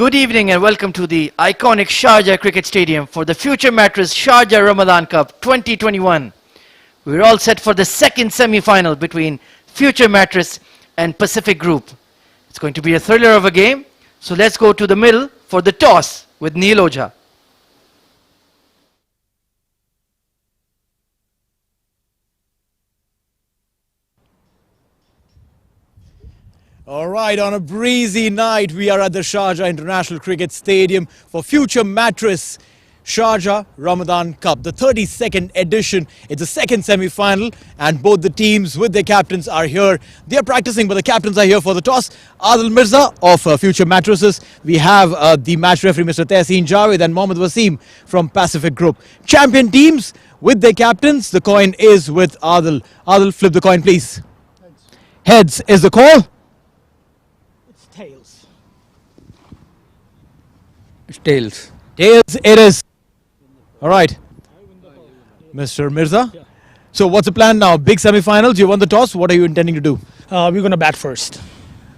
Good evening and welcome to the iconic Sharjah Cricket Stadium for the Future Mattress Sharjah Ramadan Cup 2021. We're all set for the second semi-final between Future Mattress and Pacific Group. It's going to be a thriller of a game, so let's go to the middle for the toss with Neil Ojha. All right, on a breezy night, we are at the Sharjah International Cricket Stadium for Future Mattress Sharjah Ramadan Cup, the 32nd edition. It's the second semi-final, and both the teams with their captains are here. They are practicing, but the captains are here for the toss. Adil Mirza of Future Mattresses. We have the match referee, Mr. Tehseen Javed, and Mohammad Waseem from Pacific Group. Champion teams with their captains. The coin is with Adil. Adil, flip the coin, please. Heads is the call. Tails. It's tails. Tails it is. All right. Mr. Mirza. Yeah. So what's the plan now? Big semi-finals. You won the toss. What are you intending to do? We're going to bat first.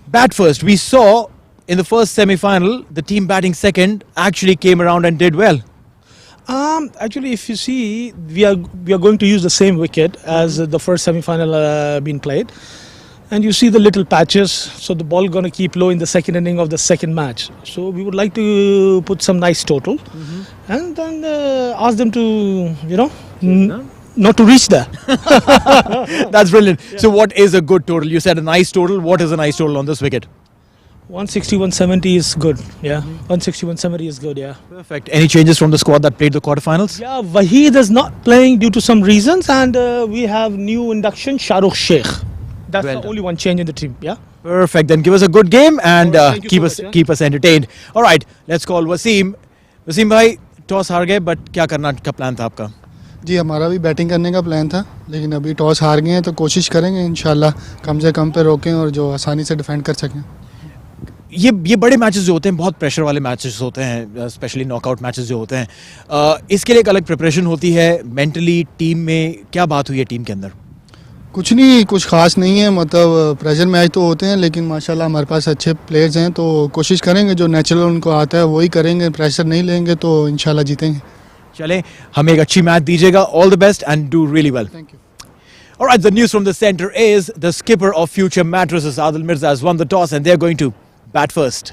Bat first. We saw in the first semi-final, the team batting second actually came around and did well. Actually, if you see, we are going to use the same wicket as the first semi-final been played. And you see the little patches, so the ball going to keep low in the second inning of the second match. So we would like to put some nice total, and then ask them to, not to reach there. That's brilliant. Yeah. So what is a good total? You said a nice total. What is a nice total on this wicket? 160, 170 is good. Yeah, 160, 170 is good. Yeah. Perfect. Any changes from the squad that played the quarterfinals? Yeah, Waheed is not playing due to some reasons, and we have new induction, Shahrukh Sheikh. That's the only one change in the team, yeah? Perfect. Then give us a good game and right, keep us entertained. All right, let's call Waseem. Waseem bhai, toss हार गए, but क्या करना का plan था आपका? जी हमारा भी batting करने का प्लान था, लेकिन अभी टॉस हार गए हैं तो कोशिश करेंगे इंशाल्लाह कम से कम पे रोकें और जो आसानी से डिफेंड कर सकें. ये बड़े मैचेस जो होते हैं बहुत प्रेशर वाले मैचेस होते हैं, स्पेशली नॉकआउट मैचेस जो होते हैं. इसके लिए एक अलग प्रिपरेशन होती है मेंटली. टीम में क्या बात हुई है टीम के अंदर? कुछ नहीं, कुछ खास नहीं है, मतलब प्रेशर मैच तो होते हैं लेकिन माशाल्लाह हमारे पास अच्छे प्लेयर्स हैं तो कोशिश करेंगे जो नेचुरल उनको आता है वही करेंगे. प्रेशर नहीं लेंगे तो इंशाल्लाह जीतेंगे. चले, हमें एक अच्छी मैच दीजिएगा. All the best and do really well. Thank you. All right, the news from the center is the skipper of Future Mattresses, Adil Mirza, has won the toss and they're going to bat first.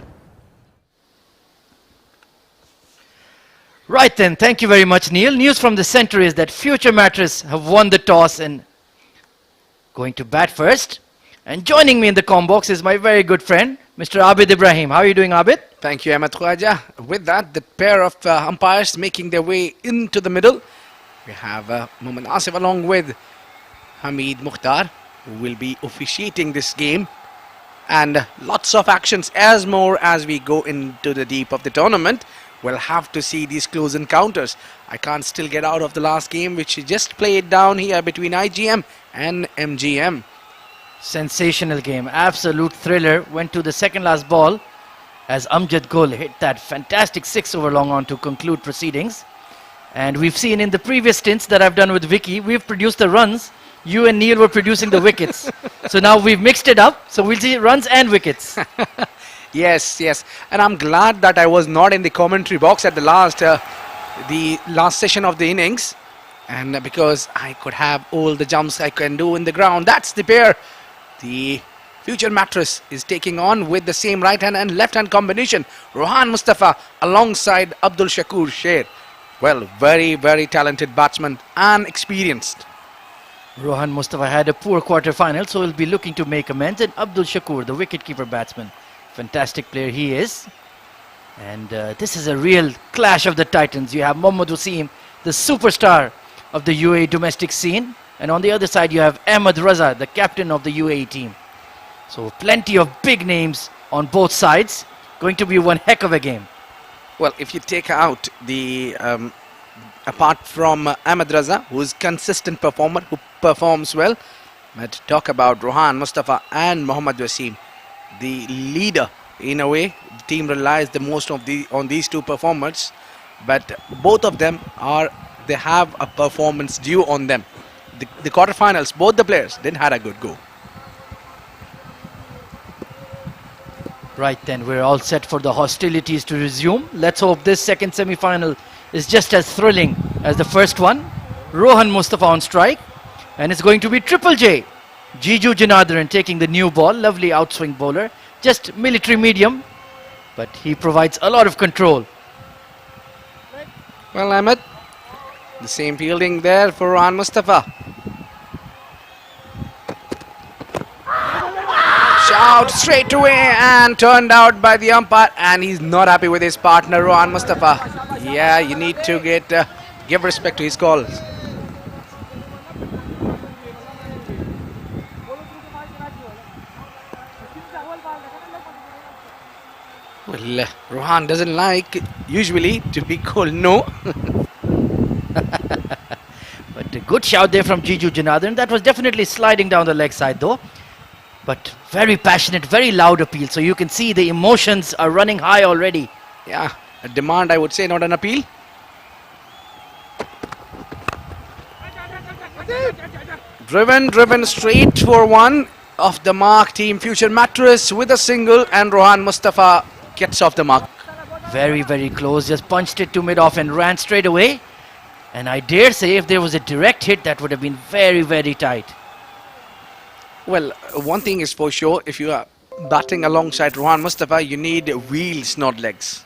Right then, thank you very much, Neil. News from the center is that Future Mattress have won the toss and going to bat first. And joining me in the comm box is my very good friend, Mr. Abid Ibrahim. How are you doing, Abid? Thank you, Ahmed Khwaja. With that, the pair of umpires making their way into the middle. We have Mohammad Asif along with Hamid Mukhtar, who will be officiating this game. And lots of actions as more as we go into the deep of the tournament. We'll have to see these close encounters. I can't still get out of the last game which just played down here between IGM and MGM. Sensational game, absolute thriller. Went to the second last ball as Amjad Gul hit that fantastic 6 over long on to conclude proceedings. And we've seen in the previous stints that I've done with Vicky, we've produced the runs. You and Neil were producing the wickets. So now we've mixed it up, so we'll see runs and wickets. Yes, yes. And I'm glad that I was not in the commentary box at the last session of the innings. And because I could have all the jumps I can do in the ground. That's the pair. The Future Mattress is taking on with the same right hand and left hand combination. Rohan Mustafa alongside Abdul Shakur Sher. Well, very, very talented batsman and experienced. Rohan Mustafa had a poor quarter-final, so he'll be looking to make amends. And Abdul Shakur, the wicketkeeper batsman, fantastic player he is. And this is a real clash of the titans. You have Mohammad Waseem, the superstar of the UAE domestic scene. And on the other side, you have Ahmed Raza, the captain of the UAE team. So plenty of big names on both sides. Going to be one heck of a game. Well, if you take out the apart from Ahmed Raza, who's consistent performer, who performs well, but talk about Rohan Mustafa and Mohammad Waseem, the leader in a way. The team relies the most on these two performers, but both of them they have a performance due on them. The quarterfinals, both the players didn't have a good go. Right then, we're all set for the hostilities to resume. Let's hope this second semi-final is just as thrilling as the first one. Rohan Mustafa on strike, and it's going to be Triple J. Jiju Janardharan taking the new ball, lovely outswing bowler, just military medium, but he provides a lot of control. Well, Ahmed, the same fielding there for Rohan Mustafa. Shout straight away and turned out by the umpire, and he's not happy with his partner Rohan Mustafa. Yeah, you need to give respect to his calls. Well, Rohan doesn't like usually to be called no. But a good shout there from Jiju Janardharan. That was definitely sliding down the leg side though. But very passionate, very loud appeal. So you can see the emotions are running high already. Yeah, a demand I would say, not an appeal. Driven straight for one of the mark. Team Future Mattress with a single, and Rohan Mustafa gets off the mark. Very, very close. Just punched it to mid-off and ran straight away. And I dare say if there was a direct hit, that would have been very, very tight. Well, one thing is for sure, if you are batting alongside Rohan Mustafa, you need wheels, not legs.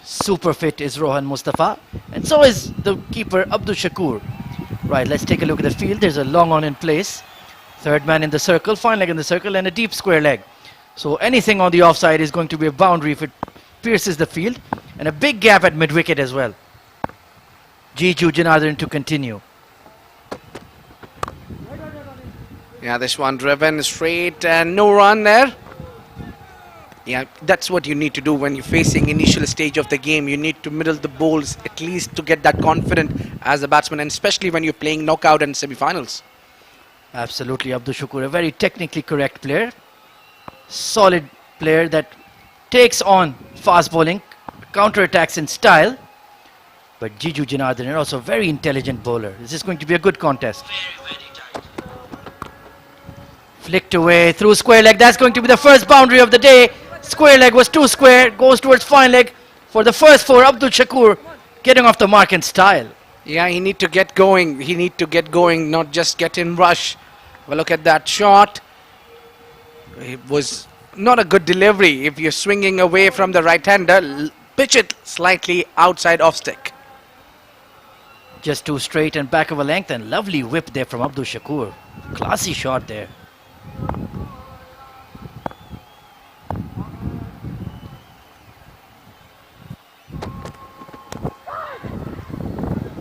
Super fit is Rohan Mustafa, and so is the keeper Abdul Shakur. Right, let's take a look at the field. There's a long on in place. Third man in the circle, fine leg in the circle, and a deep square leg. So anything on the offside is going to be a boundary if it pierces the field, and a big gap at mid-wicket as well. Jiju Janardharan to continue. Yeah, this one driven straight and no run there. Yeah, that's what you need to do when you're facing initial stage of the game. You need to middle the bowls at least to get that confident as a batsman, and especially when you're playing knockout and semi-finals. Absolutely, Abdul Shakur, a very technically correct player. Solid player that takes on fast bowling, counter-attacks in style. But Jiju Janardharan also a very intelligent bowler. This is going to be a good contest. Flicked away through square leg. That's going to be the first boundary of the day. Square leg was too square. Goes towards fine leg for the first four. Abdul Shakur getting off the mark in style. Yeah, he need to get going. He need to get going, not just get in rush. Well, look at that shot. It was not a good delivery. If you're swinging away from the right-hander, pitch it slightly outside off stick. Just too straight and back of a length, and lovely whip there from Abdul Shakur. Classy shot there.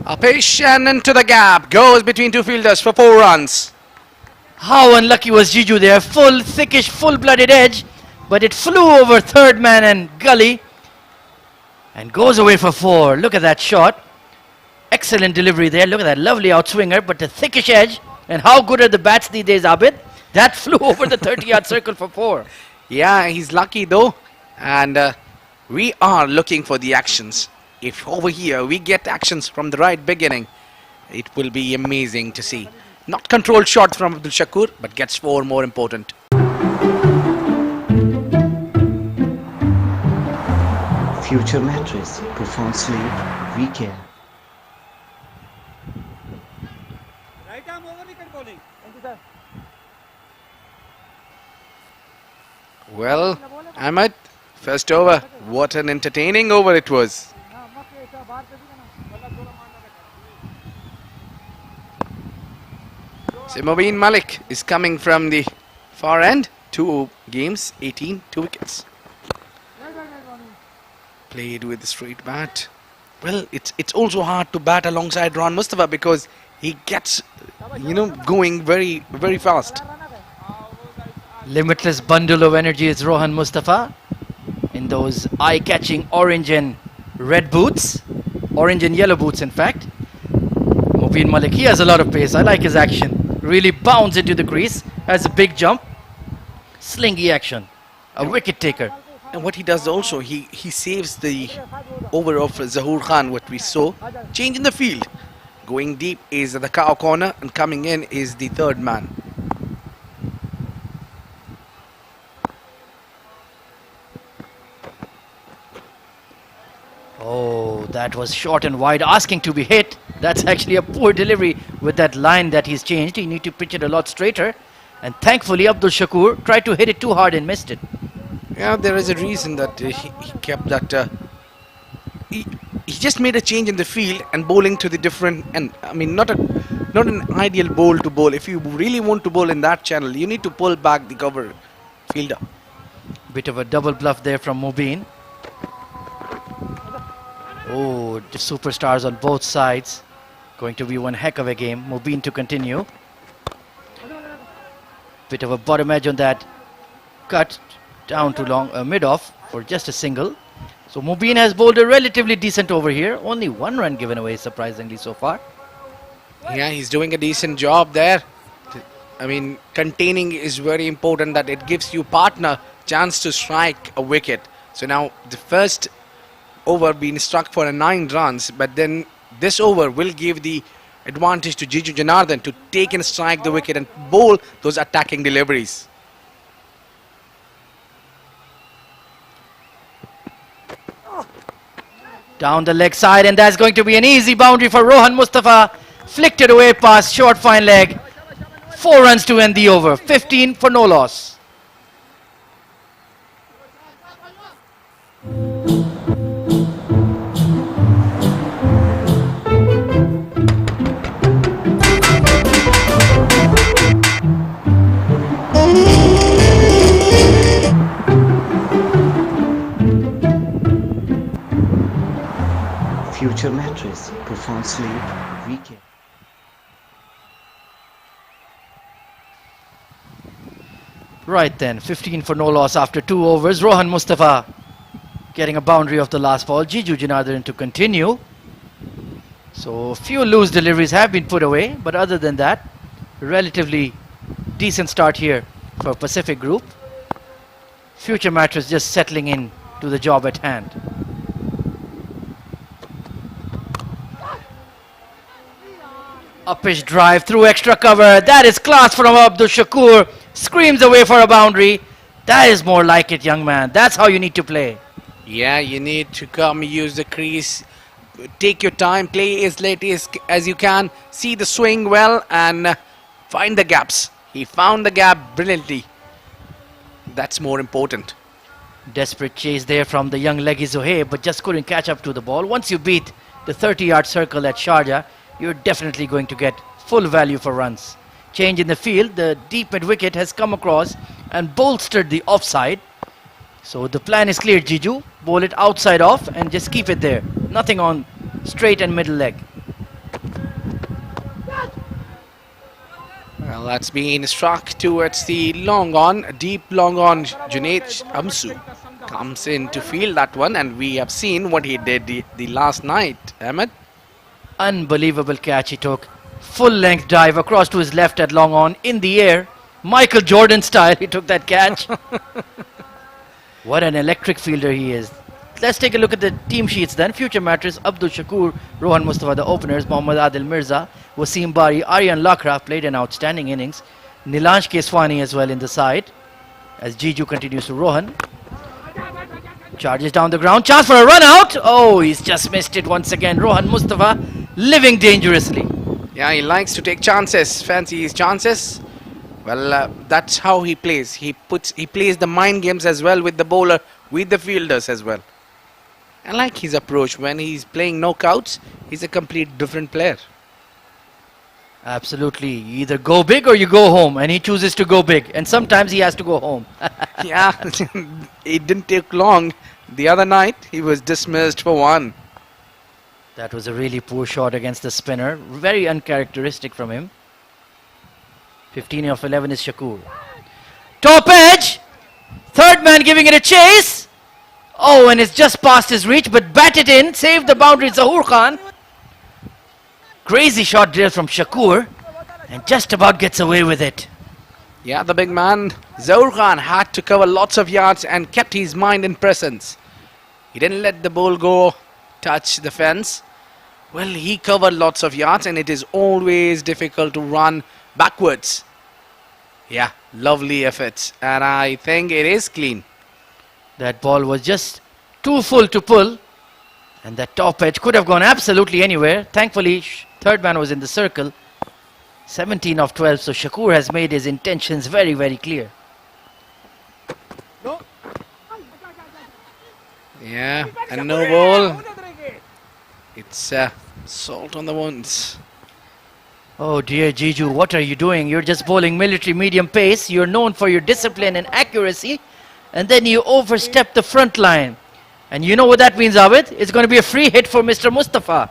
A pitch and into the gap. Goes between two fielders for 4 runs. How unlucky was Jiju there. Full, thickish, full-blooded edge, but it flew over third man and gully and goes away for 4. Look at that shot. Excellent delivery there. Look at that lovely outswinger, but the thickish edge. And how good are the bats these days, Abid? That flew over the 30-yard circle for 4. Yeah, he's lucky though. And we are looking for the actions. If over here we get actions from the right beginning, it will be amazing to see. Not controlled shot from Abdul Shakur, but gets 4 more important. Future mattress, profound sleep, we care. Well, Ahmed, first over. What an entertaining over it was. So Mobeen Malik is coming from the far end. 2 games, 18, 2 wickets. Played with the straight bat. Well, it's also hard to bat alongside Rohan Mustafa because he gets, going very, very fast. Limitless bundle of energy is Rohan Mustafa in those eye-catching orange and red boots. Orange and yellow boots, in fact. Mobeen Malik, he has a lot of pace. I like his action. Really bounds into the crease. Has a big jump. Slingy action. A wicket taker. And what he does also, he saves the over of Zahoor Khan, what we saw. Change in the field. Going deep is the cow corner, and coming in is the third man. that was short and wide, asking to be hit. That's actually a poor delivery with that line that he's changed. He need to pitch it a lot straighter. And thankfully, Abdul Shakur tried to hit it too hard and missed it. Yeah, there is a reason that he kept that. He, he just made a change in the field and bowling to the different. And I mean, not an ideal bowl to bowl. If you really want to bowl in that channel, you need to pull back the cover fielder. Bit of a double bluff there from Mubin. Oh, the superstars on both sides. Going to be one heck of a game. Mubin to continue. Bit of a bottom edge on that cut down to long mid-off for just a single. So Mubin has bowled a relatively decent over here. Only 1 run given away, surprisingly, so far. Yeah, he's doing a decent job there. I mean, containing is very important, that it gives you partner chance to strike a wicket. So now the first over being struck for a 9 runs, but then this over will give the advantage to Jiju Janardhan to take and strike the wicket and bowl those attacking deliveries. Down the leg side, and that's going to be an easy boundary for Rohan Mustafa. Flicked it away past short fine leg. 4 runs to end the over. 15 for no loss. Future mattress, profound sleep, weekend. Right then, 15 for no loss after 2 overs. Rohan Mustafa getting a boundary of the last ball. Jiju Janardhan to continue. So a few loose deliveries have been put away, but other than that, relatively decent start here for Pacific Group. Future mattress just settling in to the job at hand. Uppish drive through extra cover. That is class from Abdul Shakur. Screams away for a boundary. That is more like it, young man. That's how you need to play. Yeah, you need to come, use the crease, take your time, play as late as you can, see the swing well and find the gaps. He found the gap brilliantly. That's more important. Desperate chase there from the young leggy Zohaib, but just couldn't catch up to the ball. Once you beat the 30-yard circle at Sharjah, you're definitely going to get full value for runs. Change in the field, the deep mid wicket has come across and bolstered the offside. So the plan is clear, Jiju. Bowl it outside off and just keep it there. Nothing on straight and middle leg. Well, that's been struck towards the long on, deep long on. Junaid Amsu comes in to field that one, and we have seen what he did the last night, Ahmed. Unbelievable catch he took. Full length dive across to his left at long on in the air. Michael Jordan style, he took that catch. What an electric fielder he is. Let's take a look at the team sheets then. Future mattress, Abdul Shakur, Rohan Mustafa, the openers, Mohammad Adil Mirza, Wasim Bari, Aryan Lakra played an outstanding innings. Nilansh Keswani as well in the side as Jiju continues to Rohan. Charges down the ground, chance for a run out. Oh, he's just missed it once again. Rohan Mustafa living dangerously. Yeah, he likes to take chances, fancy his chances. Well, that's how he plays. He plays the mind games as well with the bowler, with the fielders as well. I like his approach. When he's playing knockouts, he's a complete different player. Absolutely. You either go big or you go home, and he chooses to go big. And sometimes he has to go home. Yeah, it didn't take long. The other night, he was dismissed for 1. That was a really poor shot against the spinner. Very uncharacteristic from him. 15 of 11 is Shakur. Top edge. Third man giving it a chase. Oh, and it's just past his reach, but bat it in. Saved the boundary, Zahoor Khan. Crazy shot there from Shakur. And just about gets away with it. Yeah, the big man, Zahoor Khan, had to cover lots of yards and kept his mind in presence. He didn't let the ball go touch the fence. Well, he covered lots of yards, and it is always difficult to run backwards. Yeah, lovely efforts, and I think it is clean. That ball was just too full to pull. And that top edge could have gone absolutely anywhere. Thankfully, third man was in the circle. 17 of 12, so Shakur has made his intentions very, very clear. Yeah, and no ball. It's salt on the wounds. Oh dear, Jiju, what are you doing? You're just bowling military medium pace. You're known for your discipline and accuracy. And then you overstep the front line. And you know what that means, Abid? It's going to be a free hit for Mr. Mustafa.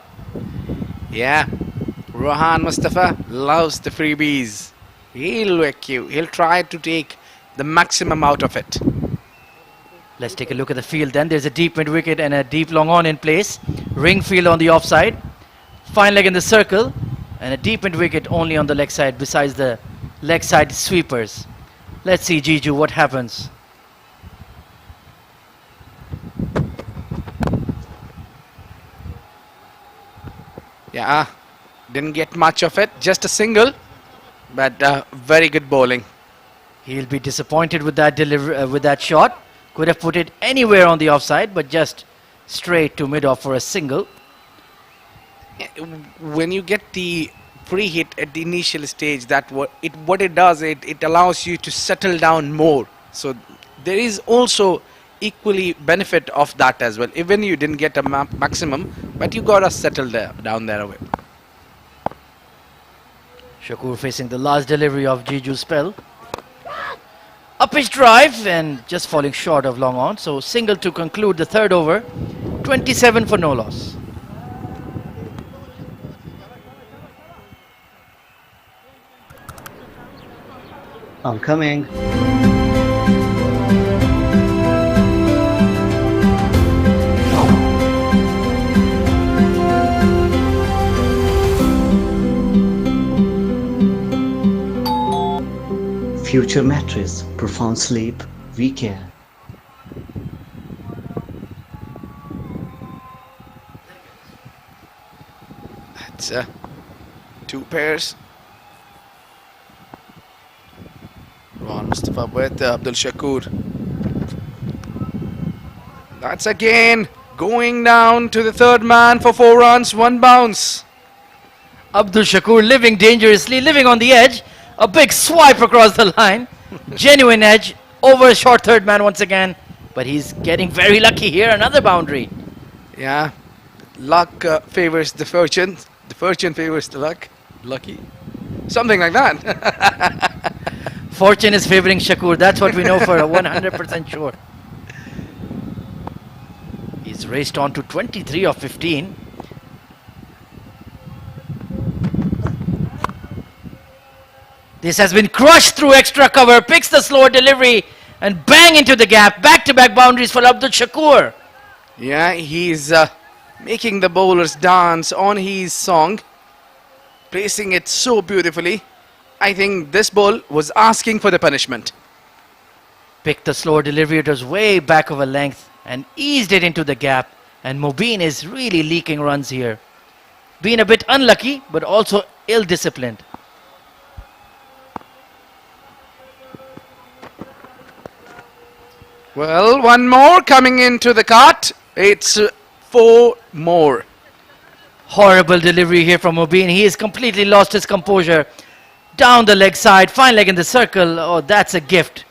Yeah, Rohan Mustafa loves the freebies. He'll whack you. He'll try to take the maximum out of it. Let's take a look at the field then. There's a deep mid wicket and a deep long on in place. Ring field on the offside. Fine leg in the circle. And a deep mid wicket only on the leg side besides the leg side sweepers. Let's see, Jiju, what happens. Yeah, didn't get much of it. Just a single, but very good bowling. He'll be disappointed with that with that shot. Could have put it anywhere on the offside, but just straight to mid-off for a single. When you get the free hit at the initial stage, what it does, it allows you to settle down more. So there is also equally benefit of that as well. Even you didn't get a maximum, but you gotta settle down there away. Shakur facing the last delivery of Jiju's spell. Up his drive and just falling short of long on. So single to conclude the third over. 27 for no loss. I'm coming. Future mattress, profound sleep, we care. That's two pairs. Ron Mustafa with Abdul Shakur. That's again going down to the third man for 4 runs, 1 bounce. Abdul Shakur living dangerously, living on the edge. A big swipe across the line. Genuine edge over a short third man once again. But he's getting very lucky here. Another boundary. Yeah, luck favors the fortune. The fortune favors the luck. Lucky. Something like that. Fortune is favoring Shakur. That's what we know for 100% sure. He's raced on to 23 of 15. This has been crushed through extra cover. Picks the slower delivery and bang into the gap. Back-to-back boundaries for Abdul Shakur. Yeah, he's making the bowlers dance on his song. Placing it so beautifully. I think this ball was asking for the punishment. Picked the slower delivery. It was way back of a length and eased it into the gap. And Mubin is really leaking runs here. Been a bit unlucky, but also ill-disciplined. Well, one more coming into the cart. It's 4 more. Horrible delivery here from Mubin. He has completely lost his composure. Down the leg side, fine leg in the circle. Oh, that's a gift.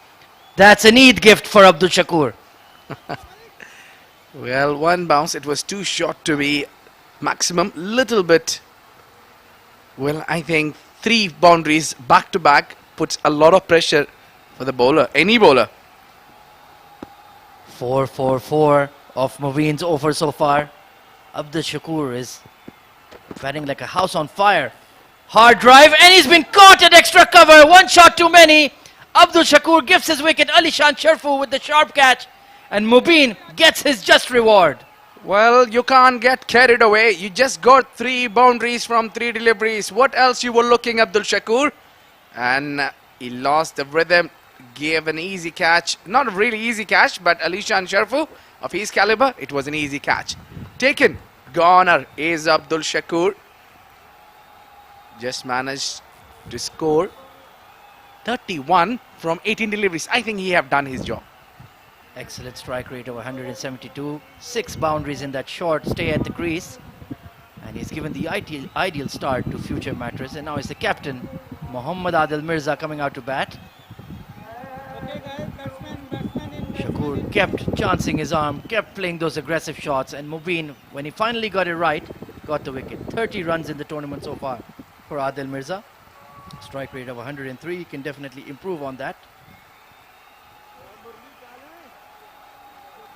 That's an Eid gift for Abdul Shakur. Well, 1 bounce. It was too short to be maximum. Little bit. Well, I think 3 boundaries back to back puts a lot of pressure for the bowler, any bowler. 4-4-4 of Mubin's over so far. Abdul Shakur is batting like a house on fire. Hard drive and he's been caught at extra cover. 1 shot too many. Abdul Shakur gives his wicket. Alishan Sharfu with the sharp catch. And Mubin gets his just reward. Well, you can't get carried away. You just got 3 boundaries from 3 deliveries. What else you were looking, Abdul Shakur? And he lost the rhythm. Gave an easy catch. Not a really easy catch, but Alishan Sharfu, of his caliber, it was an easy catch. Taken. Goner is Abdul Shakur. Just managed to score 31 from 18 deliveries. I think he have done his job. Excellent strike rate of 172. 6 boundaries in that short stay at the crease. And he's given the ideal start to future mattress. And now it's the captain, Mohammad Adil Mirza, coming out to bat. Shakur kept chancing his arm, kept playing those aggressive shots, and Mubin, when he finally got it right, got the wicket. 30 runs in the tournament so far for Adil Mirza. Strike rate of 103, he can definitely improve on that.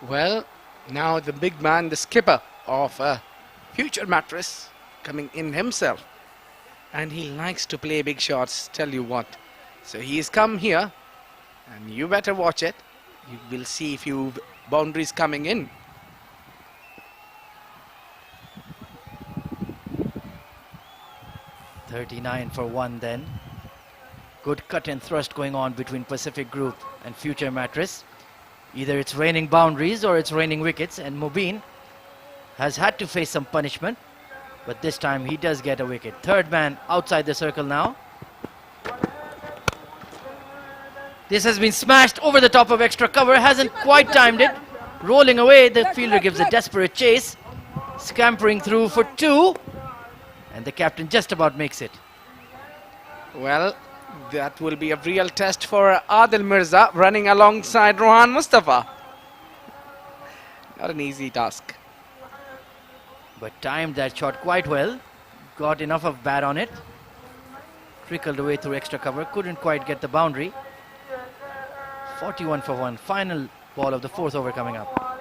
Well, now the big man, the skipper of future mattress, coming in himself. And he likes to play big shots, tell you what. So he's come here, and you better watch it. You will see a few boundaries coming in. .39 for 1 then. Good cut and thrust going on between Pacific Group and Future Mattress. Either it's raining boundaries or it's raining wickets, and Mubin has had to face some punishment, but this time he does get a wicket. Third man outside the circle now. This has been smashed over the top of extra cover, hasn't quite timed it. Rolling away, the fielder gives a desperate chase. Scampering through for 2, and the captain just about makes it. Well, that will be a real test for Adil Mirza running alongside Rohan Mustafa. Not an easy task. But timed that shot quite well. Got enough of bat on it. Trickled away through extra cover. Couldn't quite get the boundary. 41 for 1. Final ball of the 4th over coming up.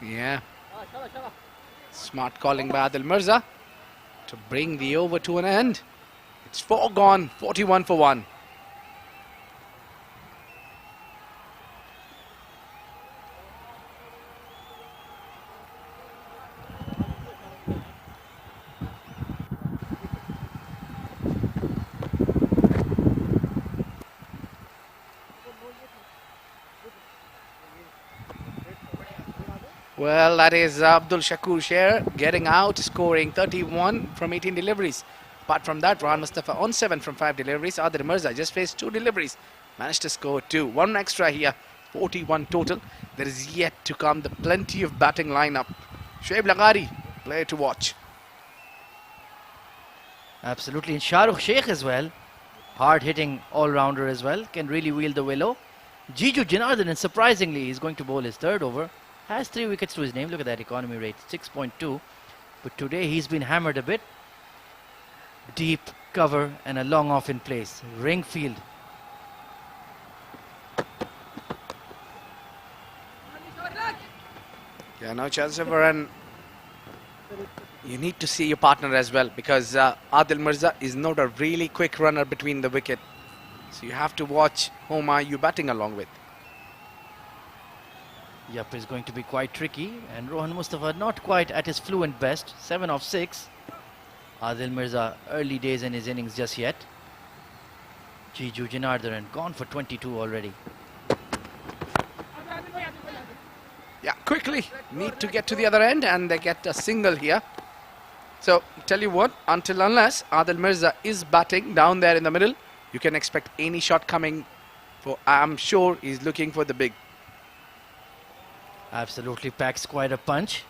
Yeah. Smart calling by Adil Mirza to bring the over to an end. It's 4 gone, 41 for 1. Well, that is Abdul Shakur Sher getting out, scoring 31 from 18 deliveries. Apart from that, Rohan Mustafa on 7 from 5 deliveries. Adil Mirza just faced 2 deliveries. Managed to score 2. 1 extra here, 41 total. There is yet to come the plenty of batting lineup. Shoaib Lagari, player to watch. Absolutely. And Shahrukh Sheikh as well. Hard-hitting all-rounder as well. Can really wield the willow. Jiju Janardhan, surprisingly, is going to bowl his 3rd over. Has 3 wickets to his name. Look at that economy rate, 6.2. But today he's been hammered a bit. Deep cover and a long off in place. Ring field. Yeah, no chance of a run. You need to see your partner as well, because Adil Mirza is not a really quick runner between the wicket. So you have to watch whom are you batting along with. Yup, is going to be quite tricky, and Rohan Mustafa not quite at his fluent best. 7 of 6. Adil Mirza early days in his innings just yet. Jiju Janardhan gone for 22 already. Yeah, quickly need to get to the other end, and they get a single here. So tell you what, unless Adil Mirza is batting down there in the middle, you can expect any shot coming. For I'm sure he's looking for the big. Absolutely packs quite a punch.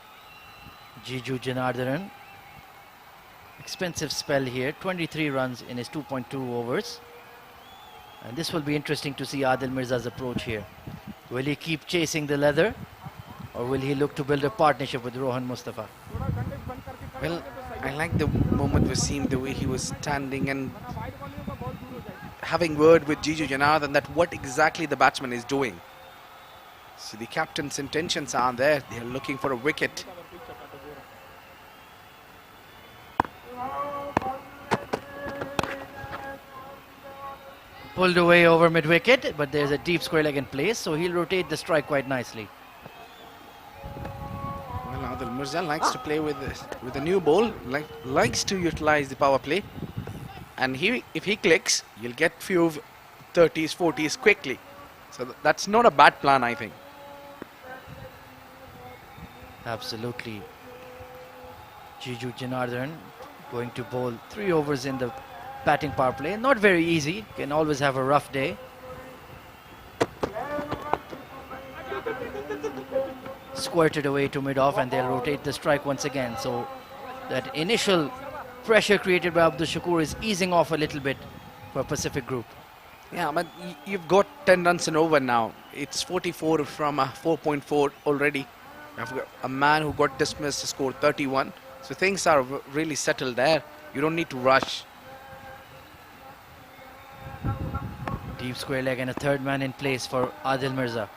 Jiju Janardhan. Expensive spell here. 23 runs in his 2.2 overs. And this will be interesting to see Adil Mirza's approach here. Will he keep chasing the leather, or will he look to build a partnership with Rohan Mustafa? Well, I like the moment we seen the way he was standing and having word with Jiju Janardhan that what exactly the batsman is doing. So the captain's intentions are there. They are looking for a wicket. Pulled away over mid-wicket, but there's a deep square leg in place, so he'll rotate the strike quite nicely. Well, Adil Mirza likes to play with a new ball, likes to utilize the power play. And if he clicks, you'll get few 30s, 40s quickly. So that's not a bad plan, I think. Absolutely. Jiju Janardhan going to bowl 3 overs in the batting power play. Not very easy, can always have a rough day. Squirted away to mid-off, and they'll rotate the strike once again. So that initial pressure created by Abdul Shakur is easing off a little bit for Pacific Group. Yeah, but you've got 10 runs and over now. It's 44 from 4.4 already. You've got a man who got dismissed to score 31. So things are really settled there. You don't need to rush. Deep square leg and a third man in place for Adil Mirza.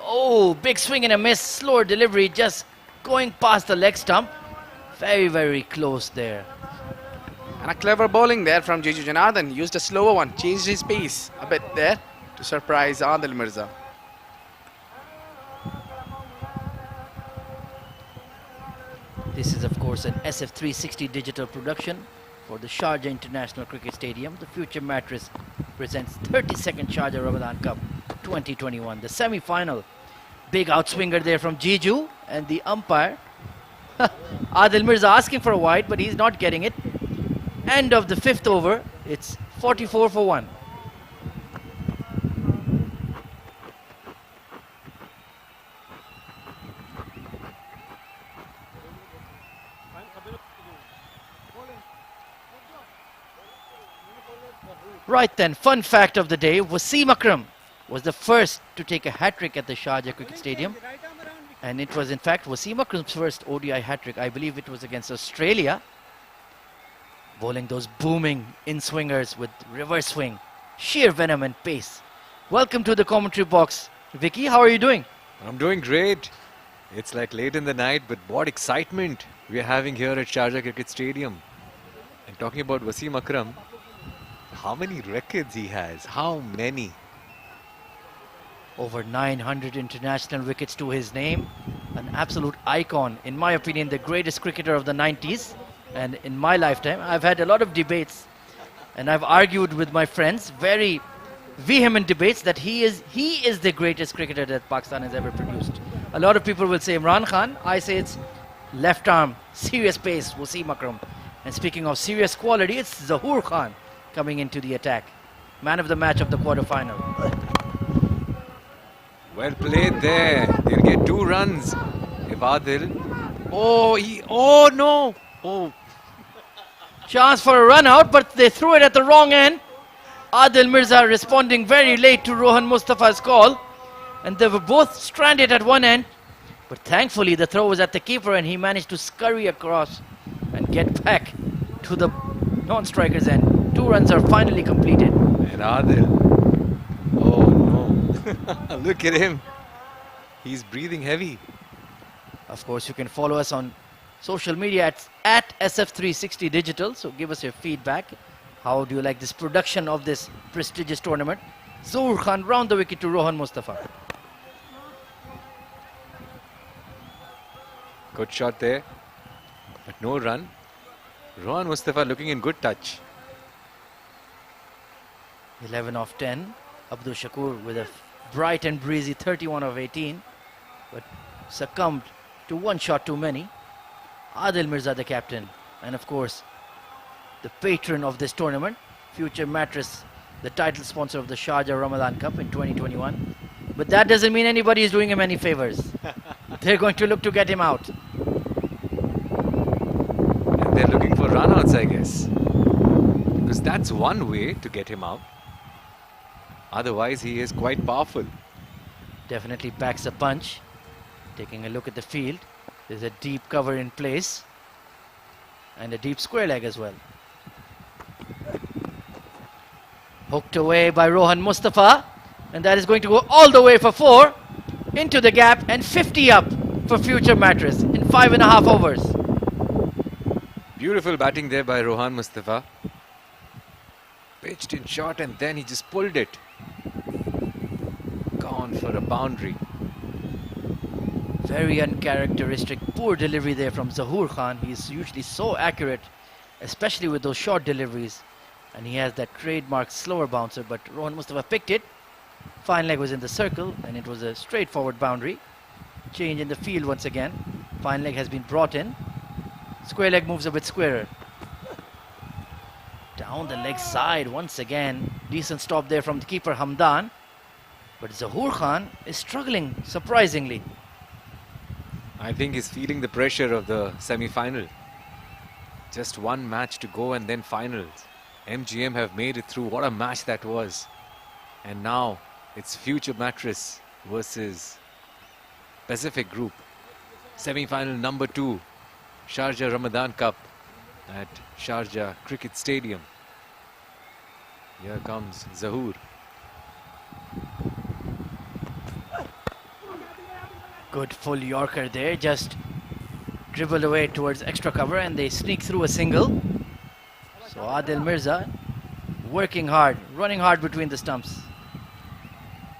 Oh, big swing and a miss. Slower delivery, just going past the leg stump. Very, very close there. And a clever bowling there from Jiju Janardhan. Used a slower one, changed his pace a bit there to surprise Adil Mirza. This is, of course, an SF-360 digital production for the Sharjah International Cricket Stadium. The Future Mattress presents 32nd Sharjah Ramadan Cup 2021. The semi-final. Big outswinger there from Jiju, and the umpire, Adil Mirza, asking for a wide, but he's not getting it. End of the 5th over. It's 44 for 1. Right then, fun fact of the day, Wasim Akram was the first to take a hat-trick at the Sharjah Cricket Stadium. And it was in fact Wasim Akram's first ODI hat-trick. I believe it was against Australia. Bowling those booming in-swingers with reverse swing, sheer venom and pace. Welcome to the commentary box. Vicky, how are you doing? I'm doing great. It's like late in the night, but what excitement we're having here at Sharjah Cricket Stadium. And talking about Wasim Akram, how many records he has? How many? Over 900 international wickets to his name. An absolute icon. In my opinion, the greatest cricketer of the 90s. And in my lifetime, I've had a lot of debates. And I've argued with my friends, very vehement debates, that he is the greatest cricketer that Pakistan has ever produced. A lot of people will say Imran Khan. I say it's left arm, serious pace, Wasim Akram. And speaking of serious quality, it's Zahoor Khan coming into the attack. Man of the match of the quarter-final. Well played there. They'll get 2 runs. If Adil... Oh no! Oh. Chance for a run out, but they threw it at the wrong end. Adil Mirza responding very late to Rohan Mustafa's call. And they were both stranded at one end. But thankfully the throw was at the keeper and he managed to scurry across and get back to the non-striker's end. 2 runs are finally completed. And Adil... Oh no. Look at him. He's breathing heavy. Of course, you can follow us on social media at SF360 Digital. So give us your feedback. How do you like this production of this prestigious tournament? Zahoor Khan round the wicket to Rohan Mustafa. Good shot there. But no run. Rohan Mustafa looking in good touch. 11 off 10. Abdul Shakur with a bright and breezy 31 of 18. But succumbed to 1 shot too many. Adil Mirza, the captain, and of course the patron of this tournament, Future Mattress, the title sponsor of the Sharjah Ramadan Cup in 2021. But that doesn't mean anybody is doing him any favors. They're going to look to get him out. And they're looking for run-outs, I guess. Because that's one way to get him out. Otherwise, he is quite powerful. Definitely packs a punch. Taking a look at the field. There's a deep cover in place. And a deep square leg as well. Hooked away by Rohan Mustafa. And that is going to go all the way for 4. Into the gap and 50 up for Future Mattress in 5.5 overs. Beautiful batting there by Rohan Mustafa. Pitched in short and then he just pulled it. Gone for a boundary. Very uncharacteristic, poor delivery there from Zahoor Khan. He's usually so accurate, especially with those short deliveries. And he has that trademark slower bouncer, but Rohan Mustafa picked it. Fine leg was in the circle and it was a straightforward boundary. Change in the field once again. Fine leg has been brought in. Square leg moves a bit squarer. Down the leg side once again. Decent stop there from the keeper Hamdan. But Zahoor Khan is struggling surprisingly. I think he's feeling the pressure of the semi-final. Just one match to go and then finals. MGM have made it through. What a match that was. And now it's Future Mattress versus Pacific Group. Semi-final number 2. Sharjah Ramadan Cup at Sharjah Cricket Stadium. Here comes Zahoor. Good full Yorker there, just dribbled away towards extra cover and they sneak through a single. So Adil Mirza working hard, running hard between the stumps.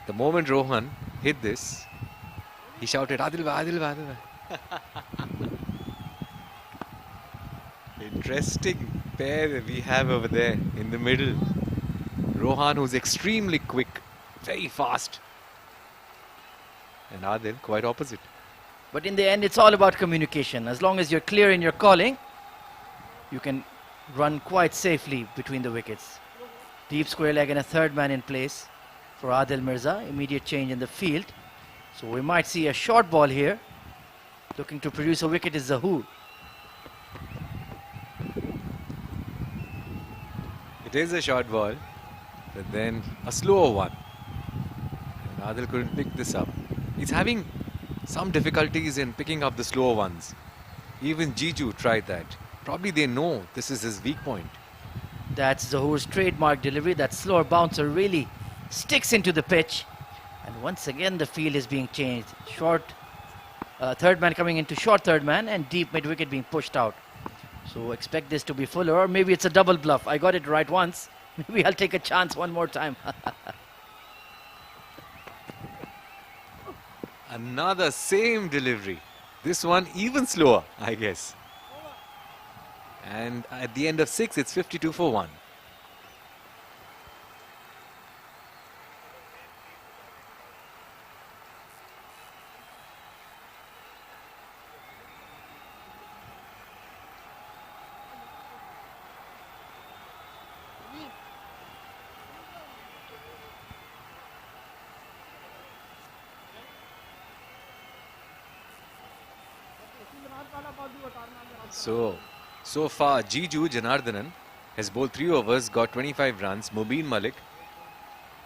The moment Rohan hit this, he shouted, Adil va, Adil va, Adil va. Interesting pair we have over there in the middle. Rohan, who's extremely quick, very fast. And Adil, quite opposite. But in the end, it's all about communication. As long as you're clear in your calling, you can run quite safely between the wickets. Deep square leg and a third man in place for Adil Mirza. Immediate change in the field. So we might see a short ball here. Looking to produce a wicket is Zahoor. It is a short ball, but then a slower one. And Adil couldn't pick this up. He's having some difficulties in picking up the slower ones. Even Jiju tried that. Probably they know this is his weak point. That's Zahoor's trademark delivery. That slower bouncer really sticks into the pitch. And once again, the field is being changed. Short third man coming into short third man and deep mid wicket being pushed out. So expect this to be fuller, or maybe it's a double bluff. I got it right once. Maybe I'll take a chance one more time. Another same delivery. This one even slower, I guess. And at the end of 6, it's 52 for 1. So far, Jiju Janardhanan has bowled 3 overs, got 25 runs. Mubin Malik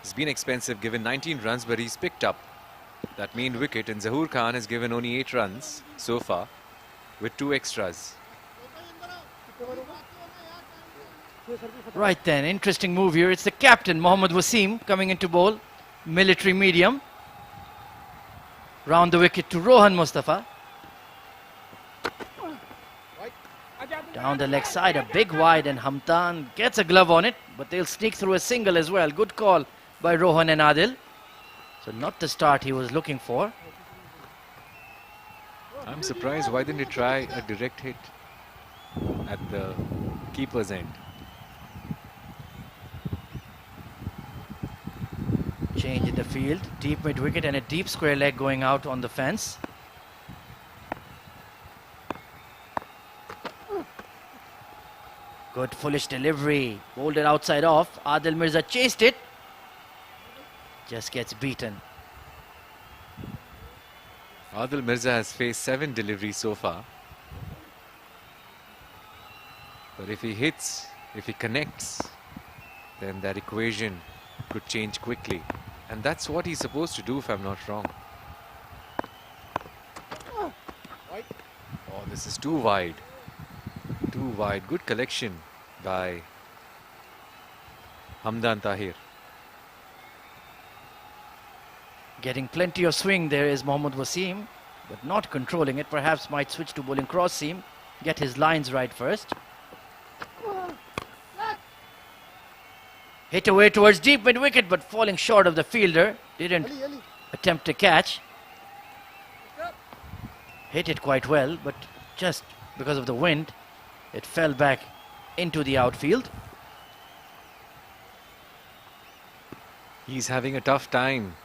has been expensive, given 19 runs, but he's picked up that main wicket. And Zahoor Khan has given only 8 runs so far, with 2 extras. Right then, interesting move here. It's the captain, Mohammad Wasim, coming into bowl. Military medium. Round the wicket to Rohan Mustafa. Down the leg side, a big wide, and Hamdan gets a glove on it, but they'll sneak through a single as well. Good call by Rohan and Adil. So not the start he was looking for. I'm surprised, why didn't he try a direct hit at the keeper's end? Change in the field, deep mid wicket and a deep square leg going out on the fence. Good foolish delivery, bowled it outside off. Adil Mirza chased it, just gets beaten. Adil Mirza has faced 7 deliveries so far. But if he hits, if he connects, then that equation could change quickly. And that's what he's supposed to do, if I'm not wrong. Oh, this is too wide. Too wide. Good collection by Hamdan Tahir. Getting plenty of swing there is Mohammad Wasim, but not controlling it. Perhaps might switch to bowling cross seam, get his lines right first. Hit away towards deep mid wicket, but falling short of the fielder. Didn't attempt to catch. Hit it quite well, but just because of the wind, it fell back into the outfield. He's having a tough time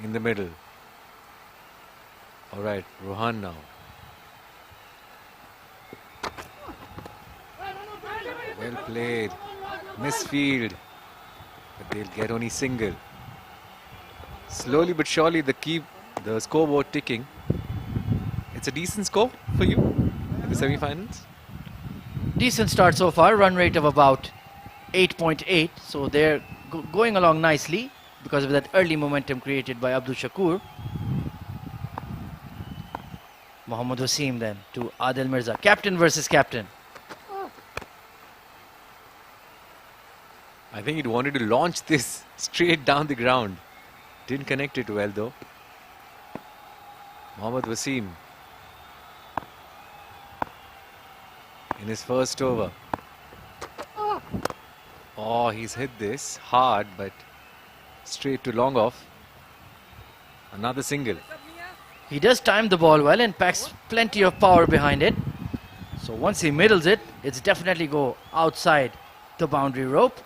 in the middle. All right, Rohan now. Well played. Misfield. But they'll get only single. Slowly but surely the scoreboard ticking. It's a decent score for you in the semi-finals. Decent start so far, run rate of about 8.8. So they're going along nicely because of that early momentum created by Abdul Shakur. Mohammad Wasim then to Adil Mirza. Captain versus captain. I think he wanted to launch this straight down the ground. Didn't connect it well though. Mohammad Wasim in his first over. Oh, he's hit this hard, but straight to long off. Another single. He does time the ball well and packs plenty of power behind it. So once he middles it, it's definitely go outside the boundary rope.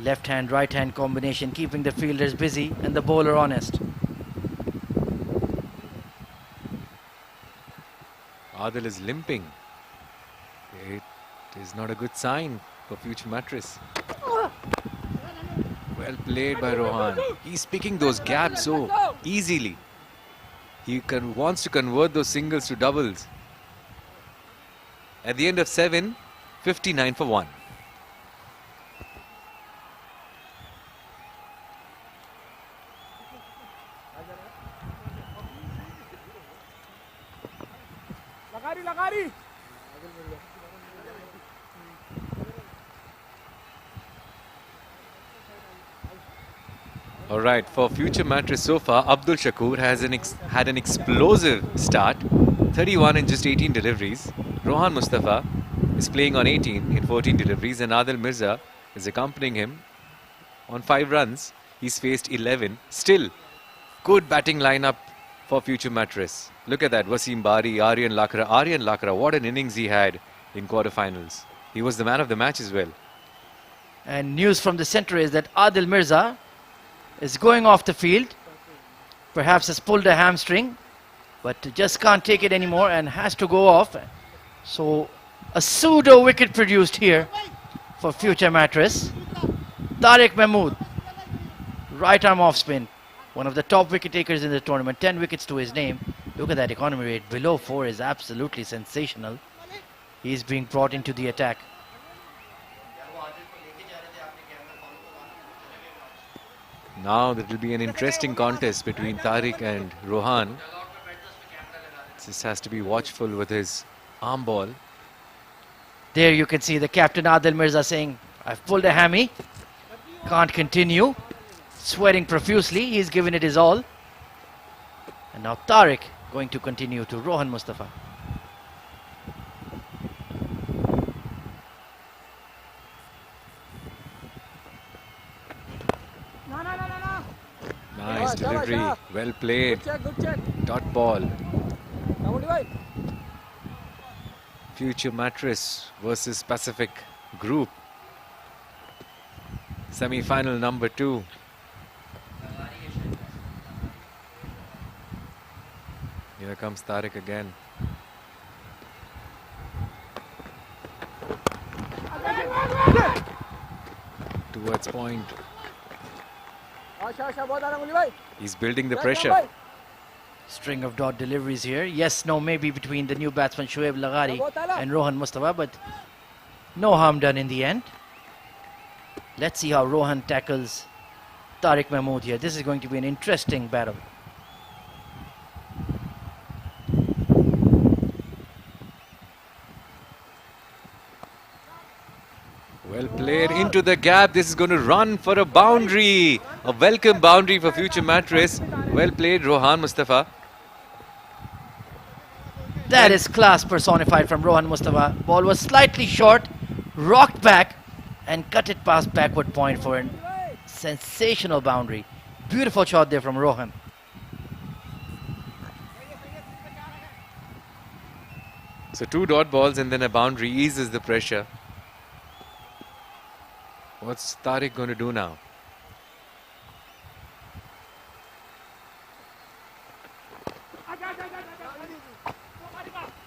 Left hand, right hand combination, keeping the fielders busy and the bowler honest. Adil is limping. It is not a good sign for future mattress. Well played by Rohan. He's picking those gaps so easily. He wants to convert those singles to doubles. At the end of 7, 59 for 1. Alright, for future mattress so far, Abdul Shakur has had an explosive start. 31 in just 18 deliveries. Rohan Mustafa is playing on 18 in 14 deliveries, and Adil Mirza is accompanying him on 5 runs. He's faced 11. Still, good batting lineup for future mattress. Look at that, Wasim Bari, Aryan Lakra. Aryan Lakra, what an innings he had in quarterfinals. He was the man of the match as well. And news from the centre is that Adil Mirza is going off the field. Perhaps has pulled a hamstring, but just can't take it anymore and has to go off. So a pseudo wicket produced here for future mattress. Tariq Mahmood, right arm off spin. One of the top wicket takers in the tournament. 10 wickets to his name. Look at that economy rate. Below 4 is absolutely sensational. He's being brought into the attack. Now there will be an interesting contest between Tariq and Rohan. This has to be watchful with his arm ball. There you can see the captain Adil Mirza saying, I've pulled a hammy. Can't continue. Sweating profusely. He's given it his all. And now Tariq going to continue to Rohan Mustafa. Nice delivery. Well played. Dot ball. Future mattress versus Pacific Group. Semi-final number 2. Here comes Tariq again. Towards point. He's building the pressure. String of dot deliveries here. Yes, no, maybe between the new batsman Shoaib Laghari and Rohan Mustafa, but no harm done in the end. Let's see how Rohan tackles Tariq Mahmood here. This is going to be an interesting battle. Well played into the gap. This is going to run for a boundary. A welcome boundary for future mattress. Well played, Rohan Mustafa. That is class personified from Rohan Mustafa. Ball was slightly short, rocked back and cut it past backward point for a sensational boundary. Beautiful shot there from Rohan. So 2 dot balls and then a boundary eases the pressure. What's Tariq going to do now?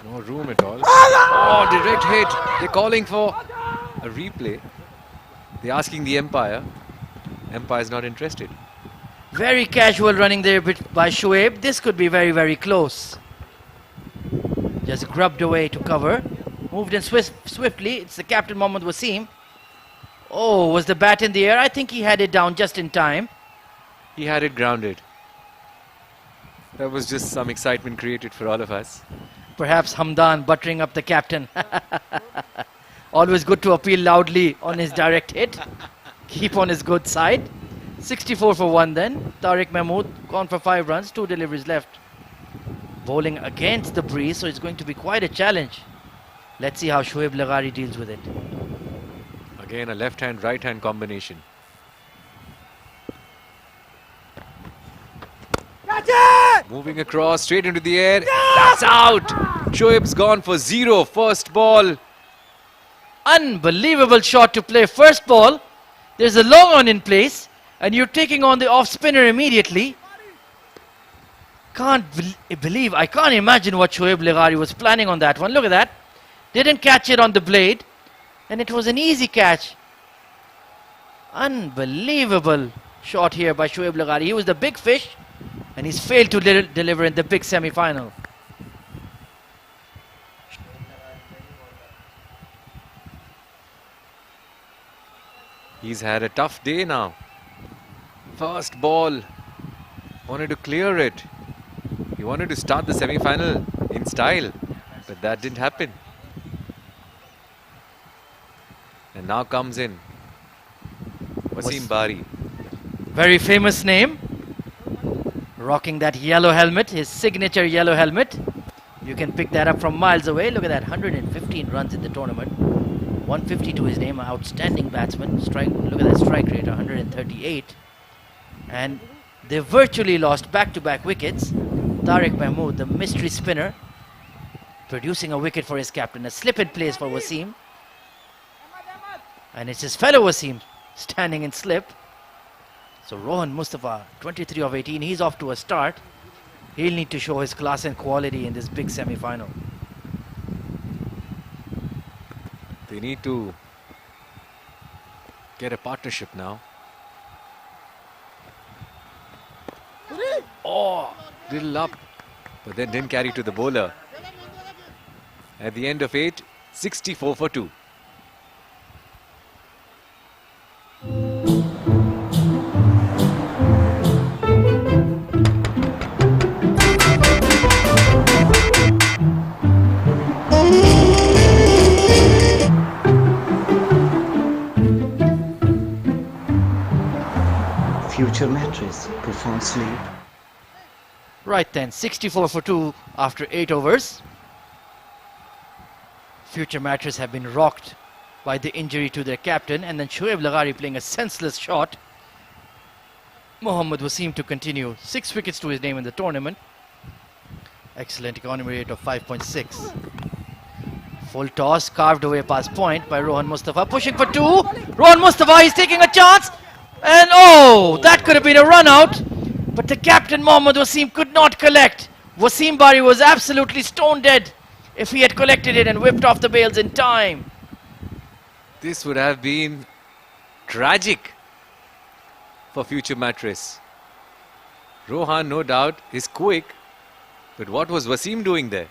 No room at all. Oh, direct hit. They're calling for a replay. They're asking the umpire. Umpire's not interested. Very casual running there by Shoaib. This could be very, very close. Just grubbed away to cover. Moved in swiftly. It's the captain, Mohammad Wasim. Oh, was the bat in the air? I think he had it down just in time. He had it grounded. That was just some excitement created for all of us. Perhaps Hamdan buttering up the captain. Always good to appeal loudly on his direct hit. Keep on his good side. 64 for 1 then. Tariq Mahmood gone for 5 runs, 2 deliveries left. Bowling against the breeze, so it's going to be quite a challenge. Let's see how Shoaib Laghari deals with it. Again, a left-hand, right-hand combination. Moving across, straight into the air. That's out! Shoaib's gone for 0, first ball. Unbelievable shot to play first ball. There's a long on in place, and you're taking on the off spinner immediately. I can't imagine what Shoaib Laghari was planning on that one. Look at that. Didn't catch it on the blade, and it was an easy catch. Unbelievable shot here by Shoaib Laghari. He was the big fish, and he's failed to deliver in the big semi-final. He's had a tough day now. First ball. Wanted to clear it. He wanted to start the semi-final in style, but that didn't happen. And now comes in Wasim Bari. Very famous name. Rocking that yellow helmet, his signature yellow helmet. You can pick that up from miles away. Look at that, 115 runs in the tournament. 150 to his name, outstanding batsman. Look at that strike rate, 138. And they virtually lost back-to-back wickets. Tariq Mahmood, the mystery spinner, producing a wicket for his captain. A slip in place for Wasim. And it's his fellow Wasim standing in slip. So Rohan Mustafa, 23 of 18, he's off to a start. He'll need to show his class and quality in this big semi-final. They need to get a partnership now. Oh, little up, but then didn't carry to the bowler. At the end of 8, 64 for 2. Future mattress. Profound sleep. Right then, 64 for 2 after 8 overs. Future Mattress have been rocked by the injury to their captain, and then Shoaib Laghari playing a senseless shot. Mohammad Wasim to continue. 6 wickets to his name in the tournament. Excellent economy rate of 5.6. Full toss, carved away past point by Rohan Mustafa. Pushing for 2. Rohan Mustafa, he's taking a chance. And oh, that could have been a run out. But the captain, Mohammad Wasim, could not collect. Wasim Bari was absolutely stone dead if he had collected it and whipped off the bails in time. This would have been tragic for Future Mattress. Rohan, no doubt, is quick. But what was Wasim doing there?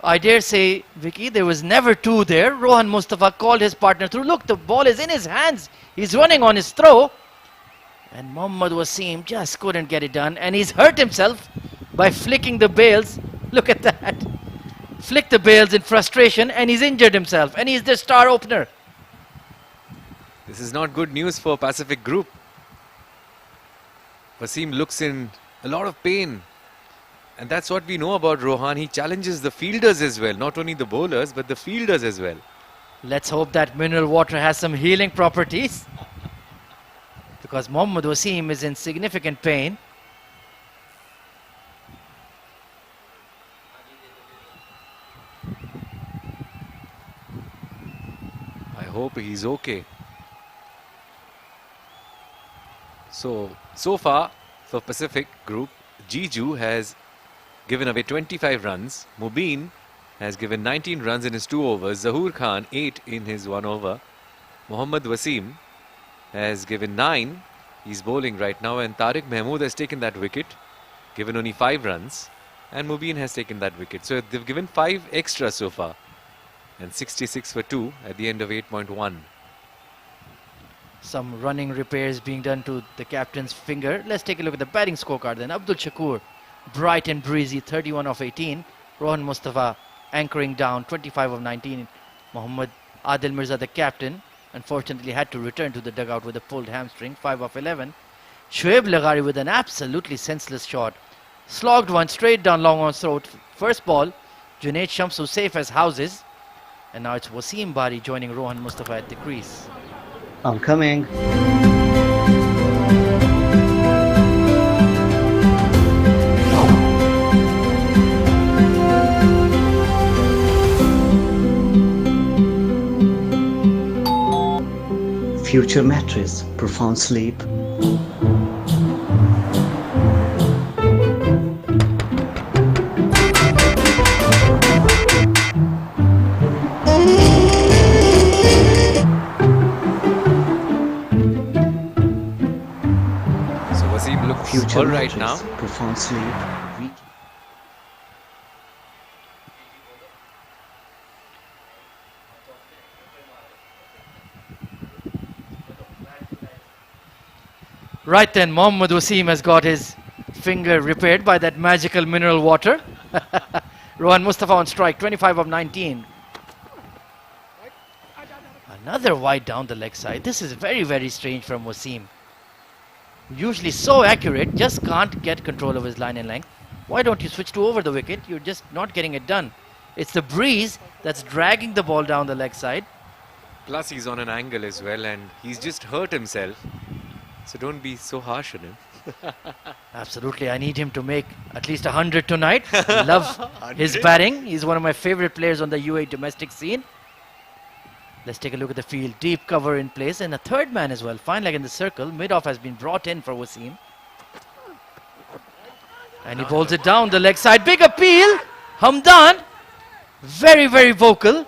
I dare say, Vicky, there was never 2 there. Rohan Mustafa called his partner through. Look, the ball is in his hands. He's running on his throw. And Mohammad Wasim just couldn't get it done. And he's hurt himself by flicking the bails. Look at that. Flicked the bails in frustration and he's injured himself. And he's the star opener. This is not good news for Pacific Group. Wasim looks in a lot of pain. And that's what we know about Rohan. He challenges the fielders as well. Not only the bowlers, but the fielders as well. Let's hope that mineral water has some healing properties. Because Mohammad Wasim is in significant pain. I hope he's okay. So far for Pacific Group, Jiju has given away 25 runs. Mubin has given 19 runs in his 2 overs. Zahoor Khan 8 in his 1 over. Mohammad Wasim has given 9. He's bowling right now, and Tariq Mahmood has taken that wicket, given only 5 runs, and Mubin has taken that wicket. So they've given 5 extra so far, and 66 for 2 at the end of 8.1. Some running repairs being done to the captain's finger. Let's take a look at the batting scorecard then. Abdul Shakur, bright and breezy, 31 of 18. Rohan Mustafa anchoring down, 25 of 19. Mohammad Adil Mirza, the captain, unfortunately had to return to the dugout with a pulled hamstring, 5 of 11. Shoaib Laghari with an absolutely senseless shot. Slogged one straight down long on throat. First ball, Junaid Shamsu safe as houses. And now it's Wasim Bari joining Rohan Mustafa at the crease. I'm coming. Future mattress, profound sleep. Future all right now. mattress, profound sleep. Right then, Mohammad Wasim has got his finger repaired by that magical mineral water. Rohan Mustafa on strike, 25 of 19. Another wide down the leg side. This is very, very strange from Wasim. Usually so accurate, just can't get control of his line and length. Why don't you switch to over the wicket? You're just not getting it done. It's the breeze that's dragging the ball down the leg side. Plus he's on an angle as well, and he's just hurt himself. So don't be so harsh on him. Absolutely, I need him to make at least 100 tonight. Love his batting. He's one of my favorite players on the UAE domestic scene. Let's take a look at the field. Deep cover in place, and a third man as well. Fine leg in the circle. Mid-off has been brought in for Wasim. And he bowls it down the leg side. Big appeal. Hamdan, very, very vocal.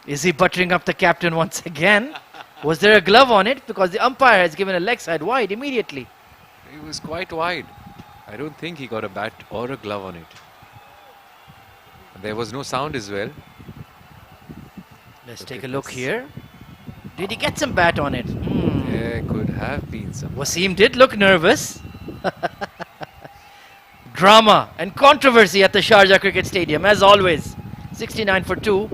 Is he buttering up the captain once again? Was there a glove on it? Because the umpire has given a leg side wide immediately. It was quite wide. I don't think he got a bat or a glove on it. There was no sound as well. Let's take a look here. Did he get some bat on it? There could have been some. Wasim did look nervous. Drama and controversy at the Sharjah Cricket Stadium, as always. 69 for 2.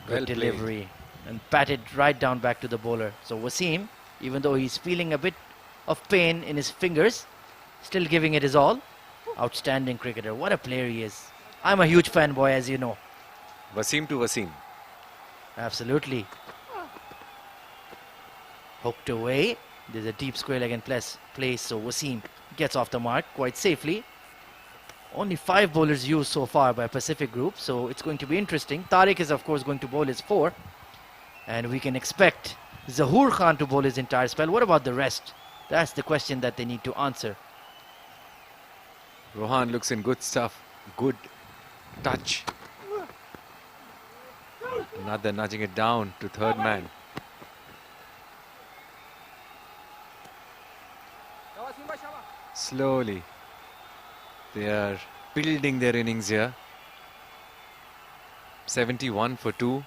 Good delivery. And batted right down back to the bowler. So Wasim, even though he's feeling a bit of pain in his fingers, still giving it his all. Outstanding cricketer. What a player he is. I'm a huge fanboy, as you know. Wasim to Wasim. Absolutely. Hooked away. There's a deep square leg in place, so Wasim gets off the mark quite safely. Only 5 bowlers used so far by Pacific Group, so it's going to be interesting. Tariq is of course going to bowl his 4, and we can expect Zahoor Khan to bowl his entire spell. What about the rest? That's the question that they need to answer. Rohan looks in good stuff. Good touch. Another nudging it down to third man. Slowly, they are building their innings here. 71 for 2.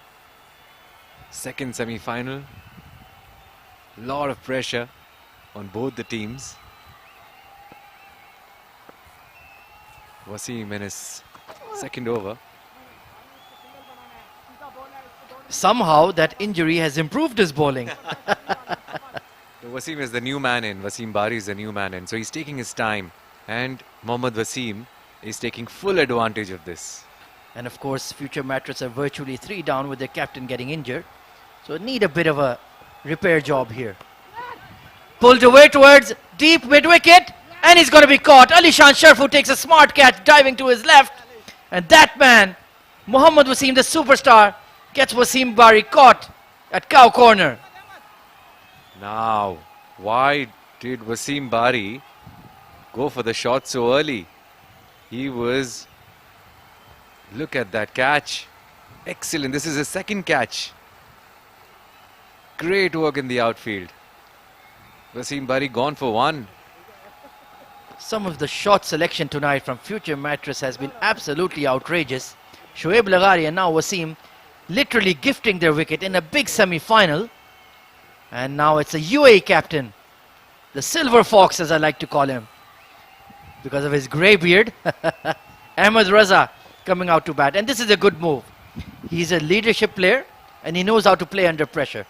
Second semi-final. Lot of pressure on both the teams. Wasim in his second over. Somehow that injury has improved his bowling. Wasim is the new man in. Wasim Bari is the new man in. So he's taking his time. And Mohammad Wasim is taking full advantage of this. And of course, future mattress are virtually 3 down with their captain getting injured. So need a bit of a repair job here. Pulled away towards deep mid-wicket. And he's going to be caught. Alishan Sharfu takes a smart catch, diving to his left. And that man, Mohammad Wasim, the superstar, gets Wasim Bari caught at cow corner. Now, why did Wasim Bari go for the shot so early. He was... Look at that catch. Excellent. This is his second catch. Great work in the outfield. Wasim Bari gone for one. Some of the shot selection tonight from Future Mattress has been absolutely outrageous. Shoaib Laghari and now Wasim literally gifting their wicket in a big semi-final. And now it's a UAE captain, the Silver Fox as I like to call him, because of his grey beard, Ahmed Raza coming out to bat. And this is a good move. He's a leadership player and he knows how to play under pressure.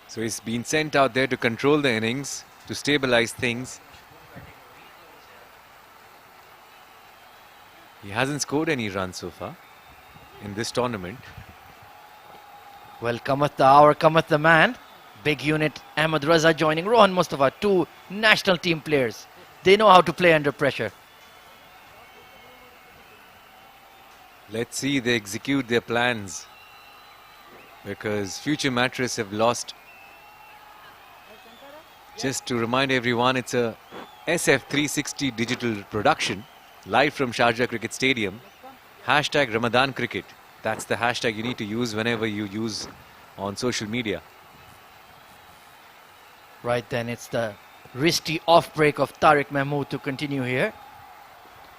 So he's been sent out there to control the innings, to stabilize things. He hasn't scored any runs so far in this tournament. Well, cometh the hour, cometh the man. Big unit, Ahmed Raza joining Rohan Mustafa, two national team players. They know how to play under pressure. Let's see they execute their plans, because Future Mattress have lost. Just to remind everyone, it's a SF-360 digital production, live from Sharjah Cricket Stadium. Hashtag Ramadan Cricket. That's the hashtag you need to use whenever you use on social media. Right then, it's the wristy off break of Tariq Mahmood to continue here.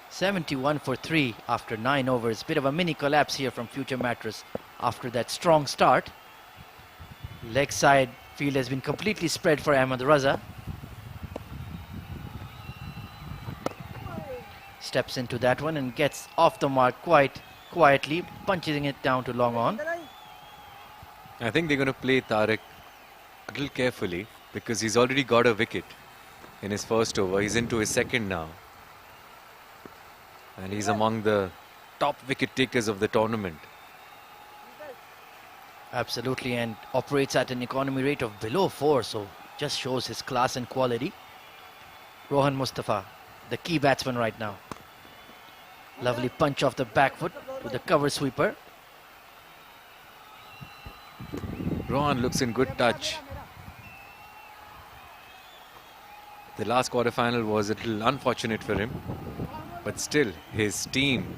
71 for 3 after 9 overs. Bit of a mini collapse here from Future Mattress after that strong start. Leg side field has been completely spread for Ahmed Raza. Steps into that one and gets off the mark quite quietly, punching it down to long on. I think they're going to play Tariq a little carefully, because he's already got a wicket in his first over. He's into his second now. And he's among the top wicket takers of the tournament. Absolutely, and operates at an economy rate of below 4, so just shows his class and quality. Rohan Mustafa, the key batsman right now. Lovely punch off the back foot to the cover sweeper. Rohan looks in good touch. The last quarter-final was a little unfortunate for him, but still his team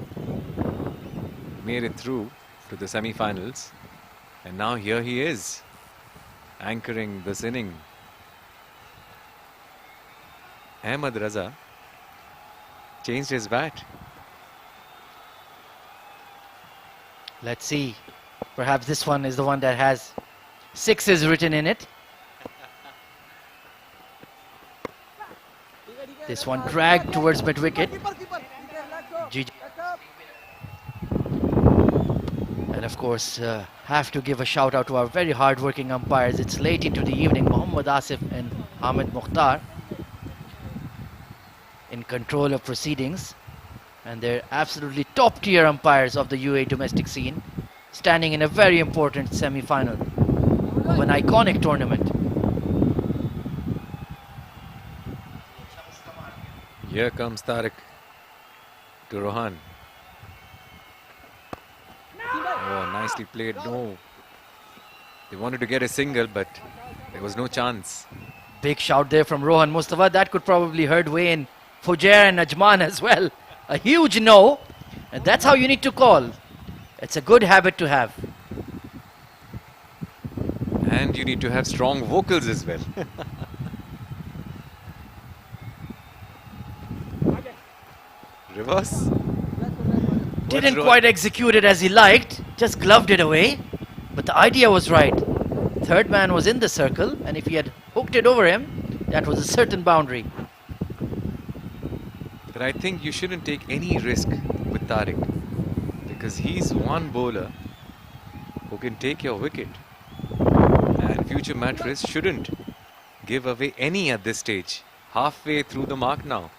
made it through to the semi-finals, and now here he is anchoring this inning. Ahmed Raza changed his bat. Let's see, perhaps this one is the one that has 6s written in it. This one dragged towards mid-wicket. And of course, have to give a shout out to our very hard-working umpires. It's late into the evening. Mohammad Asif and Hamid Mukhtar in control of proceedings. And they're absolutely top-tier umpires of the UAE domestic scene, standing in a very important semi-final of an iconic tournament. Here comes Tariq to Rohan. Oh, nicely played. No. They wanted to get a single, but there was no chance. Big shout there from Rohan Mustafa. That could probably hurt Wayne, Fujair and Ajman as well. A huge no. And that's how you need to call. It's a good habit to have. And you need to have strong vocals as well. Reverse. Didn't quite execute it as he liked, just gloved it away. But the idea was right. Third man was in the circle, and if he had hooked it over him, that was a certain boundary. But I think you shouldn't take any risk with Tariq, because he's one bowler who can take your wicket. And Future Mattress shouldn't give away any at this stage. Halfway through the mark now.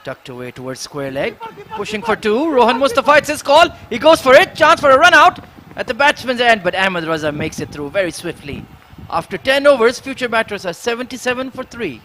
Tucked away towards square leg, pushing for 2. Rohan Mustafa, it's his call. He goes for it. Chance for a run out at the batsman's end, but Ahmed Raza makes it through very swiftly. After 10 overs, Future Mattress are 77 for 3.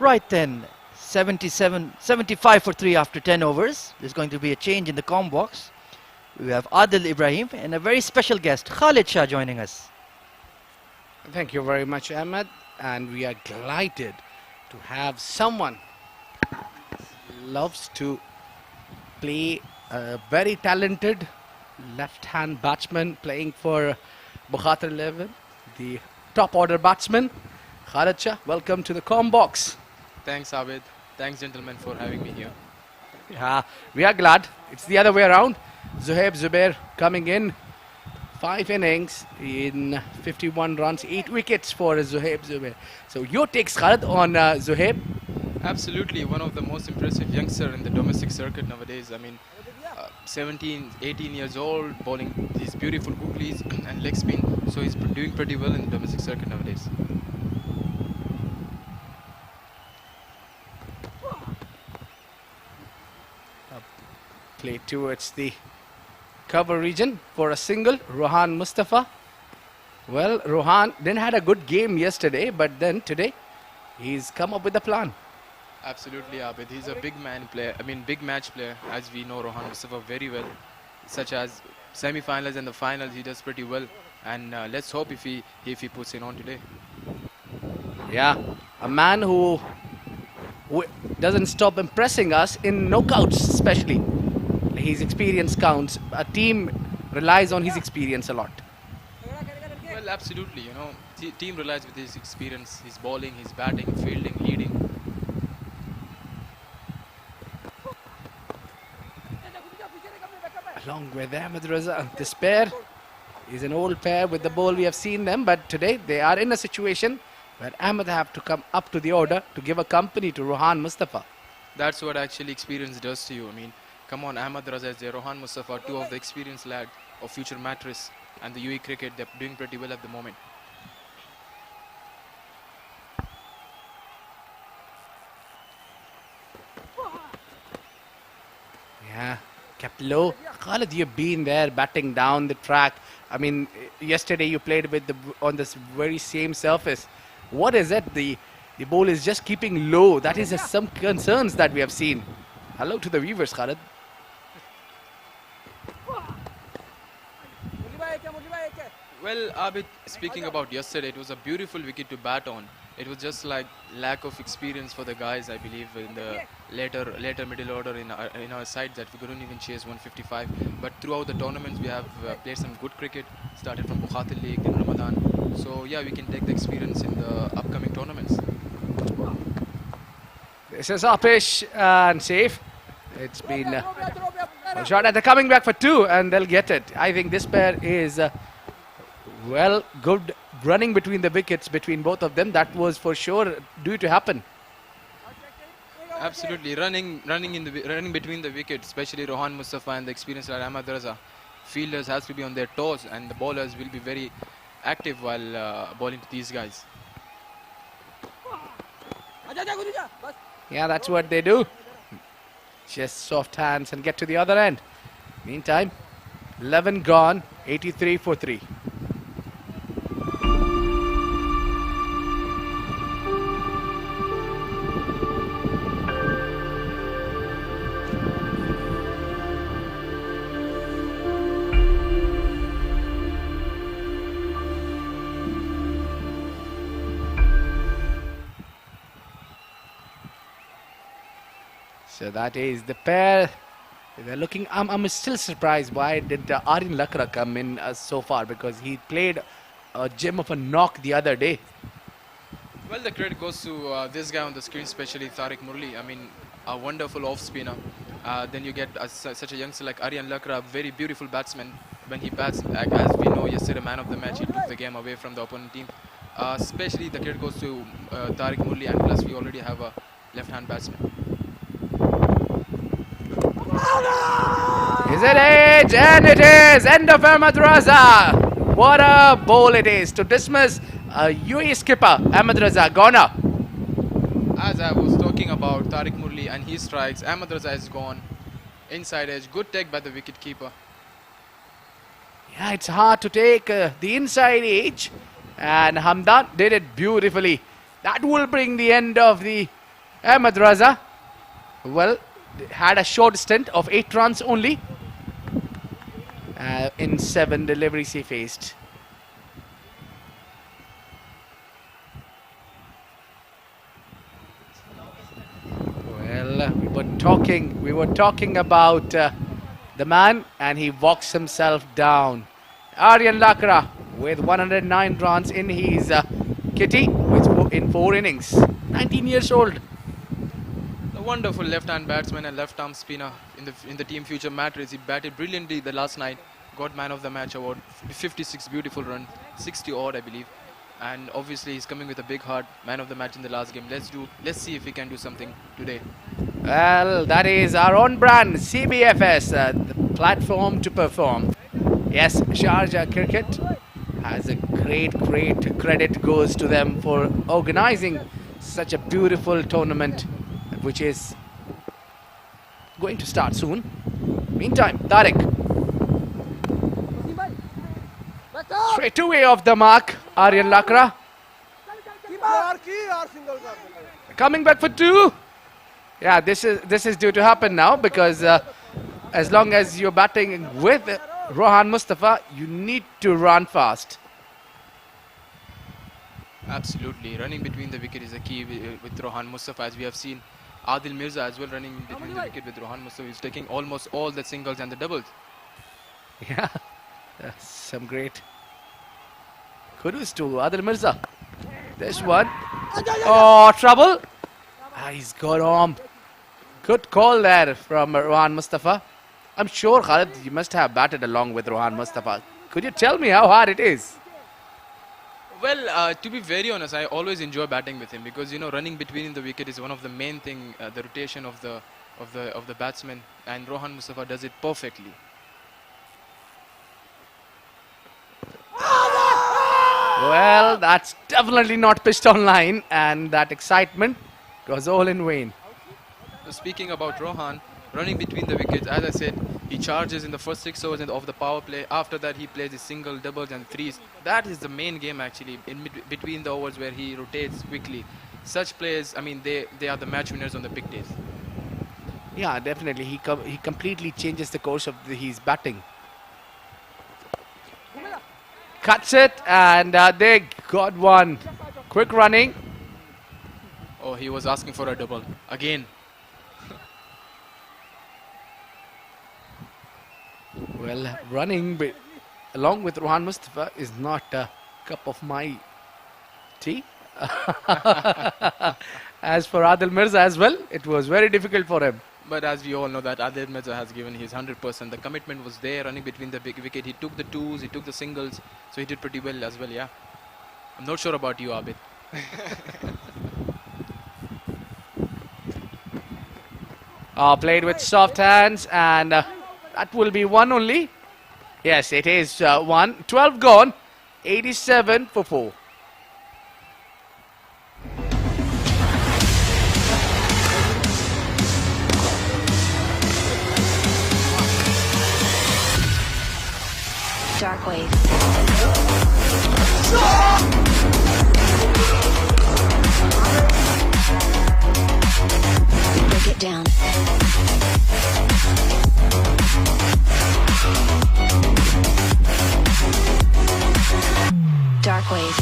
Right then, 75 for 3 after 10 overs. There's going to be a change in the comm box. We have Adil Ibrahim and a very special guest, Khalid Shah, joining us. Thank you very much, Ahmed. And we are delighted to have someone loves to play a very talented left-hand batsman playing for Bukhatir 11, the top order batsman. Khalid Shah, welcome to the comm box. Thanks, Abid. Thanks, gentlemen, for having me here. Yeah, we are glad. It's the other way around. Zuhaib Zubair coming in. 5 innings in 51 runs, 8 wickets for Zuhaib Zubair. So your takes, Khalid, on Zuhaib? Absolutely, one of the most impressive youngster in the domestic circuit nowadays. I mean, 17, 18 years old, bowling these beautiful googlies and leg spin. So he's doing pretty well in the domestic circuit nowadays. Play towards the cover region for a single, Rohan Mustafa. Well, Rohan didn't had a good game yesterday, but then today he's come up with a plan. Absolutely, Abid. He's a big man player. I mean, big match player, as we know Rohan Mustafa very well. Such as semi-finals and the finals, he does pretty well. And let's hope if he puts in on today. Yeah, a man who doesn't stop impressing us in knockouts, especially. His experience counts. A team relies on his experience a lot. Well, absolutely. You know, team relies with his experience, his bowling, his batting, fielding, leading. Along with Ahmed Raza, this pair is an old pair with the ball. We have seen them, but today they are in a situation where Ahmed have to come up to the order to give a company to Rohan Mustafa. That's what actually experience does to you. I mean, come on, Ahmed Raza is there, Rohan Mustafa, two of the experienced lads of future mattress and the UAE cricket. They're doing pretty well at the moment. Yeah, kept low. Khalid, you've been there batting down the track. I mean, yesterday you played with on this very same surface. What is it? The ball is just keeping low. That is some concerns that we have seen. Hello to the viewers, Khalid. Well, Abid, speaking about yesterday, it was a beautiful wicket to bat on. It was just like lack of experience for the guys, I believe, in the later middle order in our side that we couldn't even chase 155. But throughout the tournaments, we have played some good cricket. Started from Bukhatir League, then Ramadan. So yeah, we can take the experience in the upcoming tournaments. This is Apish and safe. It's been a shot, and they're coming back for 2, and they'll get it. I think this pair is well, good running between the wickets between both of them. That was for sure due to happen. Absolutely, running between the wickets, especially Rohan Mustafa and the experienced Ahmed Raza. Fielders has to be on their toes, and the bowlers will be very active while bowling to these guys. Yeah, that's what they do. Just soft hands and get to the other end. Meantime, 11 gone, 83 for 3. So that is the pair. They're looking. I'm still surprised why did Aryan Lakra come in so far, because he played a gem of a knock the other day. Well, the credit goes to this guy on the screen, especially Tariq Murli. I mean, a wonderful off spinner. Then you get such a youngster like Aryan Lakra, a very beautiful batsman. When he bats, as we know, yesterday man of the match, he took the game away from the opponent team. Especially the credit goes to Tariq Murli, and plus we already have a left-hand batsman. Is it edge? And it is! End of Ahmed Raza! What a bowl it is to dismiss UAE skipper Ahmed Raza. Gone. As I was talking about Tariq Murli and his strikes, Ahmed Raza is gone. Inside edge, good take by the wicket keeper. Yeah, it's hard to take the inside edge, and Hamdan did it beautifully. That will bring the end of the Ahmed Raza, well, had a short stint of 8 runs only in 7 deliveries he faced. Well, we were talking about the man, and he walks himself down. Aryan Lakra with 109 runs in his kitty in 4 innings. 19 years old. A wonderful left-hand batsman and left-arm spinner in the team future mattress. He batted brilliantly the last night. Got man of the match award. 56 beautiful runs, 60 odd I believe. And obviously he's coming with a big heart. Man of the match in the last game. Let's see if he can do something today. Well, that is our own brand, CBFS, the platform to perform. Yes, Sharjah Cricket has a great credit goes to them for organizing such a beautiful tournament, which is going to start soon. Meantime, Tariq. Straight away off the mark, Aryan Lakra. Coming back for 2. Yeah, this is due to happen now, because as long as you're batting with Rohan Mustafa, you need to run fast. Absolutely. Running between the wicket is a key with Rohan Mustafa, as we have seen. Adil Mirza as well running between the wicket with Rohan Mustafa. He's taking almost all the singles and the doubles. Yeah, that's some great kudos to Adil Mirza. This one. Oh, trouble. He's got on. Good call there from Rohan Mustafa. I'm sure, Khalid, you must have batted along with Rohan Mustafa. Could you tell me how hard it is? Well, to be very honest, I always enjoy batting with him, because running between the wicket is one of the main thing, the rotation of the batsman, and Rohan Mustafa does it perfectly. Well, that's definitely not pitched on line, and that excitement was all in vain. Speaking about Rohan, running between the wickets, as I said, he charges in the first 6 overs of the power play. After that, he plays his single, doubles and threes. That is the main game actually, in between the overs, where he rotates quickly. Such players, I mean, they are the match winners on the big days. Yeah, definitely. He completely changes the course of his batting. Cuts it, and they got one. Quick running. Oh, he was asking for a double again. Well, running along with Rohan Mustafa is not a cup of my tea. As for Adil Mirza as well, it was very difficult for him. But as we all know that Adil Mirza has given his 100%. The commitment was there, running between the big wicket. He took the twos, he took the singles, so he did pretty well as well, yeah. I'm not sure about you, Abid. Played with soft hands, and that will be one only. Yes, it is one. 12 gone, 87 for 4. Dark wave. Break it down. Dark wave.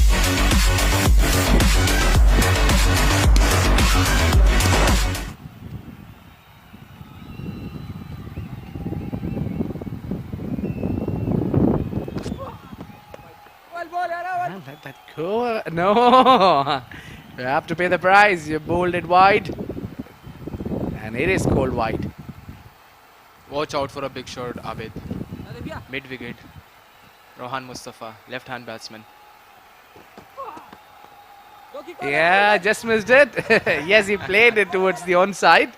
Let that go. No. You have to pay the price. You bowled it wide. And it is called wide. Watch out for a big shot, Abid. Mid wicket. Rohan Mustafa, left hand batsman. Yeah, just missed it. Yes, he played it towards the onside.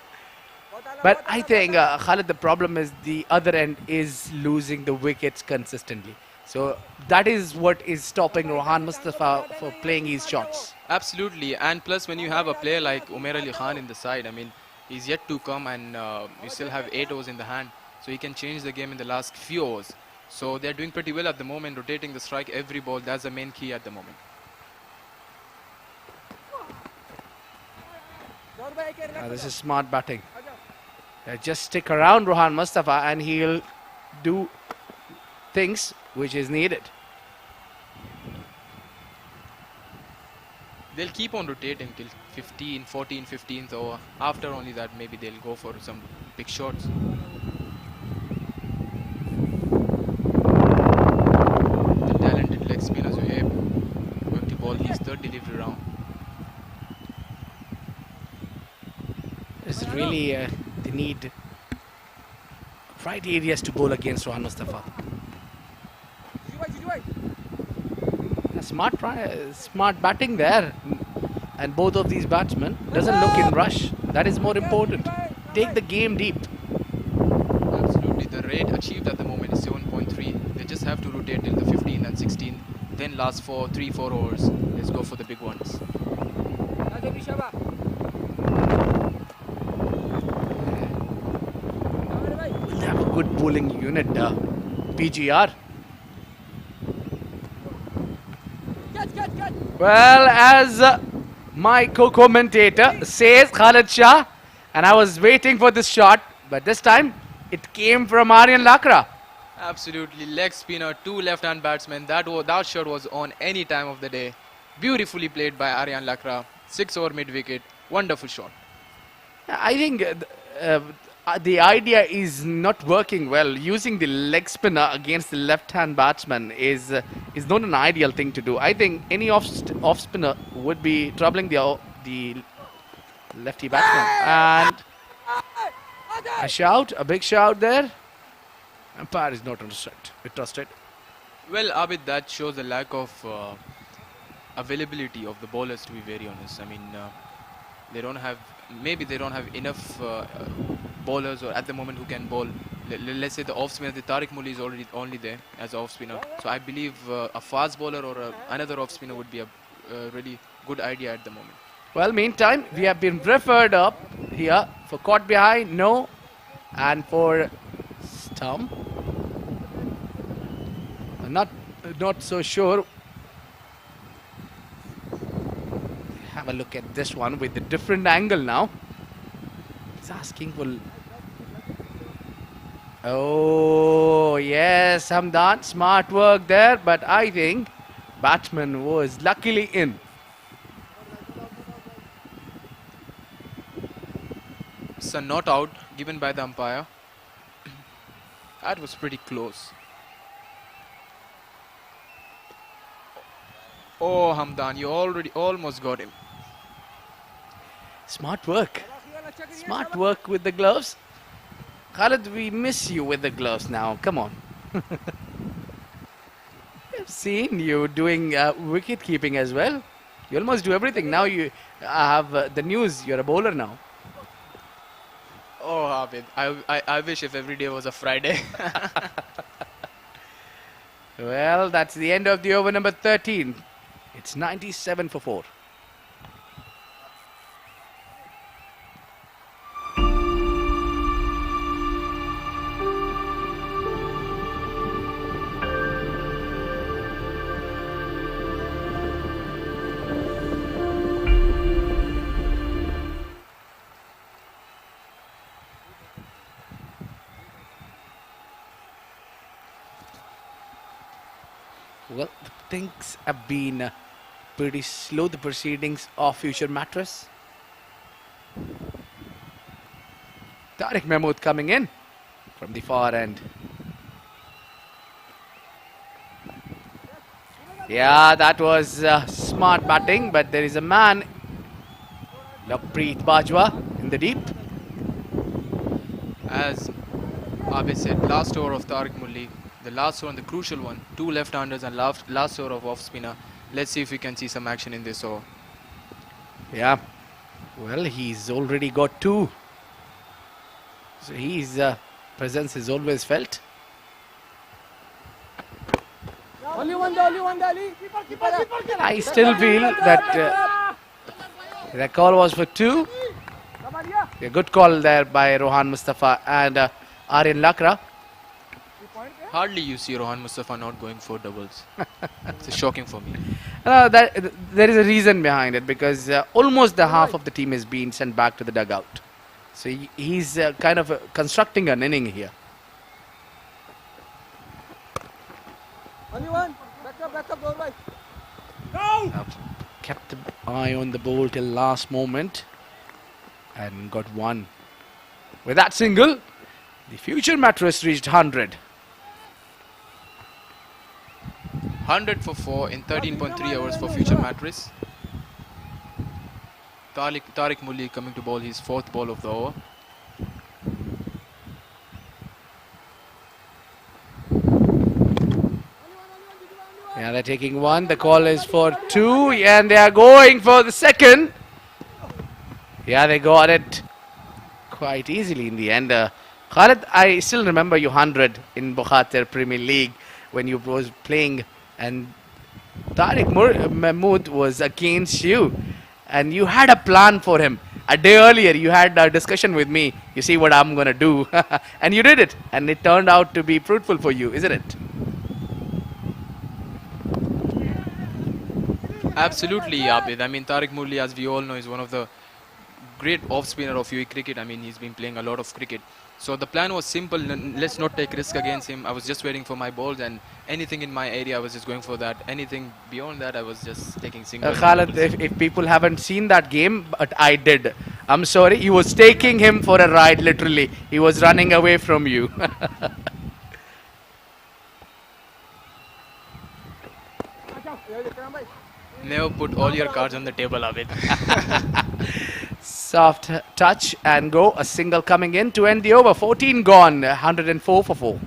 But I think, Khalid, the problem is the other end is losing the wickets consistently. So that is what is stopping Rohan Mustafa for playing his shots. Absolutely, and plus when you have a player like Umair Ali Khan in the side, I mean, he's yet to come, and you still have 8 overs in the hand, so he can change the game in the last few overs. So they're doing pretty well at the moment, rotating the strike every ball. That's the main key at the moment. This is smart batting. Just stick around Rohan Mustafa and he'll do things which is needed. They'll keep on rotating till 15, 14, 15th over. After only that, maybe they'll go for some big shots. The talented leg spinner Zuhaib going to ball his third delivery round. It's really they need right areas to bowl against Rohan Mustafa. Smart batting there, and both of these batsmen doesn't look in rush. That is more important. Take the game deep. Absolutely, the rate achieved at the moment is 7.3. They just have to rotate till the 15th and 16th. Then last 3-4 overs. Let's go for the big ones. Will they have a good bowling unit, PGR? Well, as my co-commentator says, Khalid Shah, and I was waiting for this shot, but this time it came from Aryan Lakra. Absolutely, leg spinner, two left-hand batsmen. That shot was on any time of the day. Beautifully played by Aryan Lakra. 6 over mid-wicket. Wonderful shot. I think the idea is not working well. Using the leg spinner against the left-hand batsman is not an ideal thing to do. I think any off spinner would be troubling the lefty batsman. And a big shout there. Umpire is not interested. Well, Abid, that shows a lack of availability of the bowlers, to be very honest. I mean, maybe they don't have enough bowlers or at the moment who can bowl. Let's say the off spinner, the Tariq Mulli is already only there as off spinner. So I believe a fast bowler or another off spinner would be a really good idea at the moment. Well, meantime, we have been referred up here for caught behind, no, and for stump. Not so sure. Have a look at this one with a different angle now. He's asking for. Oh yes, Hamdan, smart work there, but I think batsman was luckily in. So not out given by the umpire. That was pretty close. Oh, Hamdan, you already almost got him. Smart work. Smart work with the gloves. Khalid, we miss you with the gloves now. Come on. I've seen you doing wicket keeping as well. You almost do everything. Now you have the news. You're a bowler now. Oh, Abid, I wish if every day was a Friday. Well, that's the end of the over number 13. It's 97 for 4. Well, things have been pretty slow, the proceedings of Future Mattress. Tariq Mahmood coming in from the far end. Yeah, that was smart batting, but there is a man, Lakpreet Bajwa, in the deep. As Abid said, last over of Tariq Mulli. The last over and the crucial one. 2 left-handers and last over of off-spinner. Let's see if we can see some action in this over. Yeah. Well, he's already got 2. So his presence is always felt. I still feel that the call was for 2. A good call there by Rohan Mustafa and Aryan Lakra. Hardly you see Rohan Mustafa not going for doubles. It's shocking for me. There is a reason behind it, because almost the half of the team is being sent back to the dugout. So he's kind of constructing an inning here. Kept the eye on the ball till last moment and got one. With that single, the future mattress reached 100. 100 for 4 in 13.3 hours for future mattress. Tariq Mulli coming to bowl his 4th ball of the over. Yeah, they're taking one. The call is for 2, and they are going for the second. Yeah, they got it quite easily in the end. Khalid, I still remember you 100 in Bukhatir Premier League when you was playing, and Tariq Mahmood was against you, and you had a plan for him. A day earlier, you had a discussion with me. You see what I'm going to do. And you did it, and it turned out to be fruitful for you, isn't it? Absolutely, Abid. I mean, Tariq Mulli, as we all know, is one of the great off-spinner of UAE cricket. I mean, he's been playing a lot of cricket. So the plan was simple. Let's not take risk against him. I was just waiting for my balls, and anything in my area, I was just going for that. Anything beyond that, I was just taking singles. Khalid, if people haven't seen that game, but I did. I'm sorry. He was taking him for a ride, literally. He was running away from you. Never put all your cards on the table, Abid. Soft touch and go. A single coming in to end the over. 14 gone. 104 for 4.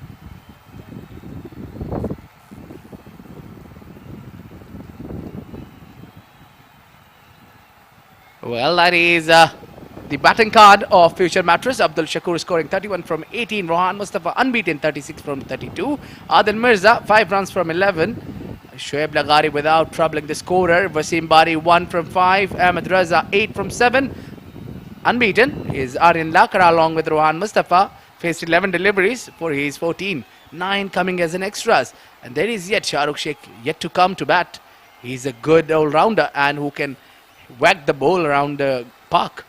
Well, that is the batting card of future mattress. Abdul Shakur scoring 31 from 18. Rohan Mustafa unbeaten 36 from 32. Adil Mirza 5 runs from 11. Shoaib Lagari without troubling the scorer. Wasim Bari 1 from 5. Ahmed Raza 8 from 7. Unbeaten is Aryan Lakra along with Rohan Mustafa. Faced 11 deliveries for his 14. 9 coming as an extras. And there is yet Shahrukh Sheikh yet to come to bat. He's a good all-rounder and who can whack the ball around the park.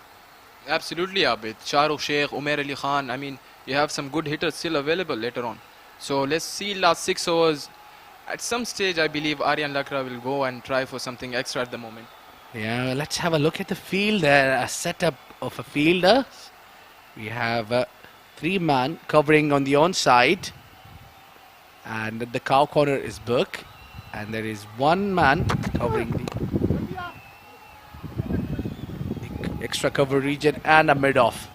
Absolutely, Abid. Shahrukh Sheikh, Umair Ali Khan. I mean, you have some good hitters still available later on. So let's see last 6 overs. At some stage, I believe Aryan Lakra will go and try for something extra at the moment. Yeah, let's have a look at the field. A setup of a fielder. We have 3-man covering on the onside. And at the cow corner is Burke. And there is 1 man covering the extra cover region and a mid-off.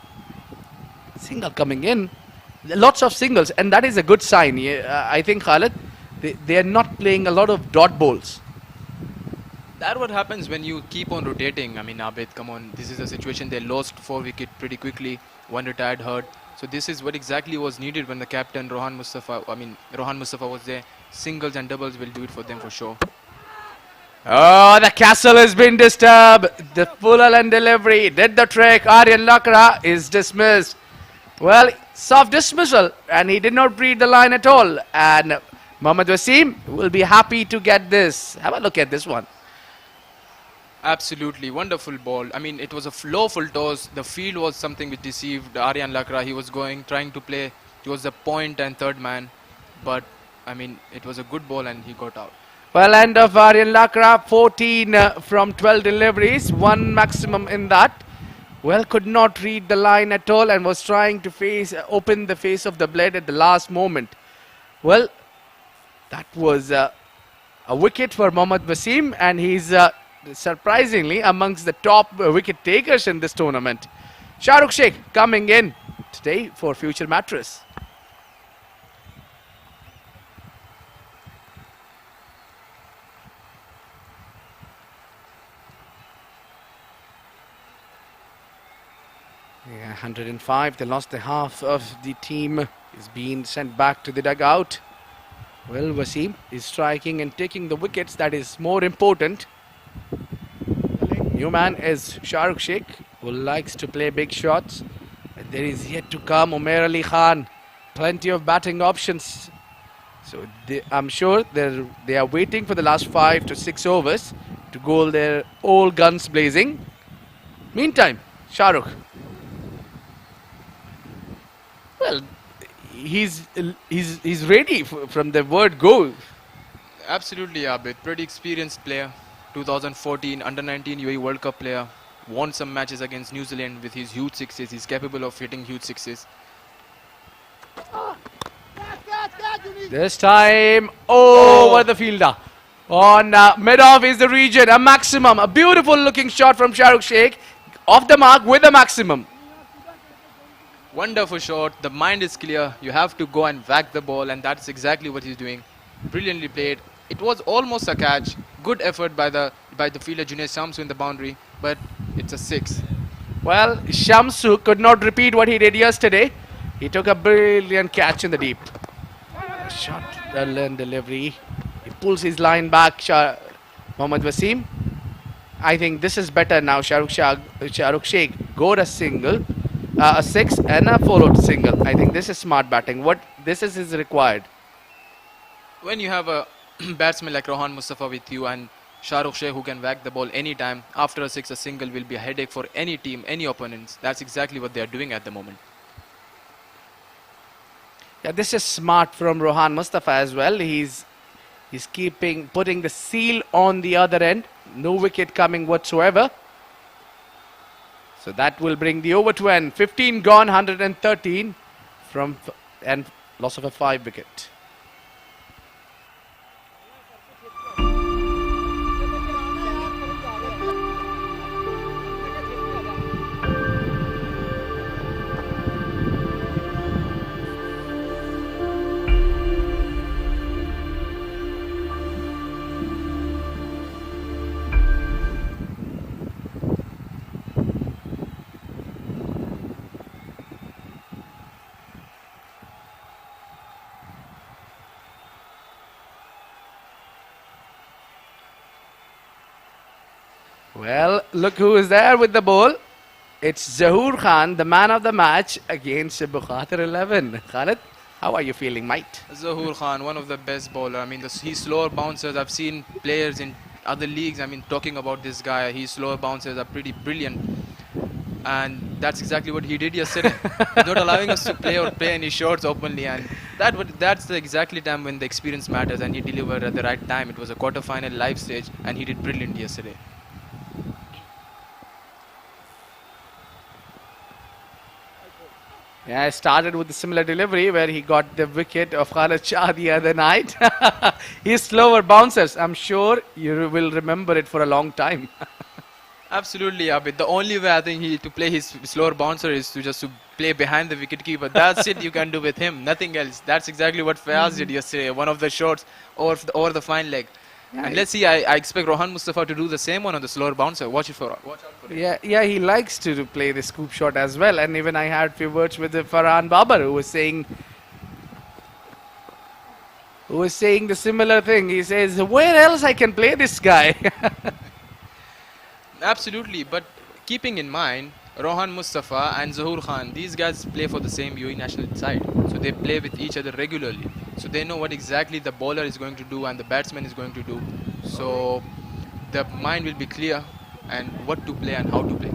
Single coming in. Lots of singles, and that is a good sign. I think, Khalid, they are not playing a lot of dot balls. That's what happens when you keep on rotating. I mean, Abid, come on. This is a situation. They lost 4 wickets pretty quickly. 1 retired hurt. So this is what exactly was needed when the captain Rohan Mustafa was there. Singles and doubles will do it for them for sure. Oh, the castle has been disturbed. The full and delivery did the trick. Aryan Lakra is dismissed. Well, soft dismissal, and he did not read the line at all. And Mohammad Wasim will be happy to get this. Have a look at this one. Absolutely wonderful ball. I mean, it was a low full toss. The field was something which deceived Aryan Lakra. He was trying to play. He was the point and 3rd man. But, I mean, it was a good ball and he got out. Well, end of Aryan Lakra, 14 from 12 deliveries, 1 maximum in that. Well, could not read the line at all and was trying to open the face of the blade at the last moment. Well, that was a wicket for Mohammad Wasim, and he's surprisingly amongst the top wicket takers in this tournament. Shahrukh Sheikh coming in today for future mattress. Yeah, 105. They lost the half of the team. Is being sent back to the dugout. Well, Wasim is striking and taking the wickets. That is more important. New man is Shahrukh Sheikh, who likes to play big shots. And there is yet to come Umair Ali Khan. Plenty of batting options. So I'm sure they are waiting for the last 5 to 6 overs to go their all guns blazing. Meantime, Shahrukh. Well, he's ready from the word go. Absolutely, Abid. Pretty experienced player. 2014 Under-19 UAE World Cup player. Won some matches against New Zealand with his huge sixes. He's capable of hitting huge sixes. This time over the fielder. On mid-off is the region. A maximum. A beautiful looking shot from Shahrukh Sheikh. Off the mark with a maximum. Wonderful shot. The mind is clear. You have to go and whack the ball, and that's exactly what he's doing. Brilliantly played. It was almost a catch. Good effort by the fielder Junaid Shamsu in the boundary, but it's a 6. Well, Shamsu could not repeat what he did yesterday. He took a brilliant catch in the deep. Shot and delivery. He pulls his line back, Mohammad Wasim. I think this is better now. Shahrukh Sheikh got a single, a 6 and a followed single. I think this is smart batting. What this is required. When you have a batsman like Rohan Mustafa with you and Shahrukh Sheikh who can whack the ball anytime, after a 6 a single will be a headache for any team, any opponents. That's exactly what they are doing at the moment. Yeah, this is smart from Rohan Mustafa as well. He's putting the seal on the other end. No wicket coming whatsoever. So that will bring the over to end. 15 gone, 113 and loss of a 5 wicket. Well, look who is there with the ball. It's Zahoor Khan, the man of the match against Bukhatir 11. Khalid, how are you feeling, mate? Zahoor Khan, one of the best bowler. I mean, his slower bouncers. I've seen players in other leagues. I mean, talking about this guy, his slower bouncers are pretty brilliant. And that's exactly what he did yesterday. Not allowing us to play any shots openly. And that's the exactly time when the experience matters. And he delivered at the right time. It was a quarter-final live stage, and he did brilliant yesterday. Yeah, I started with a similar delivery where he got the wicket of Khalid Shah the other night. His slower bouncers, I'm sure you will remember it for a long time. Absolutely, Abid. The only way I think to play his slower bouncer is to play behind the wicketkeeper. That's it you can do with him, nothing else. That's exactly what Fayaz did yesterday. One of the shots over the fine leg. Yeah, and let's see, I expect Rohan Mustafa to do the same one on the slower bouncer. Watch out for it. Yeah, he likes to play the scoop shot as well. And even I had a few words with Farhan Babar who was saying the similar thing. He says, where else I can play this guy? Absolutely, but keeping in mind, Rohan Mustafa and Zahoor Khan, these guys play for the same UAE national side. So they play with each other regularly. So they know what exactly the bowler is going to do and the batsman is going to do. So the mind will be clear and what to play and how to play.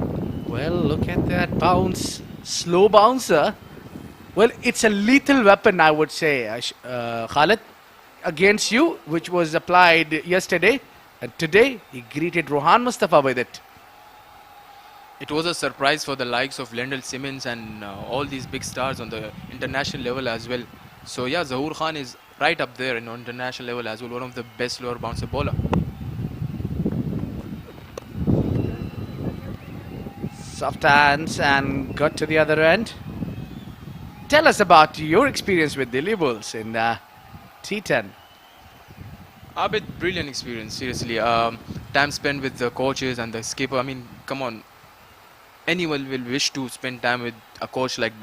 Well, look at that bounce. Slow bouncer. Well, it's a lethal weapon, I would say, Khalid, against you, which was applied yesterday. And today, he greeted Rohan Mustafa with it. It was a surprise for the likes of Lendl Simmons and all these big stars on the international level as well. So yeah, Zahoor Khan is right up there on international level as well, one of the best lower bouncer bowler. Soft hands and got to the other end. Tell us about your experience with Delhi Bulls in T10. Abid, brilliant experience, seriously. Time spent with the coaches and the skipper. I mean, come on. Anyone will wish to spend time with a coach like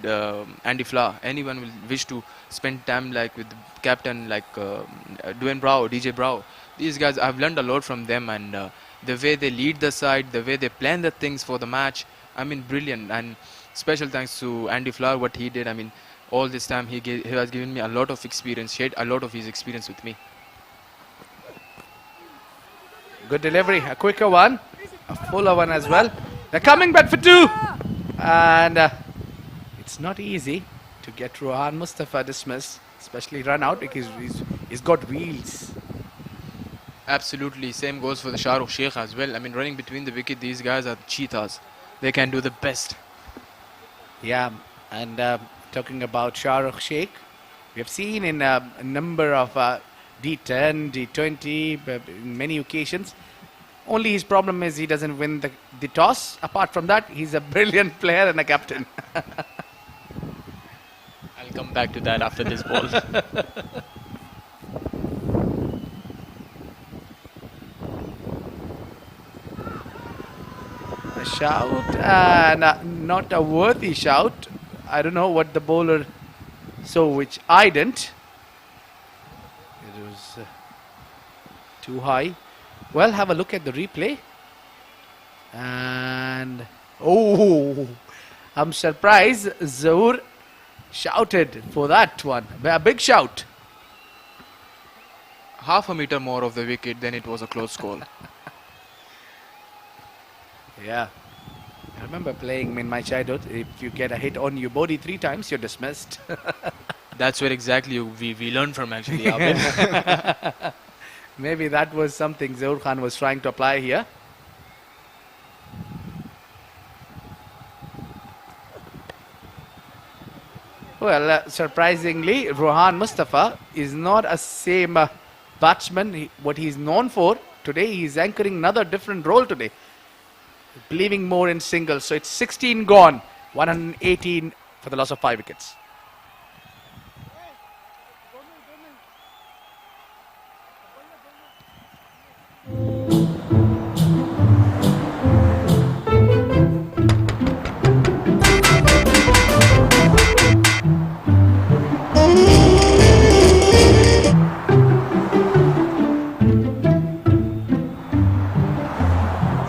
Andy Flower. Anyone will wish to spend time like with the captain like Dwayne Brow, DJ Brow. These guys, I've learned a lot from them, and the way they lead the side, the way they plan the things for the match. I mean, brilliant. And special thanks to Andy Flower, what he did. I mean, All this time he has given me a lot of experience, shared a lot of his experience with me. Good delivery, a quicker one, a fuller one as well. They're coming back for two. And it's not easy to get Rohan Mustafa dismissed, especially run out, because he's got wheels. Absolutely, same goes for the Shah Rukh Sheikh as well. I mean, running between the wicket, these guys are cheetahs. They can do the best. Yeah, and talking about Shah Rukh Sheikh, we have seen in a number of D10, D20, in many occasions. Only his problem is he doesn't win the toss. Apart from that, he's a brilliant player and a captain. I'll come back to that after this ball. A shout, and not a worthy shout. I don't know what the bowler saw, which I didn't. It was too high. Well, have a look at the replay. And oh, I'm surprised Zahoor shouted for that one. A big shout. Half a meter more of the wicket, then it was a close call. Yeah. I remember playing in my childhood. If you get a hit on your body 3 times, you're dismissed. That's where exactly we learned from actually. Abid. Maybe that was something Zahoor Khan was trying to apply here. Well, surprisingly, Rohan Mustafa is not a same batsman. What he's known for today, he's anchoring another different role today. Believing more in singles. So it's 16 gone, 118 for the loss of 5 wickets.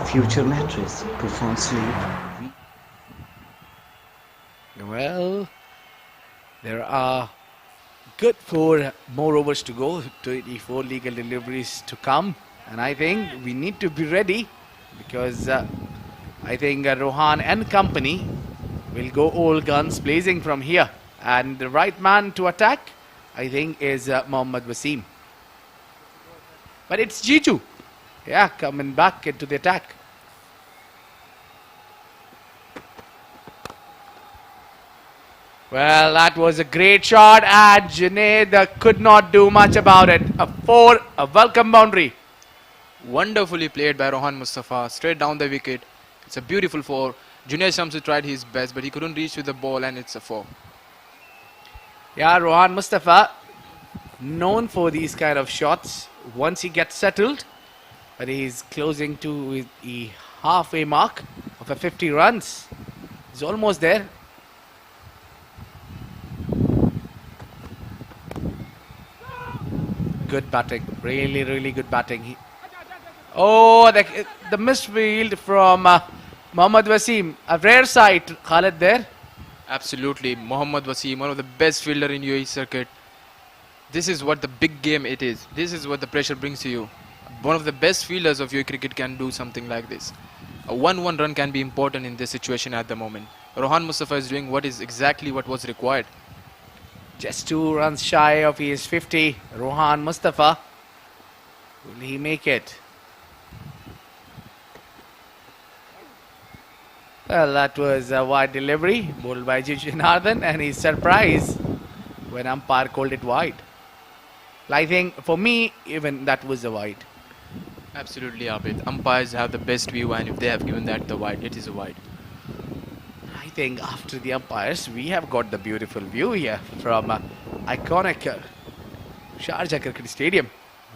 Future mattress. Profound sleep. Well, there are good 4 more overs to go, 24 legal deliveries to come, and I think we need to be ready because I think Rohan and company will go all guns blazing from here, and the right man to attack I think is Mohammad Wasim. But it's Jiju, yeah, coming back into the attack. Well, that was a great shot, and Junaid could not do much about it. A welcome boundary. Wonderfully played by Rohan Mustafa, straight down the wicket. It's a beautiful 4. Junaid Shamsi tried his best, but he couldn't reach with the ball, and it's a 4. Yeah, Rohan Mustafa, known for these kind of shots once he gets settled, but he's closing to the halfway mark of a 50 runs. He's almost there. Good batting, really, really good batting. Oh, the misfield from Mohammad Wasim. A rare sight, Khalid, there. Absolutely, Mohammad Wasim, one of the best fielder in UAE circuit. This is what the big game it is. This is what the pressure brings to you. One of the best fielders of UAE cricket can do something like this. A 1-1 run can be important in this situation at the moment. Rohan Mustafa is doing exactly what was required. Just 2 runs shy of his 50. Rohan Mustafa. Will he make it? Well, that was a wide delivery bowled by Jiju Janardhan, and he's surprised when umpire called it wide. I think for me, even that was a wide. Absolutely, Abid. Umpires have the best view, and if they have given that the wide, it is a wide. I think after the umpires, we have got the beautiful view here from iconic Sharjah Cricket Stadium.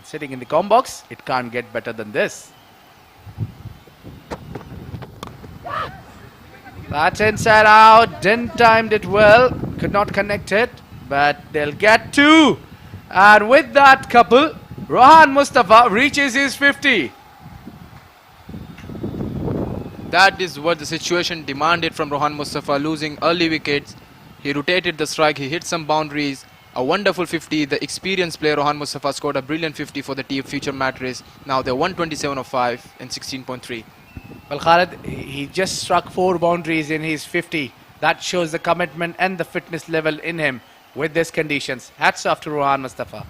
Sitting in the com box, it can't get better than this. That's inside out, didn't timed it well, could not connect it, but they'll get 2. And with that couple, Rohan Mustafa reaches his 50. That is what the situation demanded from Rohan Mustafa, losing early wickets. He rotated the strike, he hit some boundaries. A wonderful 50. The experienced player Rohan Mustafa scored a brilliant 50 for the team future mattress. Now they're 127 of 5 and 16.3. Well, Khalid, he just struck 4 boundaries in his 50. That shows the commitment and the fitness level in him with these conditions. Hats off to Rohan Mustafa.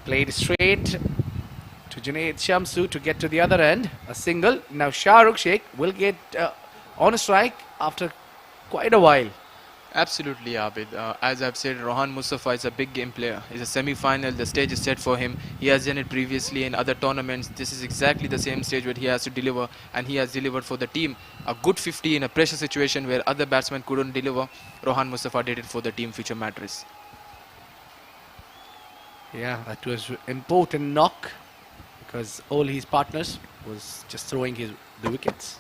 Played straight to Junaid Shamsu to get to the other end. A single. Now Shahrukh Sheikh will get on a strike after quite a while. Absolutely, Abid. As I've said, Rohan Mustafa is a big game player. He's a semi-final. The stage is set for him. He has done it previously in other tournaments. This is exactly the same stage where he has to deliver, and he has delivered for the team. A good 50 in a pressure situation where other batsmen couldn't deliver. Rohan Mustafa did it for the team future mattress. Yeah, that was important knock because all his partners was just throwing the wickets.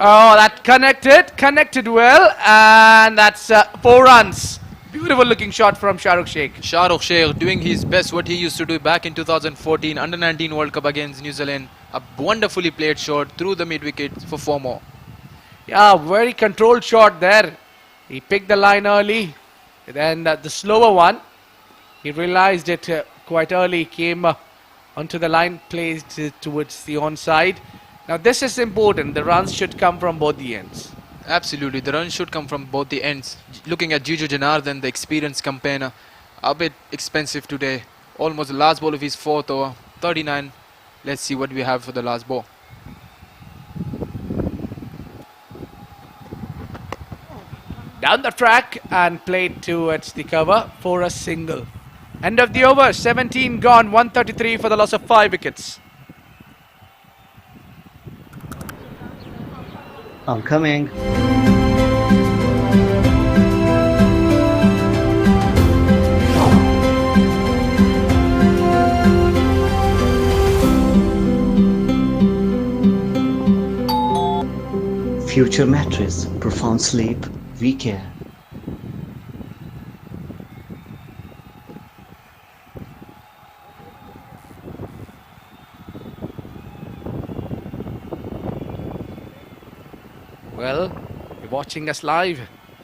Oh, that connected well, and that's 4 runs. Beautiful looking shot from Shahrukh Sheikh. Shahrukh Sheikh doing his best, what he used to do back in 2014 Under-19 World Cup against New Zealand. A wonderfully played shot through the mid-wicket for 4 more. Yeah, very controlled shot there. He picked the line early. Then the slower one, he realized it quite early, came onto the line, placed it towards the onside. Now this is important. The runs should come from both the ends. Absolutely, the runs should come from both the ends. Looking at Jiju Janardhan, the experienced campaigner, a bit expensive today. Almost the last ball of his 4th over, 39. Let's see what we have for the last ball. Down the track and played towards the cover for a single. End of the over, 17 gone, 133 for the loss of 5 wickets. I'm coming. Future mattress, profound sleep, we care. Well, you're watching us live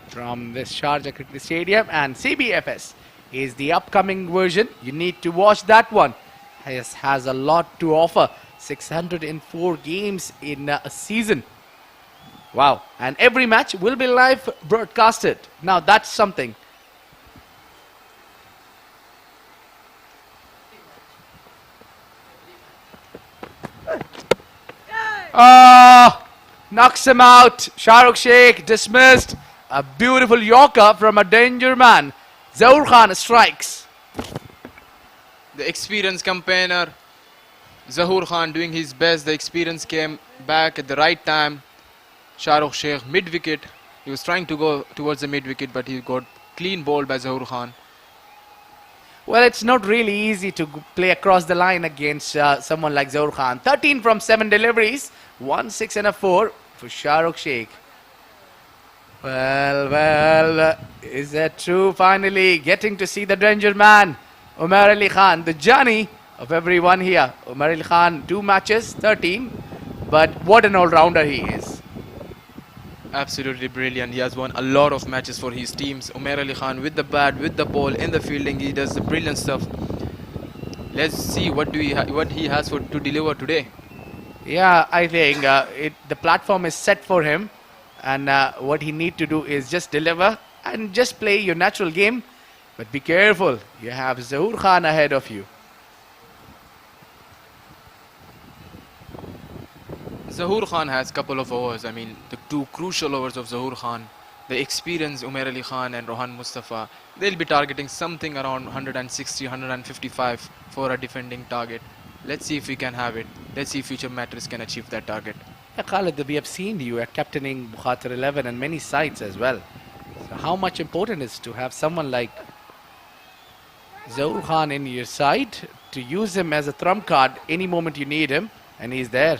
from this Sharjah Cricket Stadium, and CBFS is the upcoming version. You need to watch that one. Has a lot to offer. 604 games in a season. Wow. And every match will be live broadcasted. Now that's something. Knocks him out. Shahrukh Sheikh dismissed. A beautiful Yorker from a danger man. Zahoor Khan strikes. The experienced campaigner Zahoor Khan doing his best. The experience came back at the right time. Shahrukh Sheikh mid-wicket. He was trying to go towards the mid-wicket, but he got clean bowled by Zahoor Khan. Well, it's not really easy to play across the line against someone like Zahoor Khan. 13 from 7 deliveries. 1 6 and a 4 for Shahrukh Sheikh. Well, is that true? Finally getting to see the danger man, Umar Ali Khan, the Johnny of everyone here. Umar Ali Khan, 2 matches, 13, but what an all-rounder he is. Absolutely brilliant. He has won a lot of matches for his teams. Umar Ali Khan with the bat, with the ball, in the fielding, he does the brilliant stuff. Let's see what he has to deliver today. Yeah, I think the platform is set for him, and what he need to do is just deliver and just play your natural game. But be careful, you have Zahoor Khan ahead of you. Zahoor Khan has a couple of overs. I mean, the 2 crucial overs of Zahoor Khan. The experienced Umar Ali Khan and Rohan Mustafa, they'll be targeting something around 160, 155 for a defending target. Let's see if we can have it. Let's see if Future Mattress can achieve that target. Yeah, Khalid, we have seen you captaining Bukhatir 11 and many sides as well. So how much important is to have someone like Zahoor Khan in your side to use him as a trump card any moment you need him, and he's there.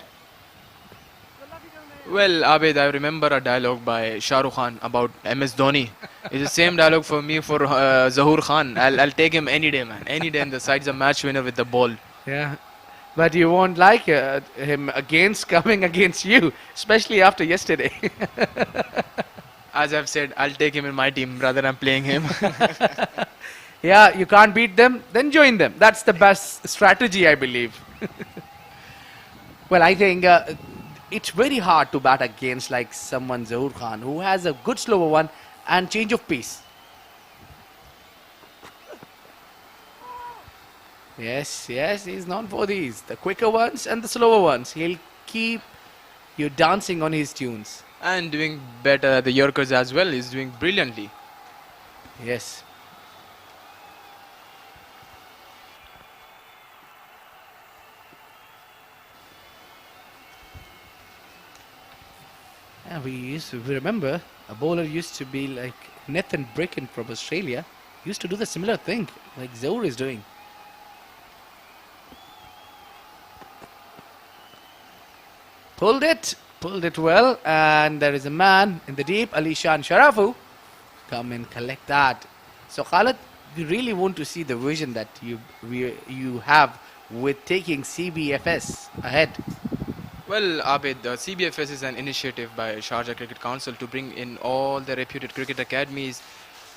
Well, Abid, I remember a dialogue by Shah Rukh Khan about MS Dhoni. It's the same dialogue for me for Zahoor Khan. I'll take him any day, man. Any day, and the side's a match winner with the ball. Yeah. But you won't like him coming against you, especially after yesterday. As I've said, I'll take him in my team rather than playing him. Yeah, you can't beat them, then join them. That's the best strategy, I believe. Well, I think it's very hard to bat against like someone Zahoor Khan who has a good slower one and change of pace. Yes, yes, he's known for these. The quicker ones and the slower ones. He'll keep you dancing on his tunes. And doing better at the Yorkers as well. He's doing brilliantly. Yes. And we remember a bowler used to be like Nathan Bracken from Australia. Used to do the similar thing like Zahoor is doing. Pulled it well, and there is a man in the deep, Alishan Sharafu. Come and collect that. So Khalid, we really want to see the vision that you have with taking CBFS ahead. Well, Abid, the CBFS is an initiative by Sharjah Cricket Council to bring in all the reputed cricket academies,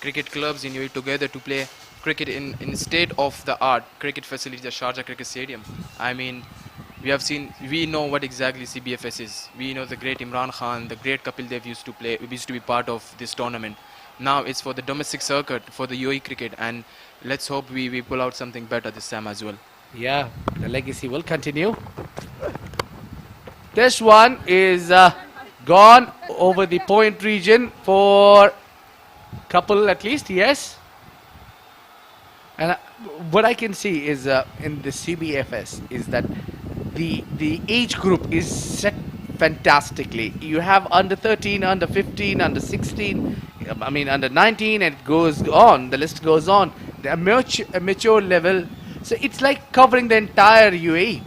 cricket clubs in UAE together to play cricket in state-of-the-art cricket facilities at Sharjah Cricket Stadium. I mean, we know what exactly CBFS is. We know the great Imran Khan, the great Kapil Dev used to be part of this tournament. Now it's for the domestic circuit, for the UAE cricket, and let's hope we pull out something better this time as well. Yeah, the legacy will continue. This one is gone over the point region for couple at least, yes. And what I can see is in the CBFS is that the age group is set fantastically. You have under 13, under 15, under 16, I mean under 19, and it goes on, the list goes on. The mature level, so it's like covering the entire UAE.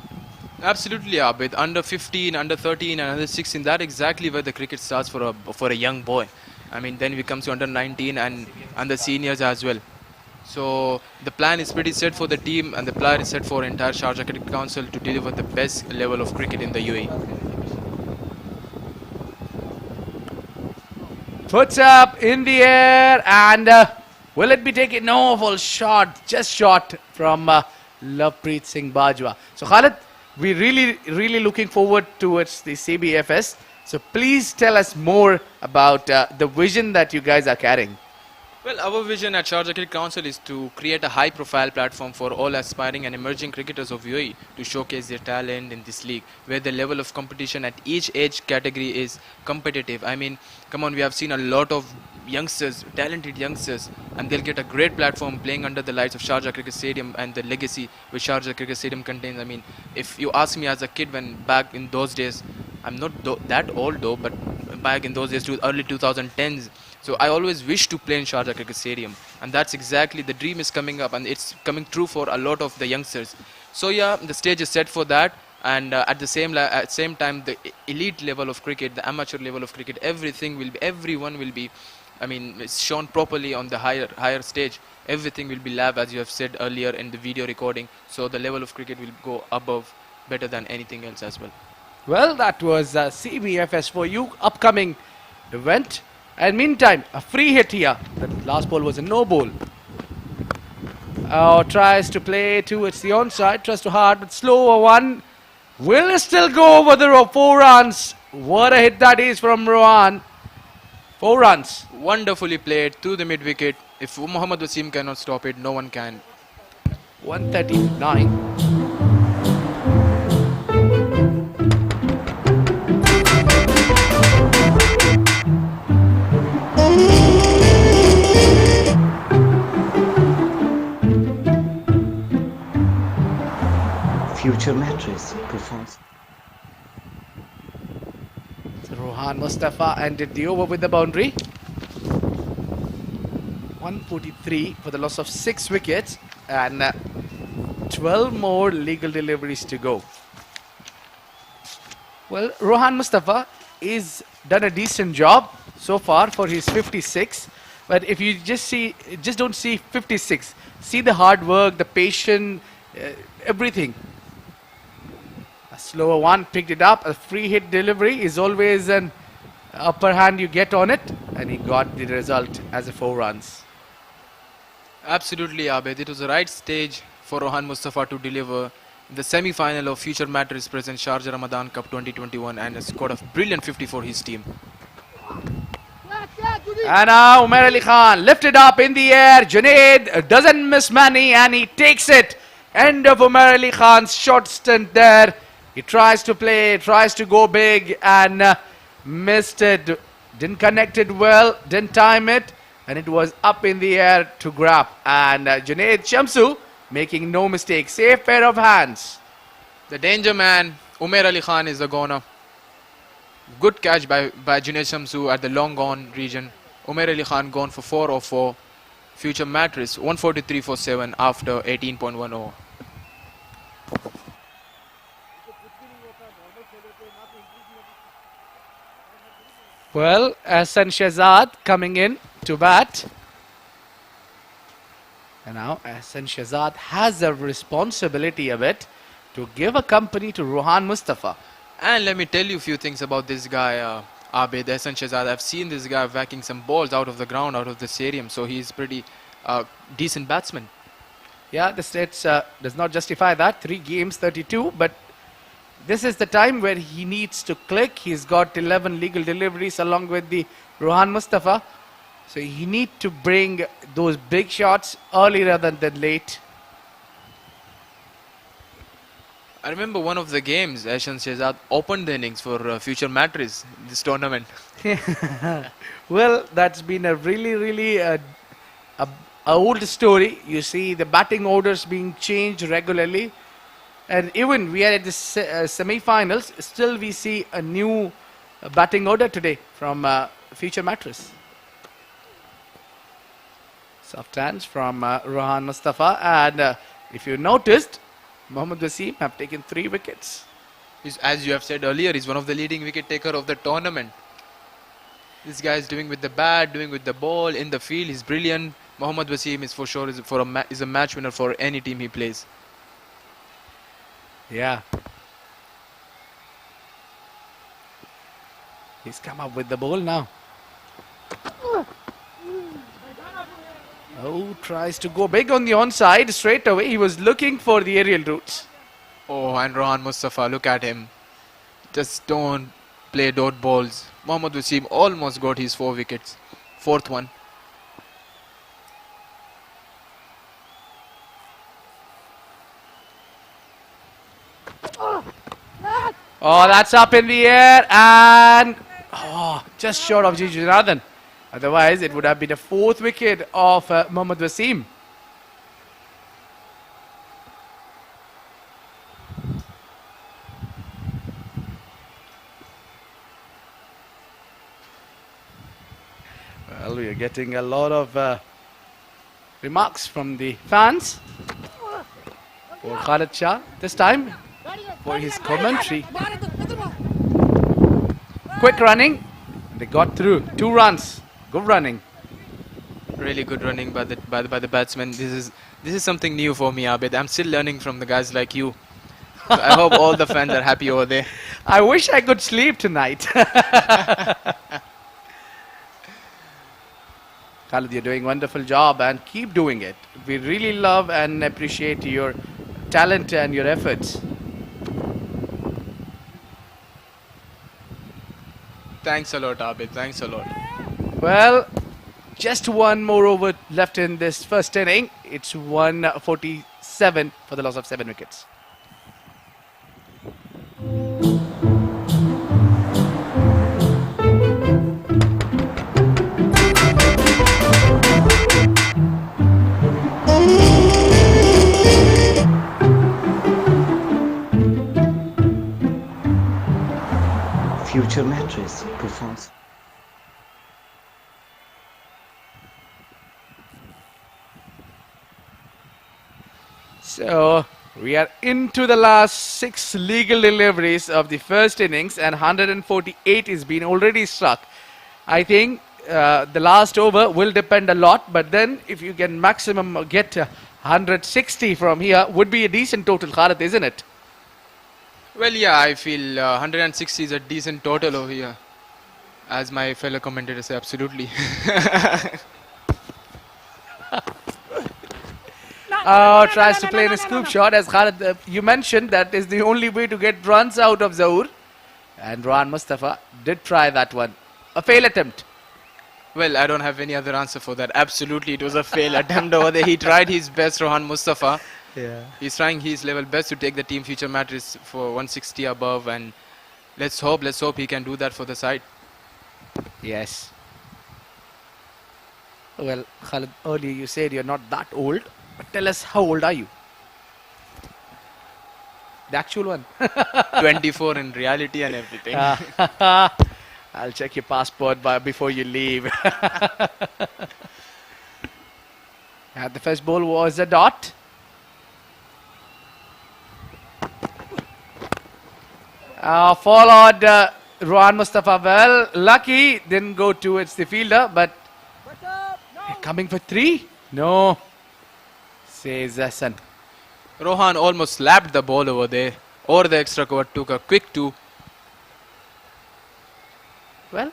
Absolutely, Abid. Under 15, under 13, and under 16, that exactly where the cricket starts for a young boy. I mean, then we come to under 19 and under seniors as well. So the plan is pretty set for the team, and the plan is set for entire Sharjah Cricket Council to deliver the best level of cricket in the UAE. Puts up in the air, and will it be taken? No, full shot, just shot from Lovepreet Singh Bajwa. So Khalid, we're really looking forward towards the CBFS. So please tell us more about the vision that you guys are carrying. Well, our vision at Sharjah Cricket Council is to create a high-profile platform for all aspiring and emerging cricketers of UAE to showcase their talent in this league, where the level of competition at each age category is competitive. I mean, come on, we have seen a lot of youngsters, talented youngsters, and they'll get a great platform playing under the lights of Sharjah Cricket Stadium and the legacy which Sharjah Cricket Stadium contains. I mean, if you ask me as a kid, when back in those days, I'm not that old though, but back in those days, early 2010s, so I always wish to play in Sharjah Cricket Stadium, and that's exactly the dream is coming up, and it's coming true for a lot of the youngsters. So yeah, the stage is set for that, and at the same time, the elite level of cricket, the amateur level of cricket, everyone will be, I mean, it's shown properly on the higher stage. Everything will be live, as you have said earlier in the video recording. So the level of cricket will go above, better than anything else as well. Well, that was CBFS for you, upcoming event. And meantime, a free hit here. The last ball was a no ball. Tries to play towards the onside, tries to hard, but slower one. Will still go over the row. 4 runs. What a hit that is from Rohan. 4 runs. Wonderfully played to the mid wicket. If Mohammad Wasim cannot stop it, no one can. 139. Future mattress performs. So Rohan Mustafa ended the over with the boundary. 143 for the loss of 6 wickets, and 12 more legal deliveries to go. Well, Rohan Mustafa is done a decent job so far for his 56. But if you just don't see 56, see the hard work, the patience, everything. A slower one picked it up. A free hit delivery is always an upper hand you get on it, and he got the result as a 4 runs. Absolutely, Abed. It was the right stage for Rohan Mustafa to deliver in the semi-final of Future Mattress present Sharjah Ramadan Cup 2021 and has scored a brilliant 50 for his team. And now Umair Ali Khan lifted up in the air. Junaid doesn't miss many and he takes it. End of Umair Ali Khan's short stint there. He tries to play, tries to go big and missed it. Didn't connect it well, didn't time it, and it was up in the air to grab. And Junaid Shamsu making no mistake. Safe pair of hands. The danger man, Umair Ali Khan, is the goner. Good catch by Junaid Shamsu at the long gone region. Umair Ali Khan gone for 4 or 4. Future Mattress 143 for 7 after 18.1 over. Well, Ahsan Shahzad coming in to bat. And now Ahsan Shahzad has a responsibility a bit to give a company to Rohan Mustafa. And let me tell you a few things about this guy, Abed Ahsan Shahzad. I've seen this guy whacking some balls out of the ground, out of the stadium, so he's pretty decent batsman. Yeah, the stats does not justify that. 3 games, 32, but this is the time where he needs to click. He's got 11 legal deliveries along with the Rohan Mustafa. So he need to bring those big shots early rather than late. I remember one of the games, Ahsan Shahzad opened the innings for Future Mattress, this tournament. Well, that's been a really a old story. You see the batting orders being changed regularly. And even we are at the semi-finals, still we see a new batting order today from Future Mattress. Soft hands from Rohan Mustafa. And if you noticed, Mohammad Wasim have taken 3 wickets. As you have said earlier, he's one of the leading wicket taker of the tournament. This guy is doing with the bat, doing with the ball, in the field. He's brilliant. Mohammad Wasim is for sure is a match winner for any team he plays. Yeah. He's come up with the ball now. Oh, tries to go big on the onside straight away. He was looking for the aerial routes. Oh, and Rohan Mustafa, look at him. Just don't play dot balls. Mohammad Wasim almost got his 4 wickets. 4th one. Oh, that's up in the air and just short of Gigi Janardhan. Otherwise, it would have been a 4th wicket of Mohammad Wasim. Well, we are getting a lot of remarks from the fans for Khalid Shah this time for his commentary. Quick running, they got through. 2 runs. Good running. Really good running by the batsman. This is something new for me, Abed. I'm still learning from the guys like you. So I hope all the fans are happy over there. I wish I could sleep tonight. Khalid, you're doing a wonderful job and keep doing it. We really love and appreciate your talent and your efforts. Thanks a lot, Abed. Thanks a lot. Well, just 1 more over left in this first inning. It's 147 for the loss of 7 wickets. Future Mattress performs. So we are into the last 6 legal deliveries of the first innings and 148 is been already struck. I think the last over will depend a lot, but then if you can maximum get 160 from here would be a decent total, Khalid, isn't it? Well, yeah, I feel 160 is a decent total over here. As my fellow commentators say, absolutely. Tries to play in a scoop shot. As Khalid, you mentioned, that is the only way to get runs out of Zaur. And Rohan Mustafa did try that one. A fail attempt. Well, I don't have any other answer for that. Absolutely, it was a fail attempt over there. He tried his best, Rohan Mustafa. Yeah. He's trying his level best to take the team future matches for 160 above, and let's hope he can do that for the side. Yes. Well, Khalid, earlier you said you're not that old. But tell us, how old are you? The actual one. 24 in reality and everything. I'll check your passport before you leave. The first ball was a dot. Followed Rohan Mustafa well. Lucky, didn't go towards the fielder, but coming for three? No, says Hassan. Rohan almost slapped the ball over there. Or the extra cover, took a quick two. Well,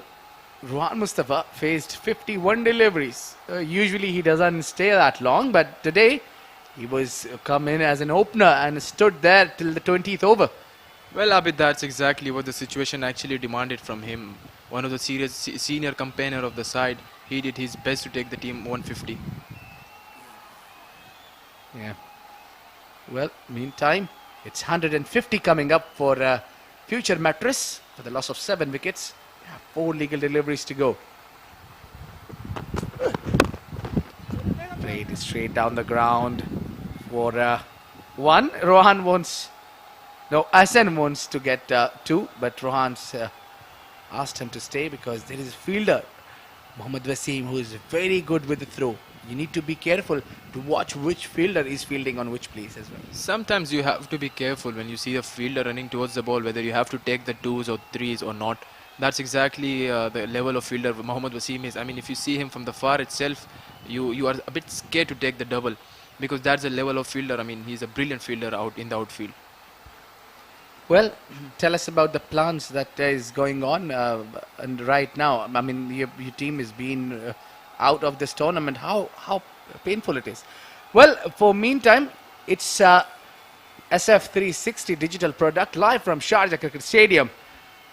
Rohan Mustafa faced 51 deliveries. Usually he doesn't stay that long, but today he was come in as an opener and stood there till the 20th over. Well, Abid, that's exactly what the situation actually demanded from him. One of the senior campaigner of the side, he did his best to take the team 150. Yeah. Well, meantime, it's 150 coming up for future mattress for the loss of 7 wickets. 4 legal deliveries to go. Played straight down the ground for 1. Rohan wants... No, Hassan wants to get 2, but Rohan's asked him to stay because there is a fielder, Mohammad Wasim, who is very good with the throw. You need to be careful to watch which fielder is fielding on which place as well. Sometimes you have to be careful when you see a fielder running towards the ball, whether you have to take the 2s or 3s or not. That's exactly the level of fielder Mohammad Wasim is. I mean, if you see him from the far itself, you are a bit scared to take the double because that's the level of fielder. I mean, he's a brilliant fielder out in the outfield. Well, tell us about the plans that is going on and right now. I mean, your team has been out of this tournament. How painful it is. Well, for meantime, it's SF-360 digital product live from Sharjah Cricket Stadium.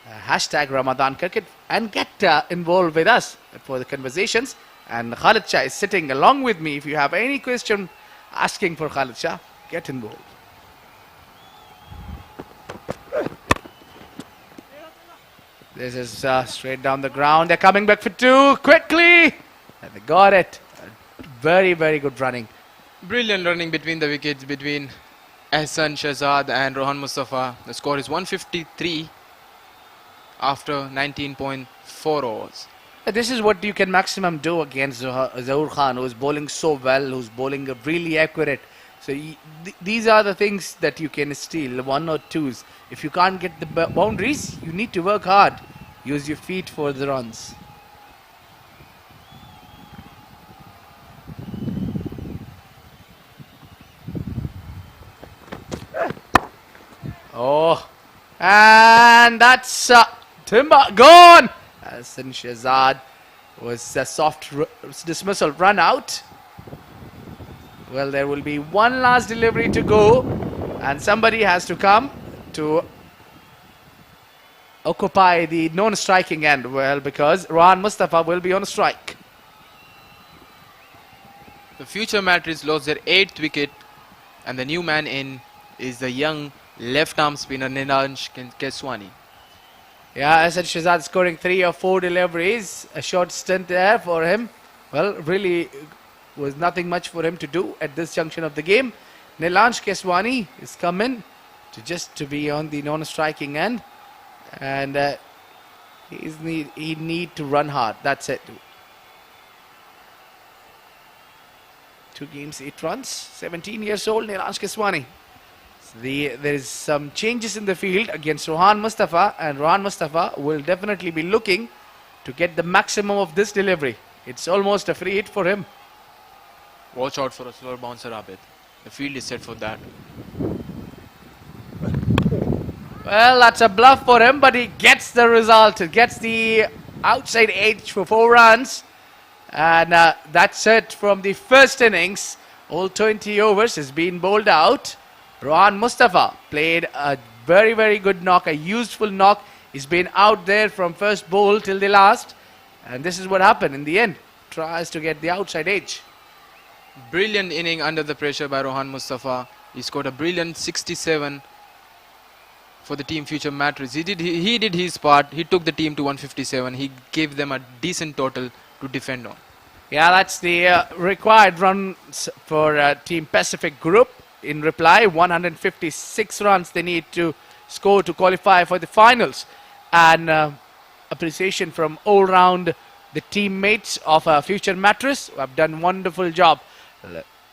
Hashtag Ramadan Cricket, and get involved with us for the conversations. And Khalid Shah is sitting along with me. If you have any question asking for Khalid Shah, get involved. This is straight down the ground. They're coming back for 2 quickly. And they got it. Very, very good running. Brilliant running between the wickets between Ahsan Shahzad and Rohan Mustafa. The score is 153 after 19.4 overs. This is what you can maximum do against Zaur Khan, who is bowling so well, who's bowling really accurate. So these are the things that you can steal, 1 or 2s. If you can't get the boundaries, you need to work hard. Use your feet for the runs. Oh, and that's timber gone. Hassan Shahzad was a soft dismissal run out. Well, there will be one last delivery to go, and somebody has to come to occupy the non-striking end. Well, because Rohan Mustafa will be on strike. The future Matrix lost their 8th wicket, and the new man in is the young left-arm spinner Nilansh Keswani. Yeah, Hassan Shahzad scoring 3 or 4 deliveries. A short stint there for him. Well, really was nothing much for him to do at this junction of the game. Nilansh Keswani is come in to be on the non-striking end, and he need to run hard. That's it. 2 games, 8 runs. 17 years old, Nilansh Keswani. There is some changes in the field against Rohan Mustafa, and Rohan Mustafa will definitely be looking to get the maximum of this delivery. It's almost a free hit for him. Watch out for a slower bouncer, Abid. The field is set for that. Well, that's a bluff for him, but he gets the result. He gets the outside edge for 4 runs. And that's it from the first innings. All 20 overs has been bowled out. Rohan Mustafa played a very, very good knock, a useful knock. He's been out there from first bowl till the last. And this is what happened in the end. Tries to get the outside edge. Brilliant inning under the pressure by Rohan Mustafa. He scored a brilliant 67 for the team Future Mattress. He did his part. He took the team to 157. He gave them a decent total to defend on. Yeah, that's the required runs for Team Pacific Group. In reply, 156 runs they need to score to qualify for the finals. And appreciation from all round the teammates of Future Mattress who have done wonderful job.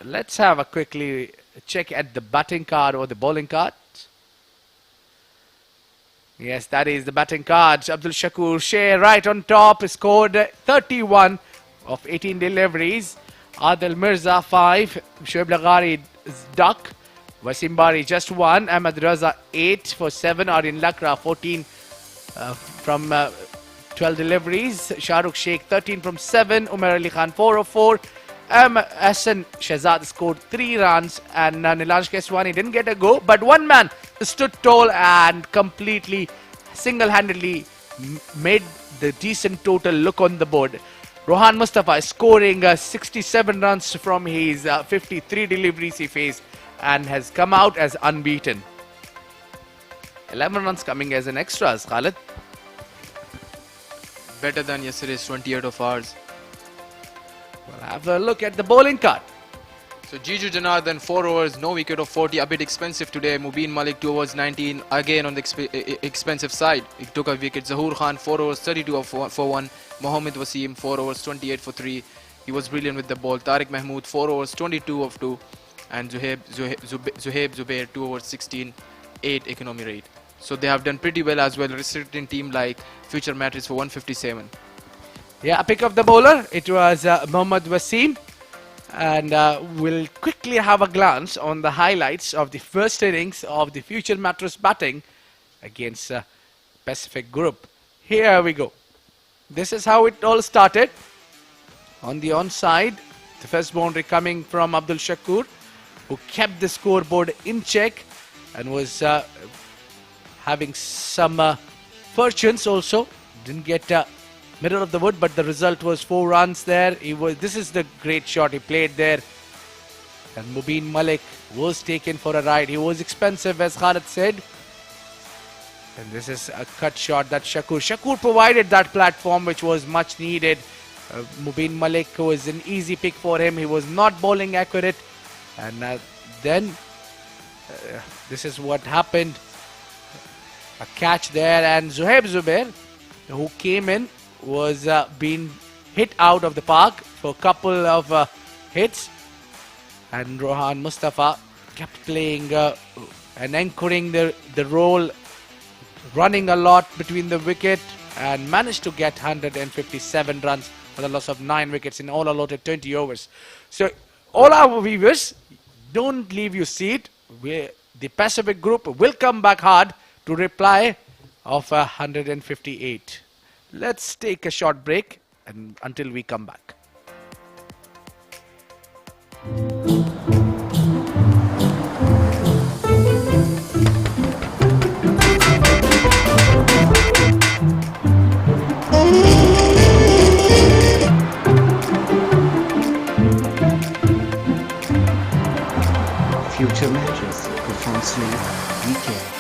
Let's have a quickly check at the batting card or the bowling card. Yes, that is the batting cards. Abdul Shakur Shea right on top scored 31 of 18 deliveries. Adil Mirza 5, Shoaib Laghari duck, Wasim Bari just 1, Ahmed Raza 8 for 7, Aryan Lakra 14 from 12 deliveries, Shahrukh Sheikh 13 from 7, Umar Ali Khan 4 of 4, Hassan Shahzad scored 3 runs, and Nilansh Keswani didn't get a go, but one man stood tall and completely single-handedly made the decent total look on the board. Rohan Mustafa is scoring 67 runs from his 53 deliveries he faced and has come out as unbeaten. 11 runs coming as an extras, Khalid. Better than yesterday's 28 of ours. We'll have a look at the bowling card. So Jiju Janardhan 4 overs, no wicket of 40, a bit expensive today. Mubin Malik 2 overs 19, again on the expensive side. He took a wicket. Zahoor Khan 4 overs 32 for 1. Mohammad Wasim 4 overs 28 for 3. He was brilliant with the ball. Tariq Mahmood 4 overs 22 of 2. And Zuhaib Zubair 2 overs 16, 8 economy rate. So they have done pretty well as well, restricting team like Future Mattress for 157. Yeah, pick of the bowler. It was Mohammad Wasim. And we'll quickly have a glance on the highlights of the first innings of the Future Mattress batting against Pacific Group. Here we go. This is how it all started. On the onside, the first boundary coming from Abdul Shakur, who kept the scoreboard in check and was having some fortunes also. Didn't get middle of the wood, but the result was 4 runs there. This is the great shot he played there. And Mubin Malik was taken for a ride. He was expensive, as Khalid said. And this is a cut shot that Shakur provided that platform which was much needed. Mubin Malik was an easy pick for him. He was not bowling accurate. And then this is what happened. A catch there, and Zuhaib Zubair, who came in, was being hit out of the park for a couple of hits, and Rohan Mustafa kept playing and anchoring the role, running a lot between the wicket, and managed to get 157 runs for the loss of 9 wickets in all allotted 20 overs. So all our viewers, don't leave your seat. The Pacific Group will come back hard to reply of 158. Let's take a short break and until we come back. Future Mattress, perform sleep, we care.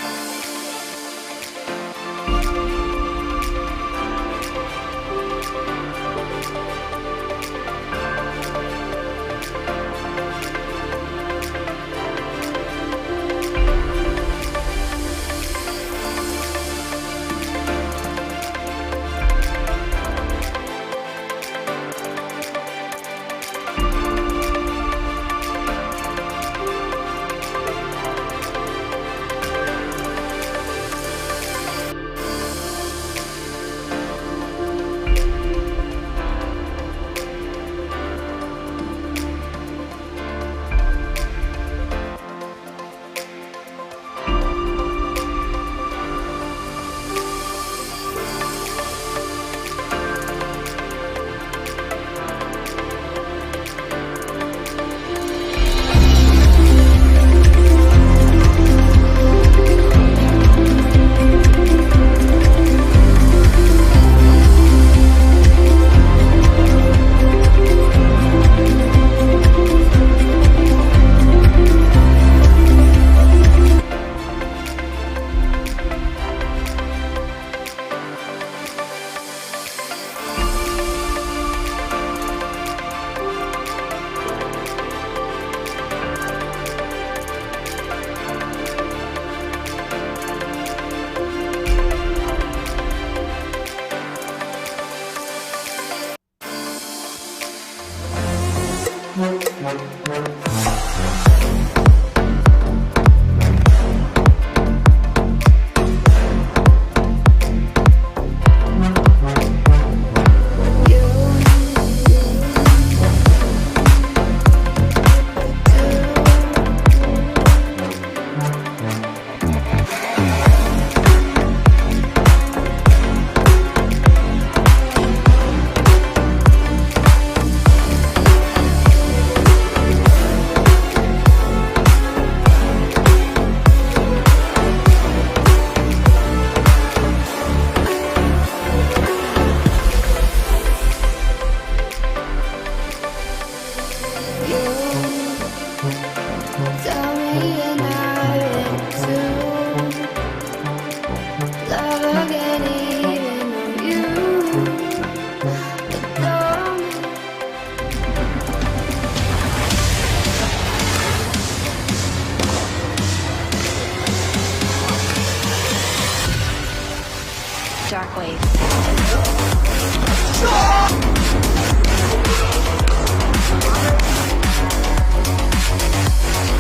Dark wave.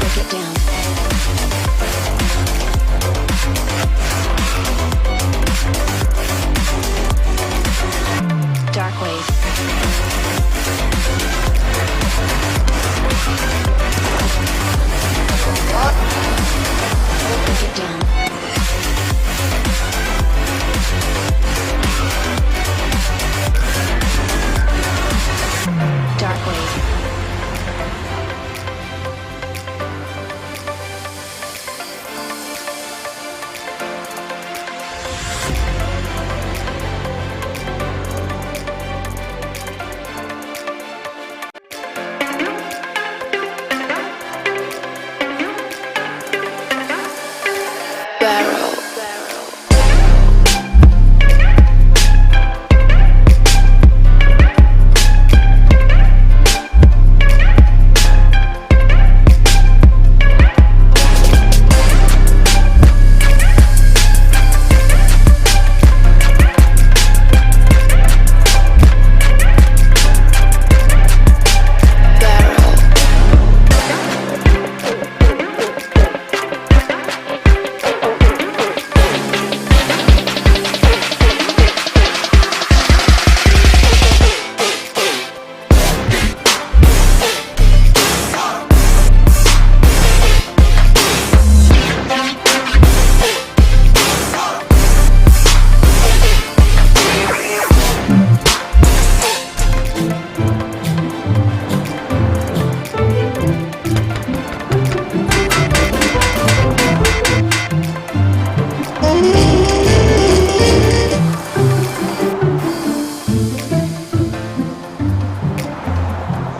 Break it down. Dark wave. Break it down. Dark wave.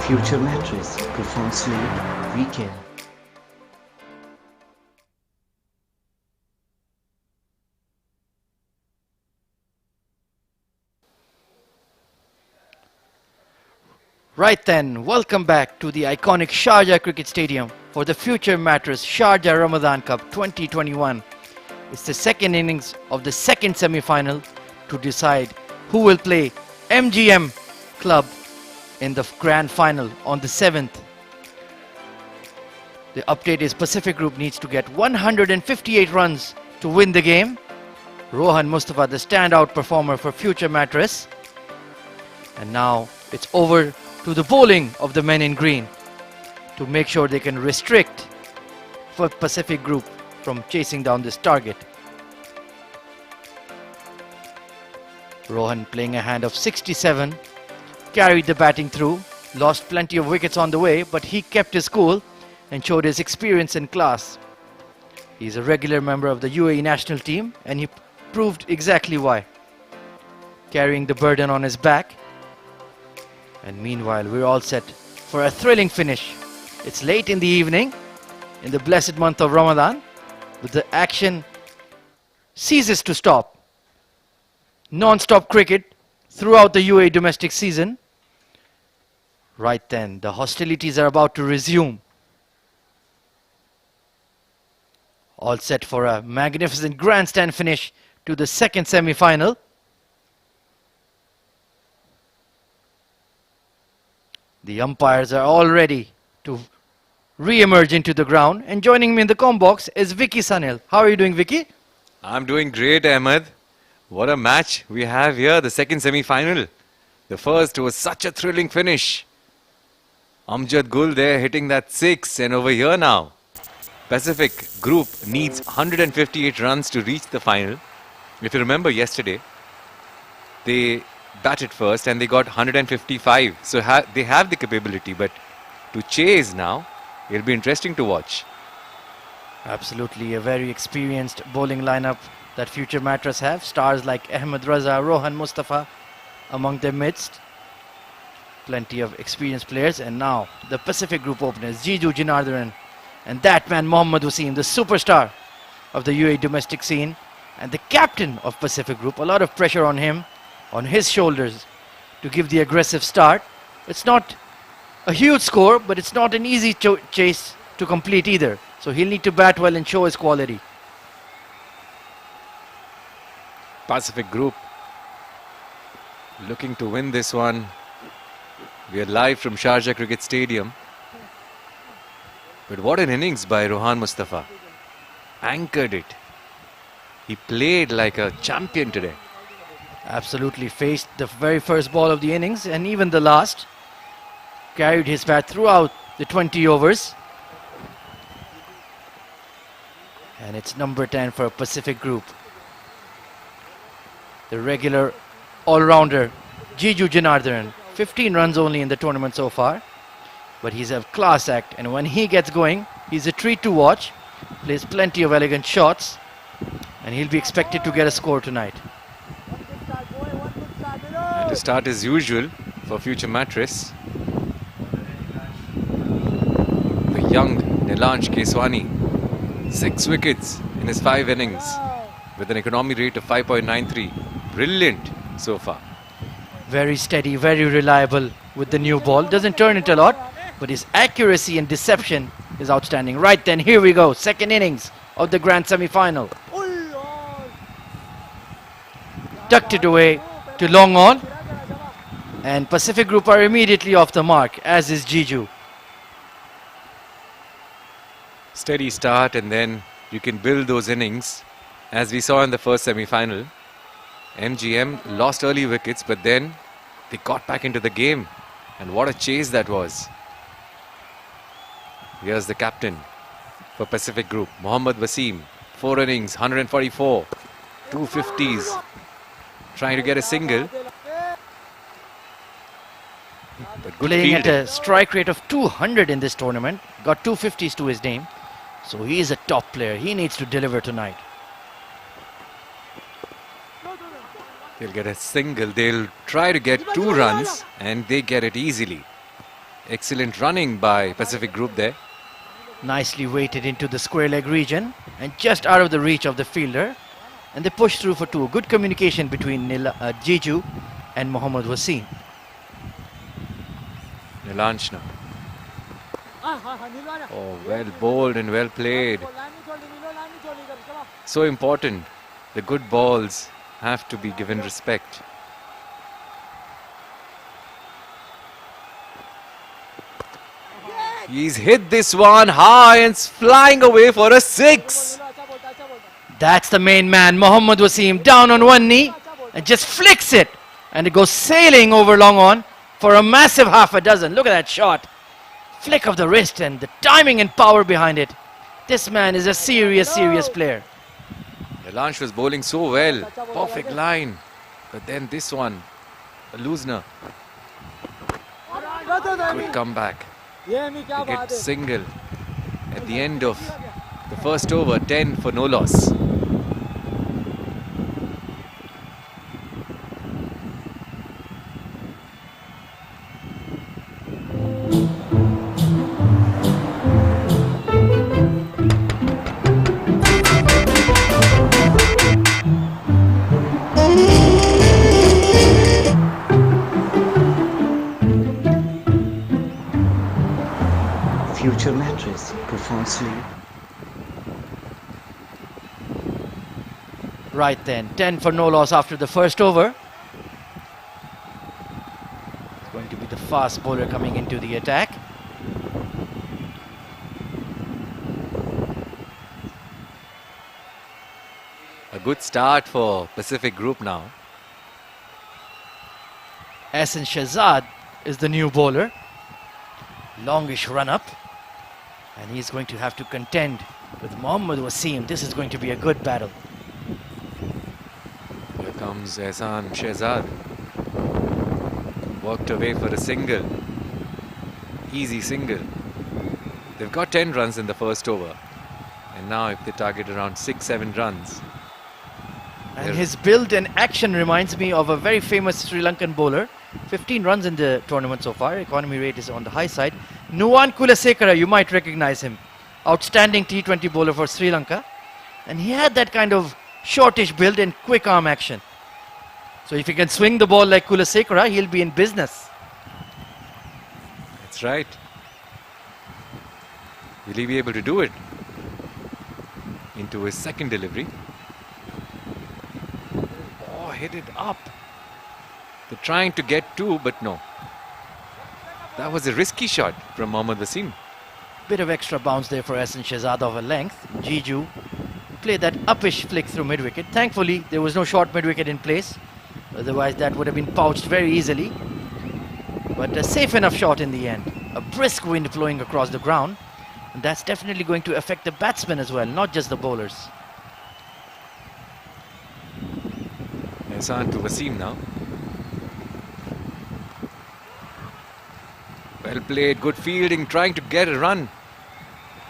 Future mattress. Profound sleep. We care. Right then, welcome back to the iconic Sharjah Cricket Stadium for the Future Mattress Sharjah Ramadan Cup 2021. It's the second innings of the second semi-final to decide who will play MGM Club in the grand final on the 7th. The update is Pacific Group needs to get 158 runs to win the game. Rohan Mustafa, the standout performer for Future Mattress. And now it's over to the bowling of the men in green to make sure they can restrict for Pacific Group from chasing down this target. Rohan playing a hand of 67, carried the batting through, lost plenty of wickets on the way, but he kept his cool and showed his experience and class. He's a regular member of the UAE national team and he proved exactly why. Carrying the burden on his back. And meanwhile, we're all set for a thrilling finish. It's late in the evening, in the blessed month of Ramadan, but the action ceases to stop. Non-stop cricket throughout the UAE domestic season. Right then, the hostilities are about to resume. All set for a magnificent grandstand finish to the second semi-final. The umpires are all ready to re-emerge into the ground. And joining me in the comm box is Vicky Sanil. How are you doing, Vicky? I'm doing great, Ahmed. What a match we have here, the second semi-final. The first was such a thrilling finish. Amjad Gul there hitting that 6, and over here now, Pacific Group needs 158 runs to reach the final. If you remember yesterday, they batted first and they got 155. So they have the capability, but to chase now, it'll be interesting to watch. Absolutely, a very experienced bowling lineup that future mattress have. Stars like Ahmed Raza, Rohan Mustafa among their midst. Plenty of experienced players. And now the Pacific Group openers, Jiju Jinardharan and that man Mohammad Wasim, the superstar of the UAE domestic scene and the captain of Pacific Group. A lot of pressure on him, on his shoulders to give the aggressive start. It's not a huge score, but it's not an easy chase to complete either. So he'll need to bat well and show his quality. Pacific Group looking to win this one. We are live from Sharjah Cricket Stadium. But what an innings by Rohan Mustafa. Anchored it. He played like a champion today. Absolutely, faced the very first ball of the innings and even the last. Carried his bat throughout the 20 overs. And it's number 10 for Pacific Group. The regular all-rounder Jiju Jinardharan. 15 runs only in the tournament so far. But he's a class act, and when he gets going, he's a treat to watch. Plays plenty of elegant shots, and he'll be expected to get a score tonight. And to start as usual for future mattress, the young Nilansh Keswani, 6 wickets in his 5 innings with an economy rate of 5.93. Brilliant so far. Very steady, very reliable with the new ball. Doesn't turn it a lot, but his accuracy and deception is outstanding. Right then, here we go. Second innings of the grand semi-final. Tucked it away to long on. And Pacific Group are immediately off the mark, as is Jiju. Steady start, and then you can build those innings. As we saw in the first semi-final, MGM lost early wickets, but then they got back into the game. And what a chase that was. Here's the captain for Pacific Group, Mohammad Wasim. 4 innings, 144, 250s. Trying to get a single. But good Playing at fielding. a strike rate of 200 in this tournament. Got 250s to his name. So he is a top player. He needs to deliver tonight. They'll get a single. They'll try to get 2 runs, and they get it easily. Excellent running by Pacific Group there. Nicely weighted into the square leg region and just out of the reach of the fielder. And they push through for 2. Good communication between Jiju and Mohammad Wasim. Nilansh now. Oh, well bowled and well played. So important. The good balls have to be given respect. He's hit this one high and it's flying away for a 6. That's the main man, Mohammad Wasim, down on one knee and just flicks it. And it goes sailing over long on for a massive half a dozen. Look at that shot. Flick of the wrist and the timing and power behind it. This man is a serious player. Nilansh was bowling so well. Perfect line. But then this one, a loosener. Good comeback. They get single at the end of the first over. 10 for no loss. Future mattress performs sleep. Right then, 10 for no loss after the first over. It's going to be the fast bowler coming into the attack. good start for Pacific Group now. Ahsan Shehzad is the new bowler. Longish run up. And he's going to have to contend with Mohammad Wasim. This is going to be a good battle. Here comes Ahsan Shehzad. Worked away for a single. Easy single. They've got 10 runs in the first over. And now if they target around 6-7 runs. And his build and action reminds me of a very famous Sri Lankan bowler. 15 runs in the tournament so far. Economy rate is on the high side. Nuwan Kulasekara, you might recognize him. Outstanding T20 bowler for Sri Lanka. And he had that kind of shortish build and quick arm action. So if he can swing the ball like Kulasekara, he'll be in business. That's right. Will he be able to do it? Into his second delivery. Oh, hit it up. They're trying to get two, but no. That was a risky shot from Mohammad Wasim. Bit of extra bounce there for Ahsan Shehzad of a length. Jiju played that uppish flick through mid-wicket. Thankfully, there was no short mid-wicket in place. Otherwise, that would have been pouched very easily. But a safe enough shot in the end. A brisk wind flowing across the ground. And that's definitely going to affect the batsmen as well, not just the bowlers. Ahsan to Wasim now. Well played, good fielding, trying to get a run.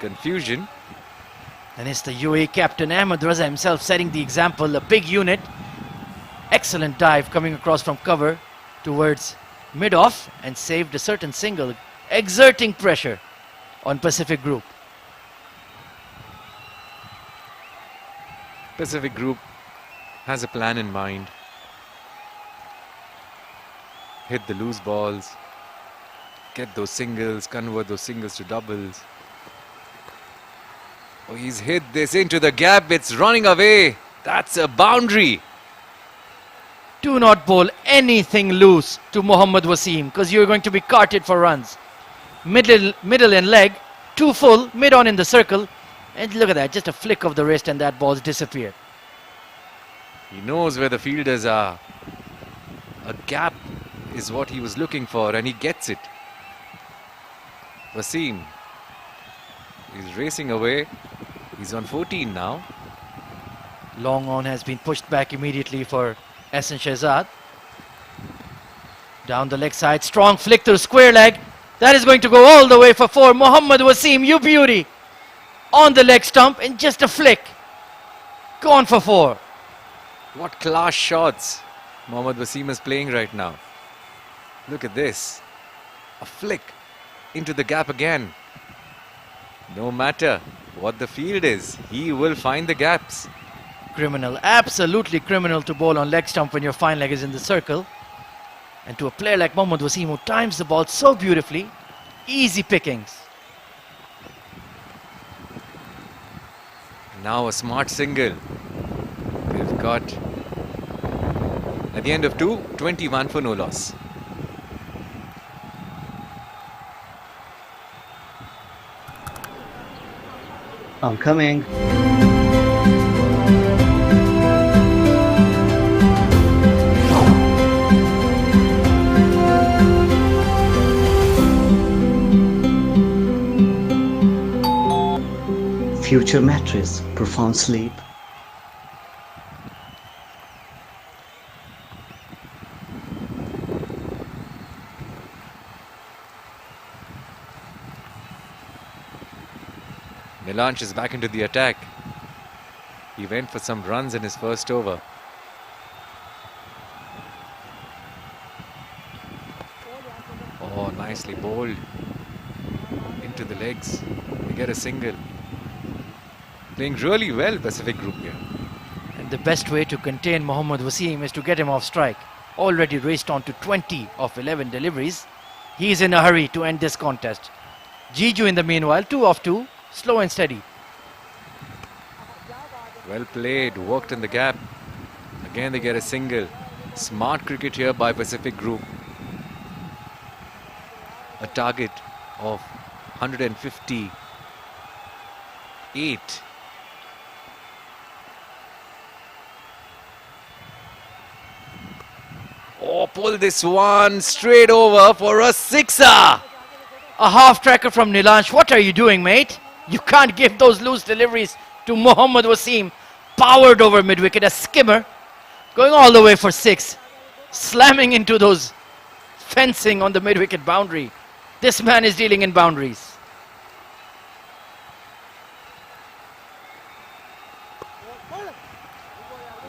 Confusion. And it's the UAE captain Ahmed Raza himself setting the example. A big unit. Excellent dive coming across from cover towards mid-off and saved a certain single, exerting pressure on Pacific Group. Pacific Group has a plan in mind. Hit the loose balls. Get those singles, convert those singles to doubles. Oh, he's hit this into the gap. It's running away. That's a boundary. Do not bowl anything loose to Mohammad Wasim because you're going to be carted for runs. Middle and leg, too full, mid-on in the circle. And look at that, just a flick of the wrist and that ball's disappeared. He knows where the fielders are. A gap is what he was looking for and he gets it. Wasim is racing away. He's on 14 now. Long on has been pushed back immediately for Ahsan Shehzad. Down the leg side, strong flick through square leg. That is going to go all the way for 4. Mohammad Wasim, you beauty. On the leg stump and just a flick. Gone for 4. What class shots Mohammad Wasim is playing right now. Look at this. A flick into the gap again. No matter what the field is, he will find the gaps. Criminal, absolutely criminal to bowl on leg stump when your fine leg is in the circle. And to a player like Mohammad Wasim who times the ball so beautifully, easy pickings. Now a smart single. We've got, at the end of 2, 21 for no loss. I'm coming. Future mattress, profound sleep. Nilansh is back into the attack. He went for some runs in his first over. Oh, nicely bowled into the legs. They get a single. Playing really well, Pacific Group here. And the best way to contain Mohammad Wasim is to get him off strike. Already raced on to 20 of 11 deliveries. He's in a hurry to end this contest. Jiju in the meanwhile, 2 of 2, slow and steady. Well played, worked in the gap. Again they get a single. Smart cricket here by Pacific Group. A target of 158. pull this one straight over for a sixer. A half tracker from Nilansh. What are you doing, mate? You can't give those loose deliveries to Mohammad Wasim. Powered over mid-wicket, a skimmer. Going all the way for 6. Slamming into those fencing on the mid-wicket boundary. This man is dealing in boundaries.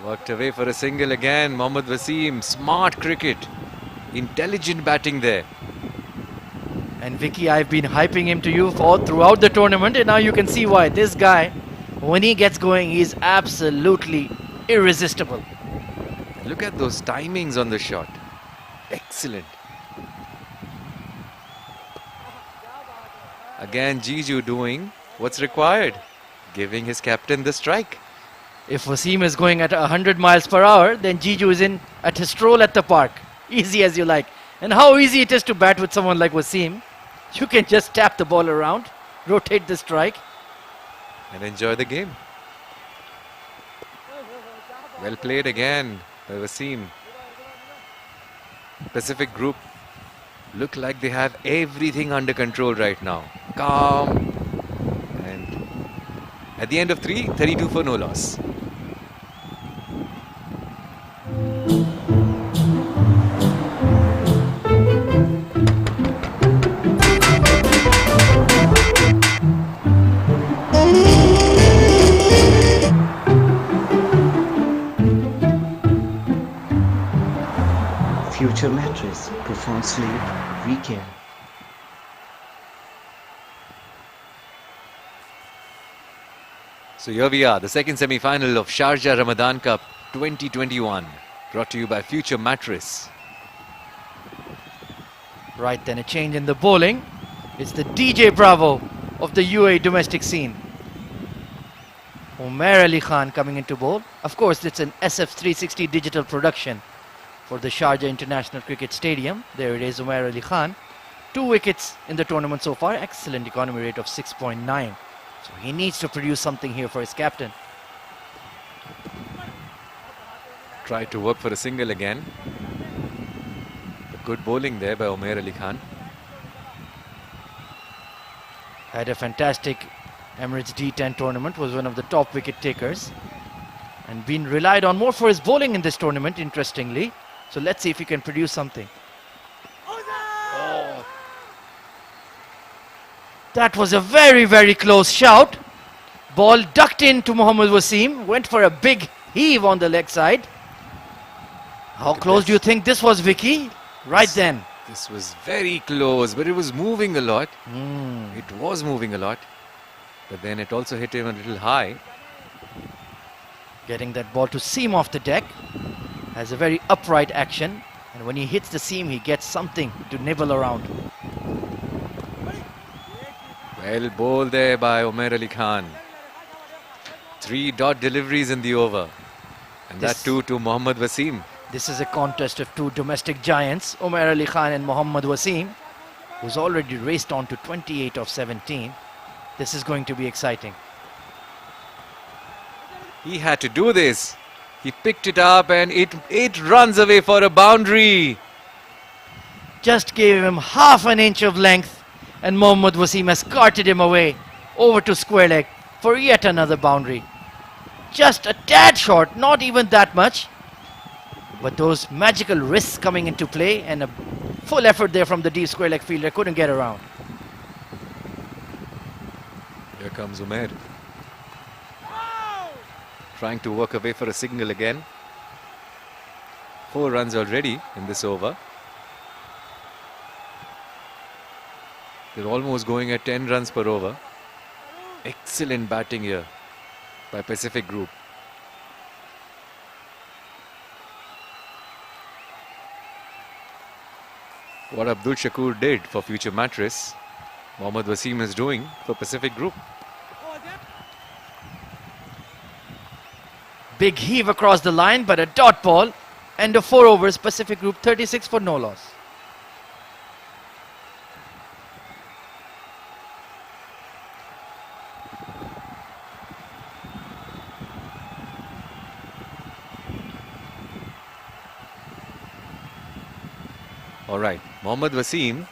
Worked away for a single again. Mohammad Wasim, smart cricket. Intelligent batting there. And Vicky, I've been hyping him to you all throughout the tournament, and now you can see why. This guy, when he gets going, he's absolutely irresistible. Look at those timings on the shot. Excellent. Again, Jiju doing what's required. Giving his captain the strike. If Wasim is going at 100 miles per hour, then Jiju is in at his stroll at the park. Easy as you like. And how easy it is to bat with someone like Wasim. You can just tap the ball around, rotate the strike. And enjoy the game. Well played again by Wasim. Pacific Group look like they have everything under control right now. Calm. And at the end of 3, 32 for no loss. Future mattress. Profound sleep. Recare. So here we are, the second semi-final of Sharjah Ramadan Cup 2021. Brought to you by Future Mattress. Right then, a change in the bowling. It's the DJ Bravo of the UAE domestic scene. Umair Ali Khan coming into bowl. Of course, it's an SF-360 digital production for the Sharjah International Cricket Stadium. There it is, Umair Ali Khan. 2 wickets in the tournament so far. Excellent economy rate of 6.9. So he needs to produce something here for his captain. Tried to work for a single again. But good bowling there by Umair Ali Khan. Had a fantastic Emirates D10 tournament, was one of the top wicket takers. And been relied on more for his bowling in this tournament, interestingly. So let's see if he can produce something. Oh. That was a very, very close shout. Ball ducked into Mohammad Wasim. Went for a big heave on the leg side. How close do you think this was, Vicky? Right then. This was very close, but it was moving a lot. It was moving a lot. But then it also hit him a little high. Getting that ball to seam off the deck. Has a very upright action. And when he hits the seam, he gets something to nibble around. Well bowled there by Umair Ali Khan. 3 dot deliveries in the over. And that too to Mohammad Wasim. This is a contest of 2 domestic giants, Umair Ali Khan and Mohammad Wasim, who's already raced on to 28 of 17. This is going to be exciting. He had to do this. He picked it up and it runs away for a boundary. Just gave him half an inch of length and Mohammad Wasim has carted him away over to square leg for yet another boundary. Just a tad short, not even that much. But those magical wrists coming into play and a full effort there from the deep square leg fielder, couldn't get around. Here comes Umair. Trying to work away for a single again. 4 runs already in this over. They're almost going at 10 runs per over. Excellent batting here by Pacific Group. What Abdul Shakur did for Future Mattress, Mohammad Wasim is doing for Pacific Group. Big heave across the line, but a dot ball. End of 4 overs, Pacific Group 36 for no loss. Alright, Mohammad Wasim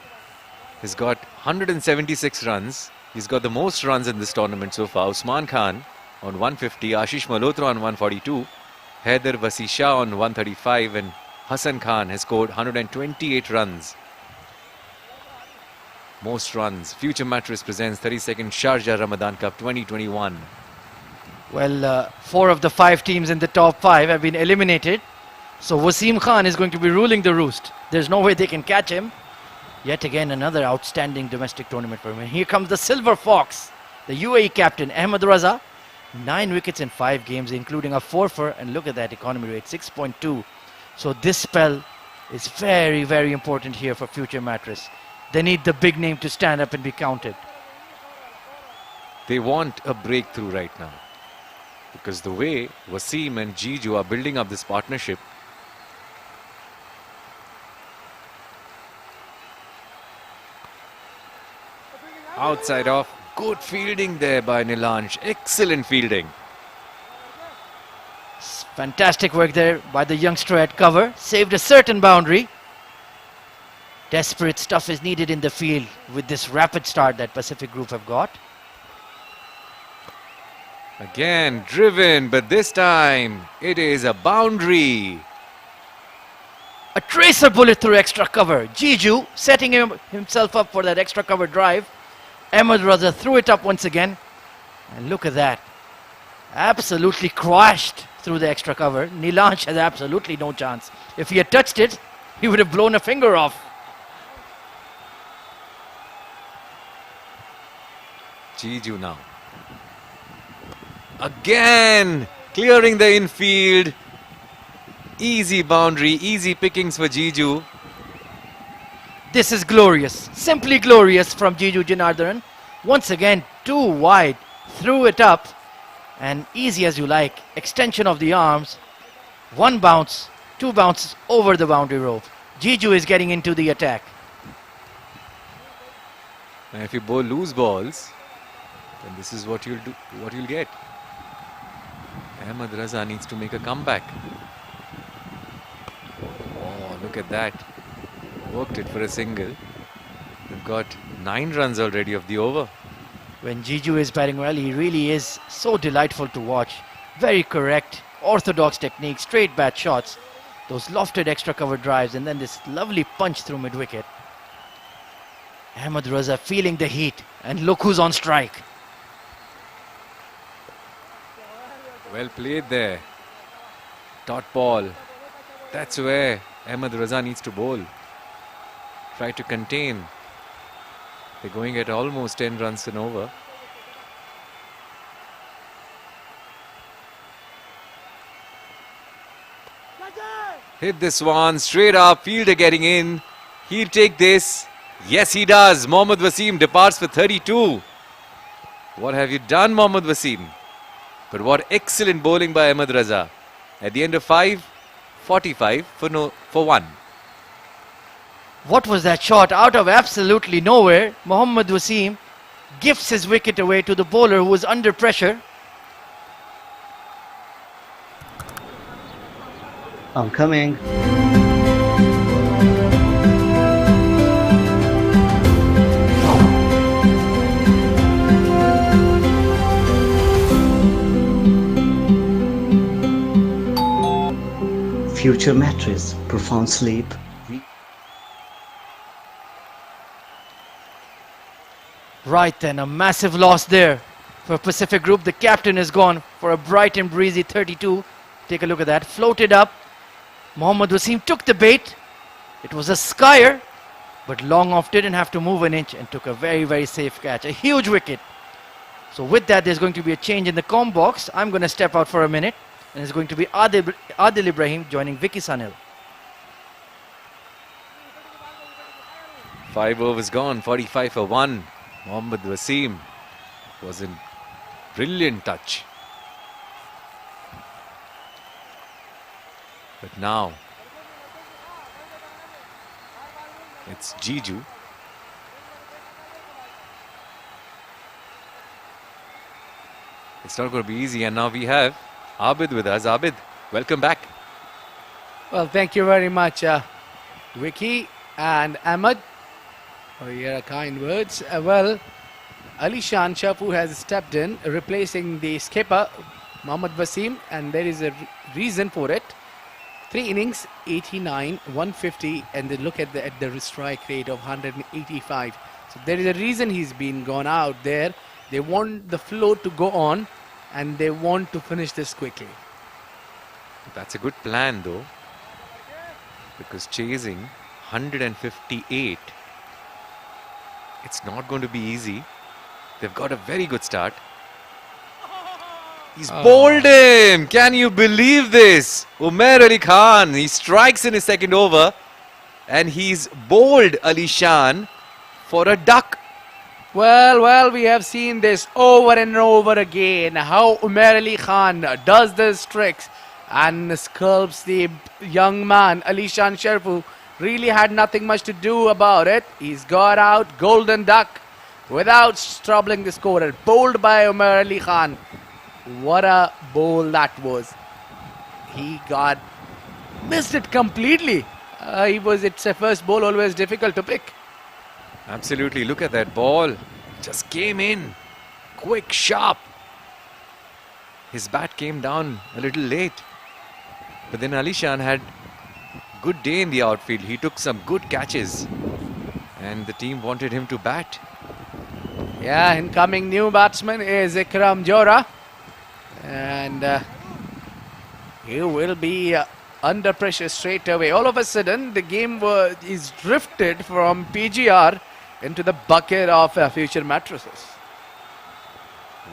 has got 176 runs. He's got the most runs in this tournament so far. Usman Khan on 150, Ashish Malhotra on 142, Haider Wasi Shah on 135, and Hassan Khan has scored 128 runs. Most runs. Future Mattress presents 32nd Sharjah Ramadan Cup 2021. Well, 4 of the 5 teams in the top 5 have been eliminated. So Wasim Khan is going to be ruling the roost. There's no way they can catch him. Yet again, another outstanding domestic tournament for him. And here comes the Silver Fox, the UAE captain, Ahmed Raza. 9 wickets in 5 games, including a 4-for. And look at that economy rate, 6.2. So this spell is very, very important here for Future Mattress. They need the big name to stand up and be counted. They want a breakthrough right now. Because the way Wasim and Jiju are building up this partnership, outside off, good fielding there by Nilansh. Excellent fielding. Fantastic work there by the youngster at cover. Saved a certain boundary. Desperate stuff is needed in the field with this rapid start that Pacific Group have got. Again driven, but this time it is a boundary. A tracer bullet through extra cover. Jiju setting himself up for that extra cover drive. Ahmed Raza threw it up once again. And look at that. Absolutely crashed through the extra cover. Nilansh has absolutely no chance. If he had touched it, he would have blown a finger off. Jiju now. Again clearing the infield. Easy boundary, easy pickings for Jiju. This is glorious, simply glorious from Jiju Janardharan. Once again, too wide, threw it up, and easy as you like, extension of the arms, 1 bounce, 2 bounces over the boundary rope. Jiju is getting into the attack. And if you bowl loose balls, then this is what you'll do, what you'll get. Ahmed Raza needs to make a comeback. Oh, look at that. Worked it for a single. They've got 9 runs already of the over. When Jiju is batting well, he really is so delightful to watch. Very correct, orthodox technique, straight bat shots. Those lofted extra cover drives and then this lovely punch through mid-wicket. Ahmed Raza feeling the heat, and look who's on strike. Well played there. Dot ball. That's where Ahmed Raza needs to bowl. Try to contain. They're going at almost 10 runs and over. Hit this one straight up. Fielder getting in. He'll take this. Yes, he does. Mohammad Wasim departs for 32. What have you done, Mohammad Wasim? But what excellent bowling by Ahmed Raza. At the end of 5, 45 for 1. What was that shot? Out of absolutely nowhere, Mohammad Wasim gifts his wicket away to the bowler who was under pressure. I'm coming. Future Mattress, profound sleep. Right then, a massive loss there for Pacific Group. The captain is gone for a bright and breezy 32. Take a look at that. Floated up. Mohammad Wasim took the bait. It was a skyer, but long off, didn't have to move an inch and took a very, very safe catch. A huge wicket. So with that, there's going to be a change in the comm box. I'm going to step out for a minute. And it's going to be Adil Ibrahim joining Vicky Sanil. 5 overs gone, 45 for 1. Mohammad Wasim was in brilliant touch. But now it's Jiju. It's not going to be easy, and now we have Abid with us. Abid, welcome back. Well, thank you very much, Vicky. and Ahmed. Oh, here are kind words. Well, Alishan Shafu has stepped in, replacing the skipper, Mohammad Wasim, and there is a reason for it. 3 innings, 89, 150, and then look at the strike rate of 185. So there is a reason he's been gone out there. They want the flow to go on, and they want to finish this quickly. That's a good plan though, because chasing 158, it's not going to be easy. They've got a very good start. He's bowled him. Can you believe this? Umair Ali Khan, he strikes in his second over and he's bowled Ali Shan for a duck. Well, we have seen this over and over again. How Umair Ali Khan does these tricks and sculpts the young man, Alishan Sharfu. Really had nothing much to do about it. He's got out golden duck without troubling the scorer. Bowled by Umair Ali Khan. What a bowl that was. He missed it completely. It's a first bowl, always difficult to pick. Absolutely, look at that ball. Just came in. Quick, sharp. His bat came down a little late. But then Alishan had good day in the outfield. He took some good catches. And the team wanted him to bat. Yeah, incoming new batsman is Ikram Johra. And he will be under pressure straight away. All of a sudden, the game is drifted from PGR into the bucket of Future Mattresses.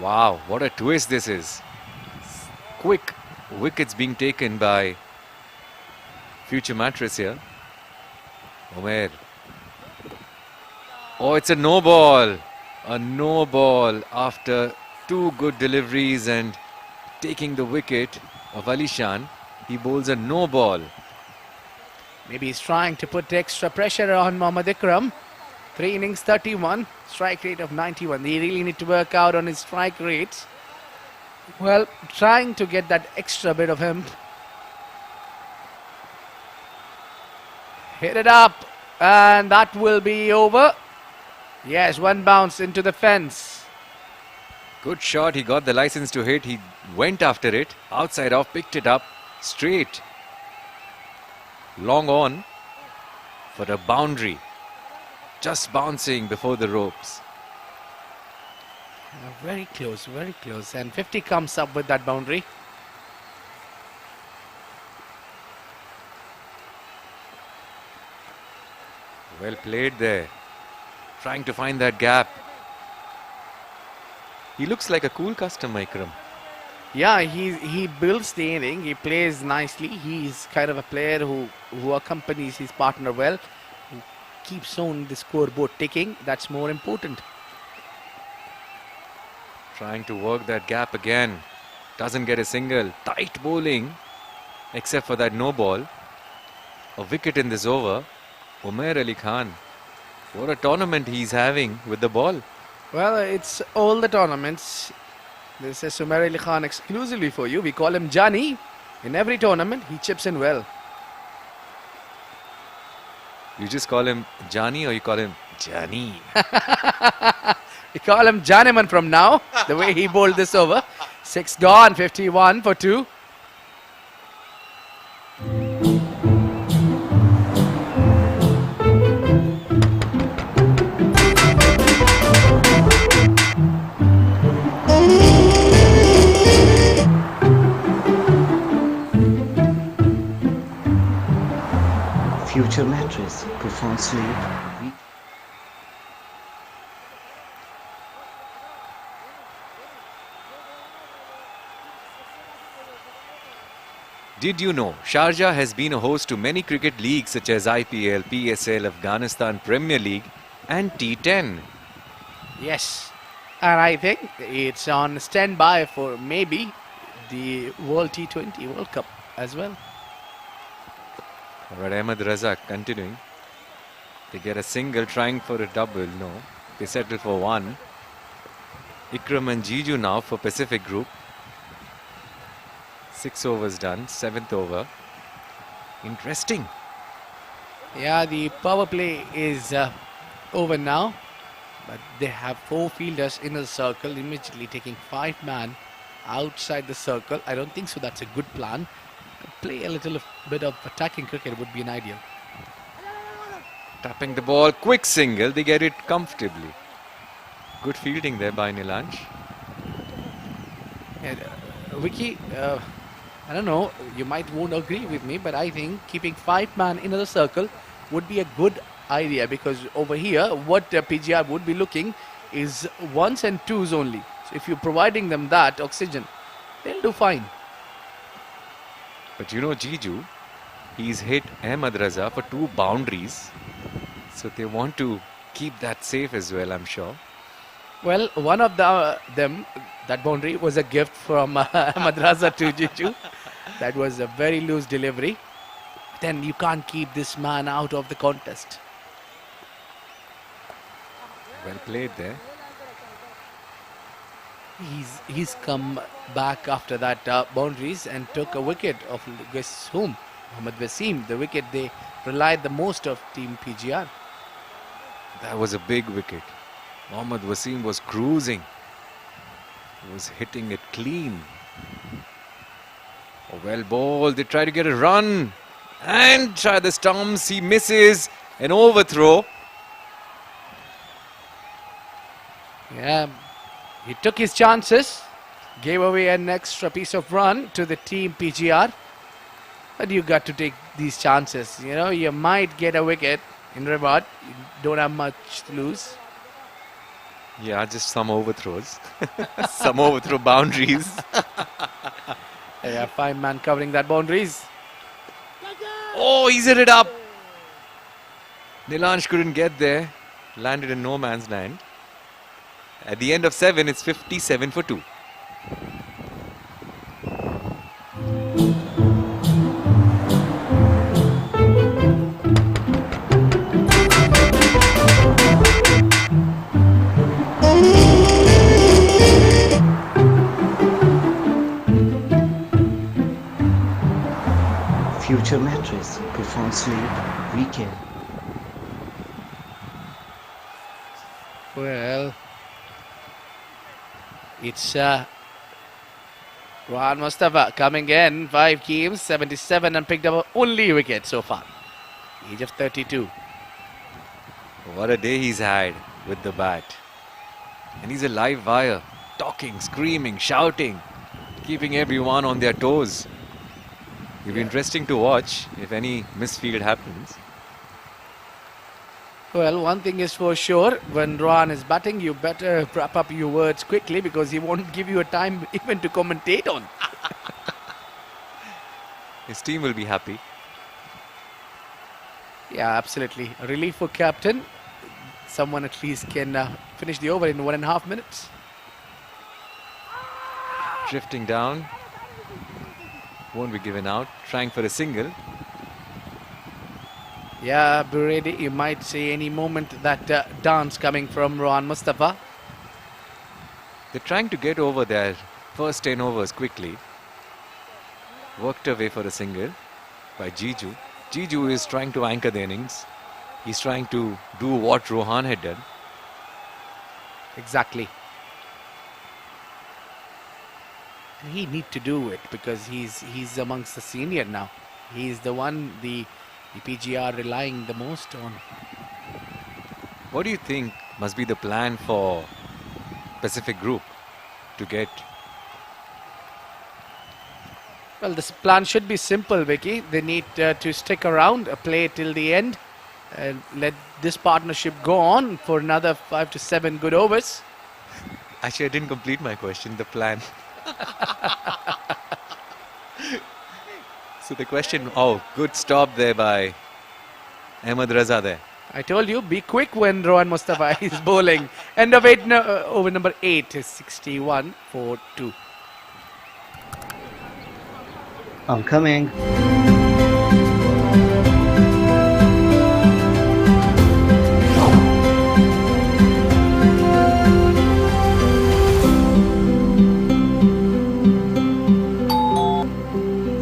Wow, what a twist this is. Quick wickets being taken by Future Mattress here. Umair. Oh, it's a no ball. A no ball after 2 good deliveries and taking the wicket of Alishan. He bowls a no ball. Maybe he's trying to put extra pressure on Mohammad Ikram. 3 innings, 31, strike rate of 91. They really need to work out on his strike rates. Well, trying to get that extra bit of him. Hit it up, and that will be over. Yes, one bounce into the fence. Good shot. He got the license to hit. He went after it. Outside off, picked it up. Straight. Long on for a boundary. Just bouncing before the ropes. Very close, very close. And 50 comes up with that boundary. Well played there. Trying to find that gap. He looks like a cool customer, Ikram. Yeah, he builds the inning. He plays nicely. He's kind of a player who accompanies his partner well. Who keeps on the scoreboard ticking. That's more important. Trying to work that gap again. Doesn't get a single. Tight bowling. Except for that no ball. A wicket in this over. Umair Ali Khan. What a tournament he's having with the ball. Well, it's all the tournaments. This is Umair Ali Khan exclusively for you. We call him Johnny. In every tournament, he chips in well. You just call him Johnny or you call him Johnny? We call him Johnnyman from now, the way he bowled this over. 6 gone, 51 for 2. Future mattress, profound sleep. Did you know Sharjah has been a host to many cricket leagues such as IPL, PSL, Afghanistan Premier League and T10? Yes, and I think it's on standby for maybe the World T20 World Cup as well. Alright, Ahmed Razak continuing. They get a single, trying for a double. No, they settle for 1. Ikram and Jiju now for Pacific Group. 6 overs done, 7th over. Interesting. Yeah, the power play is over now, but they have 4 fielders in the circle, immediately taking 5 man outside the circle. I don't think so. That's a good plan. Play a little bit of attacking cricket would be an ideal. Tapping the ball, quick single, they get it comfortably. Good fielding there by Nilansh. And, Vicky, I don't know, you might won't agree with me, but I think keeping 5 man in the circle would be a good idea, because over here, what PGR would be looking is 1s and 2s only. So if you're providing them that oxygen, they'll do fine. But you know, Jiju, he's hit Ahmed Raza for 2 boundaries. So they want to keep that safe as well, I'm sure. Well, one of them, that boundary was a gift from Ahmed Raza to Jiju. That was a very loose delivery. Then you can't keep this man out of the contest. Well played there. He's come back after that boundaries and took a wicket of guess whom? Mohammad Wasim, the wicket they relied the most of Team PGR. That was a big wicket. Mohammad Wasim was cruising. He was hitting it clean. Oh, well ball. They try to get a run. And try the stumps. He misses. An overthrow. Yeah, he took his chances. Gave away an extra piece of run to the Team PGR. But you got to take these chances. You know, you might get a wicket in reward. You don't have much to lose. Yeah, just some overthrows. Some overthrow boundaries. Yeah, 5 man covering that boundaries. Oh, he's hit it up. Nilansh couldn't get there. Landed in no man's land. At the end of 7, it's 57 for 2. Future mattress. Profound sleep. Weekend. Well, it's Rohan Mustafa coming in. 5 games, 77 and picked up only wicket so far. Age of 32. What a day he's had with the bat. And he's a live wire. Talking, screaming, shouting. Keeping everyone on their toes. It'll be interesting to watch if any misfield happens. Well, one thing is for sure, when Rohan is batting, you better wrap up your words quickly, because he won't give you a time even to commentate on. His team will be happy. Yeah, absolutely. A relief for captain. Someone at least can finish the over in 1.5 minutes. Drifting down. Won't be given out. Trying for a single. Yeah, Buredi, you might say any moment that dance coming from Rohan Mustafa. They're trying to get over their first 10 overs quickly. Worked away for a single by Jiju. Jiju is trying to anchor the innings. He's trying to do what Rohan had done. Exactly. He need to do it, because he's amongst the senior now. He's the one the PGR relying the most on. What do you think must be the plan for Pacific Group to get? Well, this plan should be simple, Vicky. They need to stick around, play till the end, and let this partnership go on for another 5 to 7 good overs. Actually, I didn't complete my question. The plan. So the question, oh, good stop there by Ahmed Raza there. I told you, be quick when Rohan Mustafa is bowling. End of over number 8 is 61 for 2. I'm coming.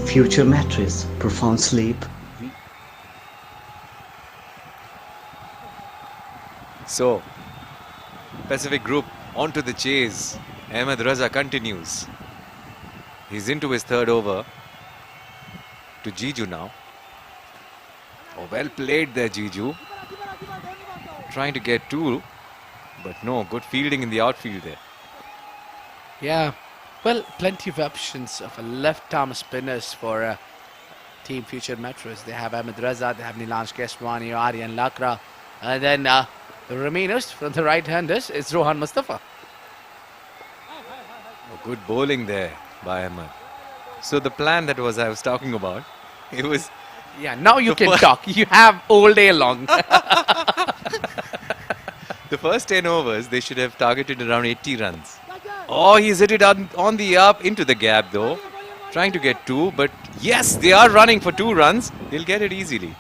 Future mattress. Profound sleep. So, Pacific Group onto the chase. Ahmed Raza continues. He's into his third over. To Jiju now. Oh, well played there, Jiju. Trying to get two, but no, good fielding in the outfield there. Yeah, well, plenty of options of left-arm spinners for Team Future Mattress. They have Ahmed Raza, they have Nilansh Keswani, Aryan Lakra, and then the remainers from the right-handers is Rohan Mustafa. Oh, good bowling there by Ahmed. So the plan that I was talking about, it was... Yeah, now you can talk. You have all day long. The first 10 overs, they should have targeted around 80 runs. Oh, he's hit it on the up into the gap though. Trying to get two, but yes, they are running for 2 runs. They'll get it easily.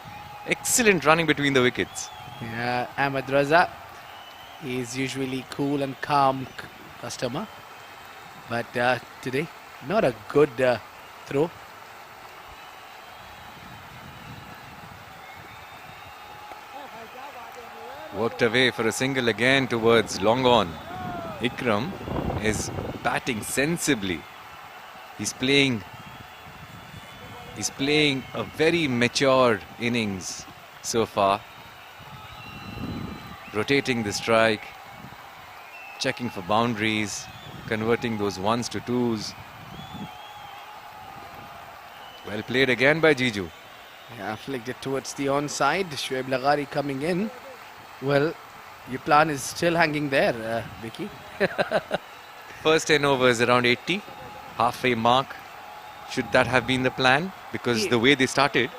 Excellent running between the wickets. Yeah, Ahmed Raza is usually cool and calm customer. But today, not a good throw. Worked away for a single again towards long on. Ikram is batting sensibly. He's playing a very mature innings so far. Rotating the strike, checking for boundaries, converting those 1s to 2s. Well played again by Jiju. Yeah, flicked it towards the onside. Shoaib Laghari coming in. Well, your plan is still hanging there, Vicky. First 10 overs around 80, halfway mark. Should that have been the plan? Because the way they started.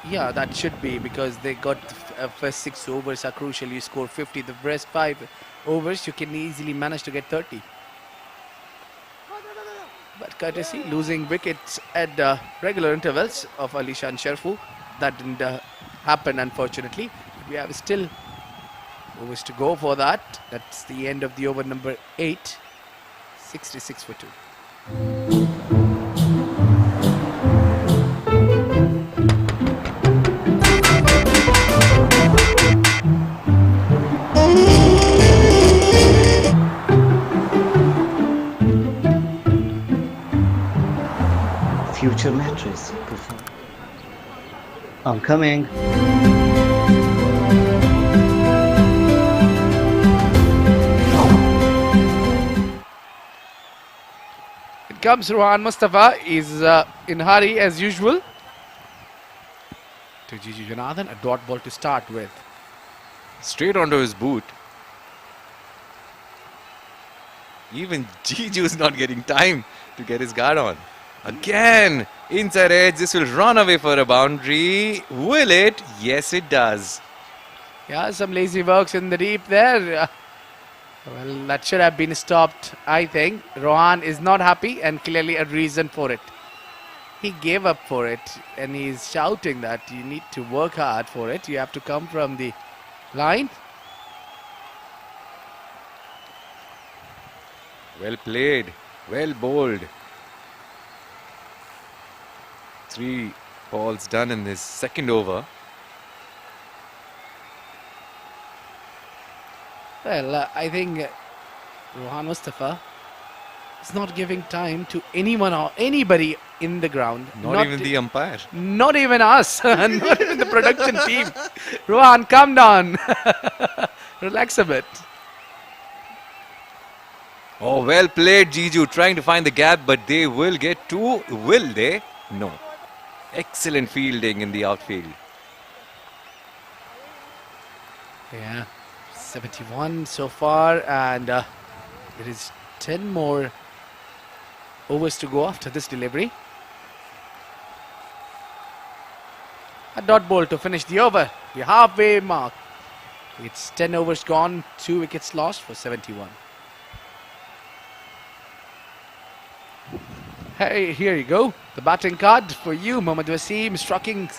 Yeah, that should be, because they got first 6 overs are crucial. You score 50, the rest 5 overs, you can easily manage to get 30. But courtesy, losing wickets at regular intervals of Alishan Sharfu. That didn't happen, unfortunately. We have still overs to go for that. That's the end of the over number 8. 66 for 2. Future mattress. I'm coming. It comes Rohan Mustafa is in hurry as usual. To Jiju Janardhan, a dot ball to start with. Straight onto his boot. Even Jiju is not getting time to get his guard on. Again, inside edge, this will run away for a boundary. Will it? Yes, it does. Yeah, some lazy works in the deep there. Well, that should have been stopped, I think. Rohan is not happy, and clearly a reason for it. He gave up for it, and he's shouting that you need to work hard for it. You have to come from the line. Well played. Well bowled. 3 balls done in this second over. Well, I think Rohan Mustafa is not giving time to anyone or anybody in the ground. Not even the umpire. Not even us. Not even the production team. Rohan, calm down. Relax a bit. Oh, well played, Jiju, trying to find the gap, but they will get 2. Will they? No. Excellent fielding in the outfield. Yeah, 71 so far, and there is 10 more overs to go after this delivery. A dot ball to finish the over, the halfway mark. It's 10 overs gone, 2 wickets lost for 71. Hey, here you go. The batting card for you. Mohammad Wasim striking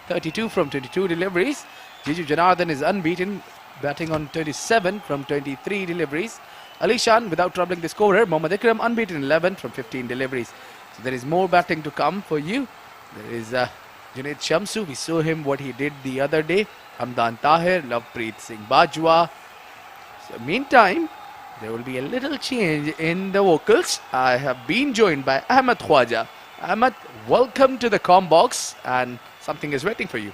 32 from 22 deliveries. Jiju Janardhan is unbeaten, batting on 27 from 23 deliveries. Alishan, without troubling the scorer. Mohammad Ikram unbeaten 11 from 15 deliveries. So there is more batting to come for you. There is Junaid Shamsu. We saw him what he did the other day Hamdan Tahir, Lovepreet Singh Bajwa. So meantime, there will be a little change in the vocals. I have been joined by Ahmed Khwaja. Ahmed, welcome to the comm box, and something is waiting for you.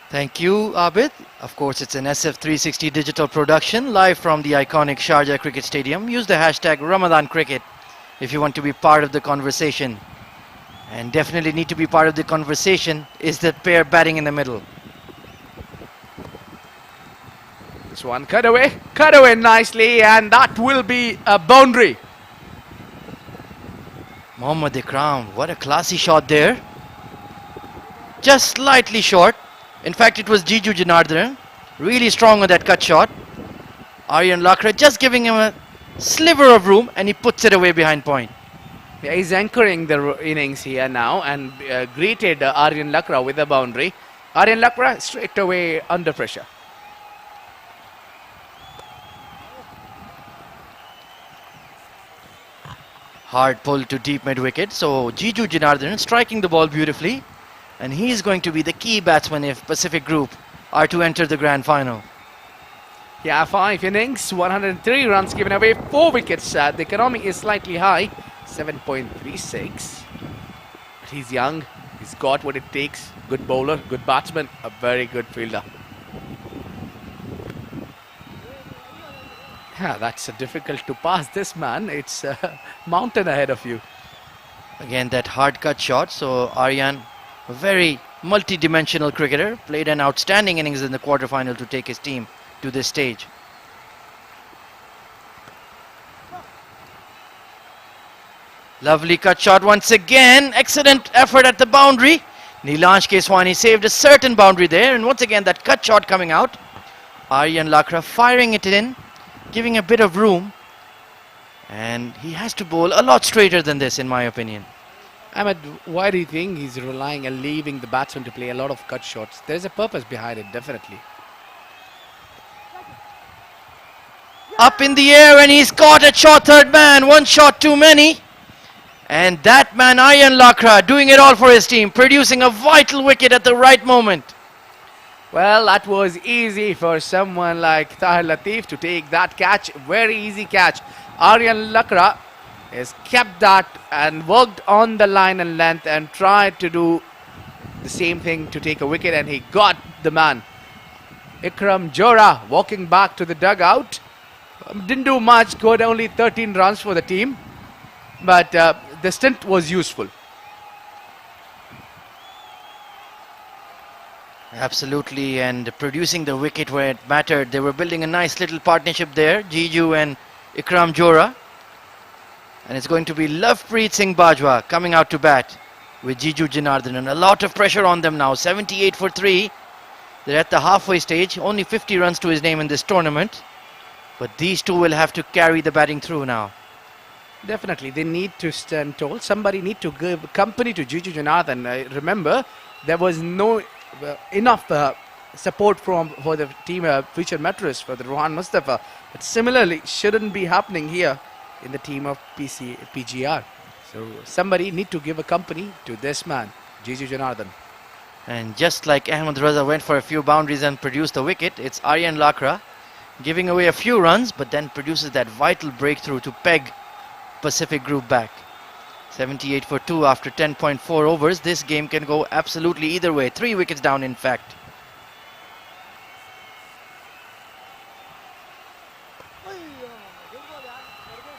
Thank you, Abid. Of course, it's an SF-360 digital production live from the iconic Sharjah Cricket Stadium. Use the hashtag Ramadan Cricket if you want to be part of the conversation. And definitely need to be part of the conversation is that pair batting in the middle. This one cut away nicely, and that will be a boundary. Mohammad Ikram, what a classy shot there. Just slightly short. In fact, it was Jiju Janardhan, really strong on that cut shot. Aryan Lakra just giving him a sliver of room, and he puts it away behind point. Yeah, he's anchoring the innings here now, and greeted Aryan Lakra with a boundary. Aryan Lakra straight away under pressure. Hard pull to deep mid wicket. So Jiju Janardhan striking the ball beautifully. And he's going to be the key batsman if Pacific Group are to enter the grand final. Yeah, 5 innings, 103 runs given away, 4 wickets. The economy is slightly high, 7.36. But he's young, he's got what it takes. Good bowler, good batsman, a very good fielder. Yeah, that's difficult to pass this man. It's a mountain ahead of you. Again, that hard cut shot. So Aryan, a very multi-dimensional cricketer, played an outstanding innings in the quarterfinal to take his team to this stage. Lovely cut shot once again. Excellent effort at the boundary. Nilansh Keswani saved a certain boundary there, and once again that cut shot coming out. Aryan Lakra firing it in, giving a bit of room, and he has to bowl a lot straighter than this in my opinion. Ahmed, why do you think he's relying and leaving the batsman to play a lot of cut shots? There's a purpose behind it, definitely. Up in the air, and he's caught at short third man. One shot too many. And that man, Aryan Lakra, doing it all for his team, producing a vital wicket at the right moment. Well, that was easy for someone like Tahir Latif to take that catch. Very easy catch. Aryan Lakra has kept that and worked on the line and length and tried to do the same thing to take a wicket, and he got the man. Ikram Johra walking back to the dugout. Didn't do much, got only 13 runs for the team, but the stint was useful. Absolutely, and producing the wicket where it mattered. They were building a nice little partnership there, Jiju and Ikram Johra. And it's going to be Lovepreet Singh Bajwa coming out to bat with Jiju Janardhan. And a lot of pressure on them now. 78 for 3. They're at the halfway stage. Only 50 runs to his name in this tournament. But these two will have to carry the batting through now. Definitely, they need to stand tall. Somebody need to give company to Jiju Janardhan. Remember, there was no enough support for the team feature mattress for the Rohan Mustafa. But similarly, shouldn't be happening here in the team of PGR. So somebody need to give a company to this man, Jiju Janardhan. And just like Ahmed Raza went for a few boundaries and produced a wicket, it's Aryan Lakra giving away a few runs, but then produces that vital breakthrough to peg Pacific Group back. 78 for 2 after 10.4 overs. This game can go absolutely either way. 3 wickets down, in fact.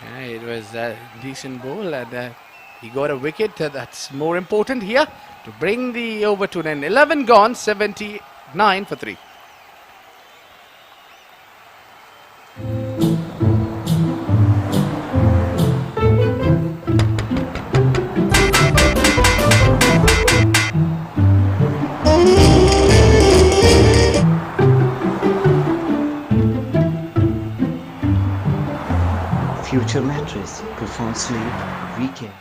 Yeah, it was a decent ball, and he got a wicket. That's more important here to bring the over to an 11 gone, 79 for 3. Future mattress, profound sleep, weekend.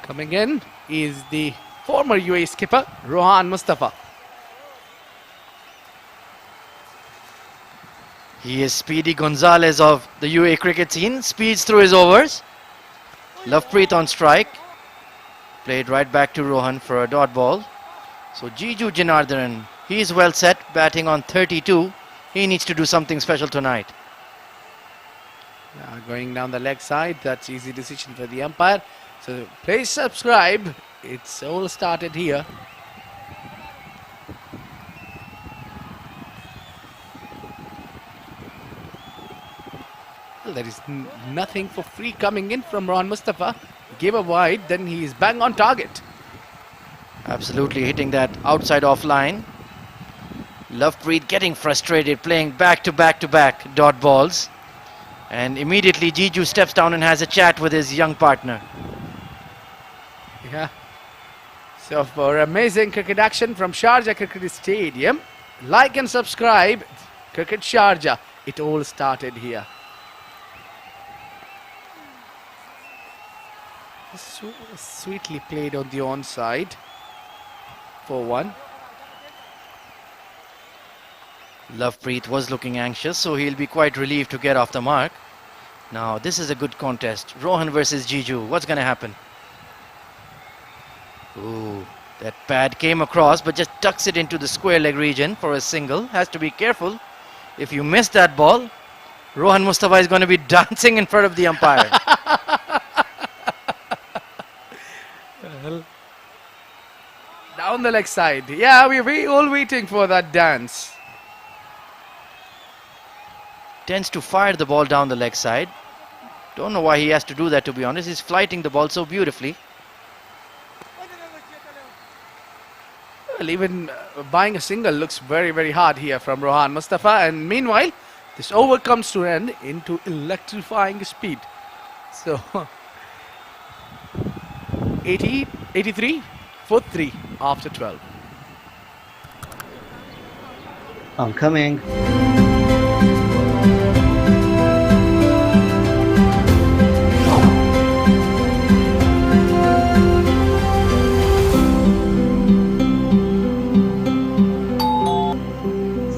Coming in is the former UAE skipper, Rohan Mustafa. He is Speedy Gonzalez of the UAE cricket scene. Speeds through his overs. Lovepreet on strike. Played right back to Rohan for a dot ball. So Jiju Janardhan, he is well set, batting on 32. He needs to do something special tonight. Going down the leg side, that's easy decision for the umpire. So please subscribe. It's all started here. Well, there is nothing for free coming in from Ron Mustafa. Gave a wide, then he is bang on target. Absolutely hitting that outside off line. Lovepreet getting frustrated, playing back to back to back dot balls. And immediately Jiju steps down and has a chat with his young partner. Yeah. So for amazing cricket action from Sharjah Cricket Stadium, like and subscribe. Cricket Sharjah. It all started here. Sweetly played on the onside. 4-1. Lovepreet was looking anxious, so he'll be quite relieved to get off the mark. Now this is a good contest. Rohan versus Jiju. What's going to happen? Ooh, that pad came across but just tucks it into the square leg region for a single. Has to be careful. If you miss that ball, Rohan Mustafa is going to be dancing in front of the umpire. Down the leg side. Yeah, we're all waiting for that dance. Tends to fire the ball down the leg side. Don't know why he has to do that, to be honest. He's flighting the ball so beautifully. Well, even buying a single looks very, very hard here from Rohan Mustafa. And meanwhile, this over comes to an end into electrifying speed. So, 80, 83, 4-3 after 12. I'm coming.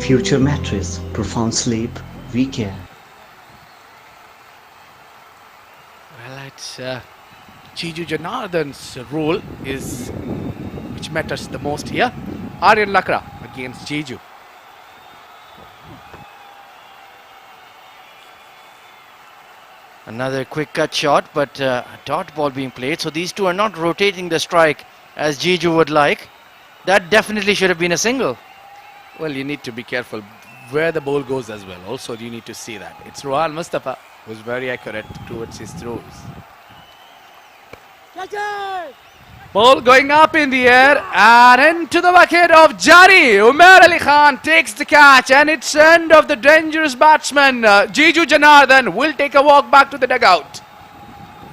Future mattress, profound sleep, we care. Well, it's Jiju Janardhan's role is which matters the most here. Aryan Lakra against Jiju. Another quick cut shot, but a dot ball being played. So these two are not rotating the strike as Jiju would like. That definitely should have been a single. Well, you need to be careful where the ball goes as well. Also, you need to see that. It's Rohan Mustafa who's very accurate towards his throws. Ball going up in the air and into the bucket of Jari. Umair Ali Khan takes the catch and it's end of the dangerous batsman. Jiju Janardhan will take a walk back to the dugout.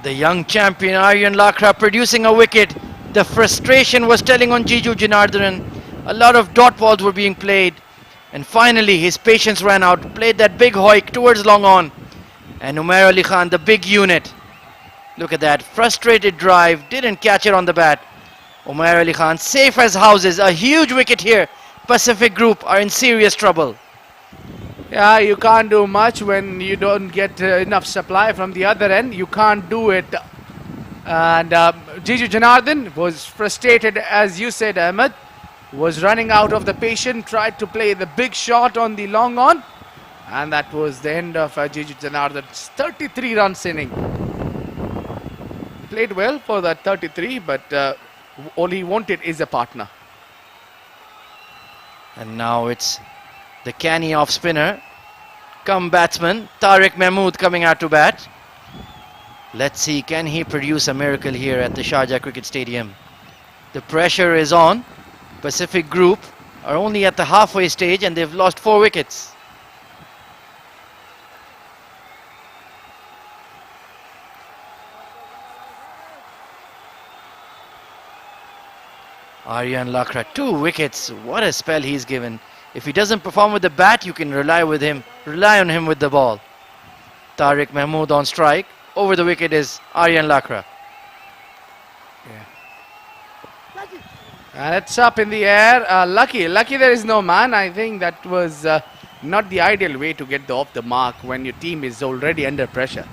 The young champion Aryan Lakra producing a wicket. The frustration was telling on Jiju Janardhan. A lot of dot balls were being played. And finally his patience ran out. Played that big hoik towards long on. And Umair Ali Khan, the big unit. Look at that. Frustrated drive. Didn't catch it on the bat. Umair Ali Khan safe as houses. A huge wicket here. Pacific Group are in serious trouble. Yeah, you can't do much when you don't get enough supply from the other end. You can't do it. And Jiju Janardhan was frustrated, as you said, Ahmed. Was running out of the patience, tried to play the big shot on the long on. And that was the end of Jiju Janardhan's 33 runs inning. Played well for that 33, but all he wanted is a partner. And now it's the canny off spinner, come batsman, Tariq Mahmood coming out to bat. Let's see, can he produce a miracle here at the Sharjah Cricket Stadium? The pressure is on. Pacific Group are only at the halfway stage and they've lost 4 wickets. Aryan Lakra, 2 wickets. What a spell he's given. If he doesn't perform with the bat, you can rely on him with the ball. Tariq Mahmood on strike. Over the wicket is Aryan Lakra. And it's up in the air. Lucky there is no man. I think that was not the ideal way to get off the mark when your team is already under pressure.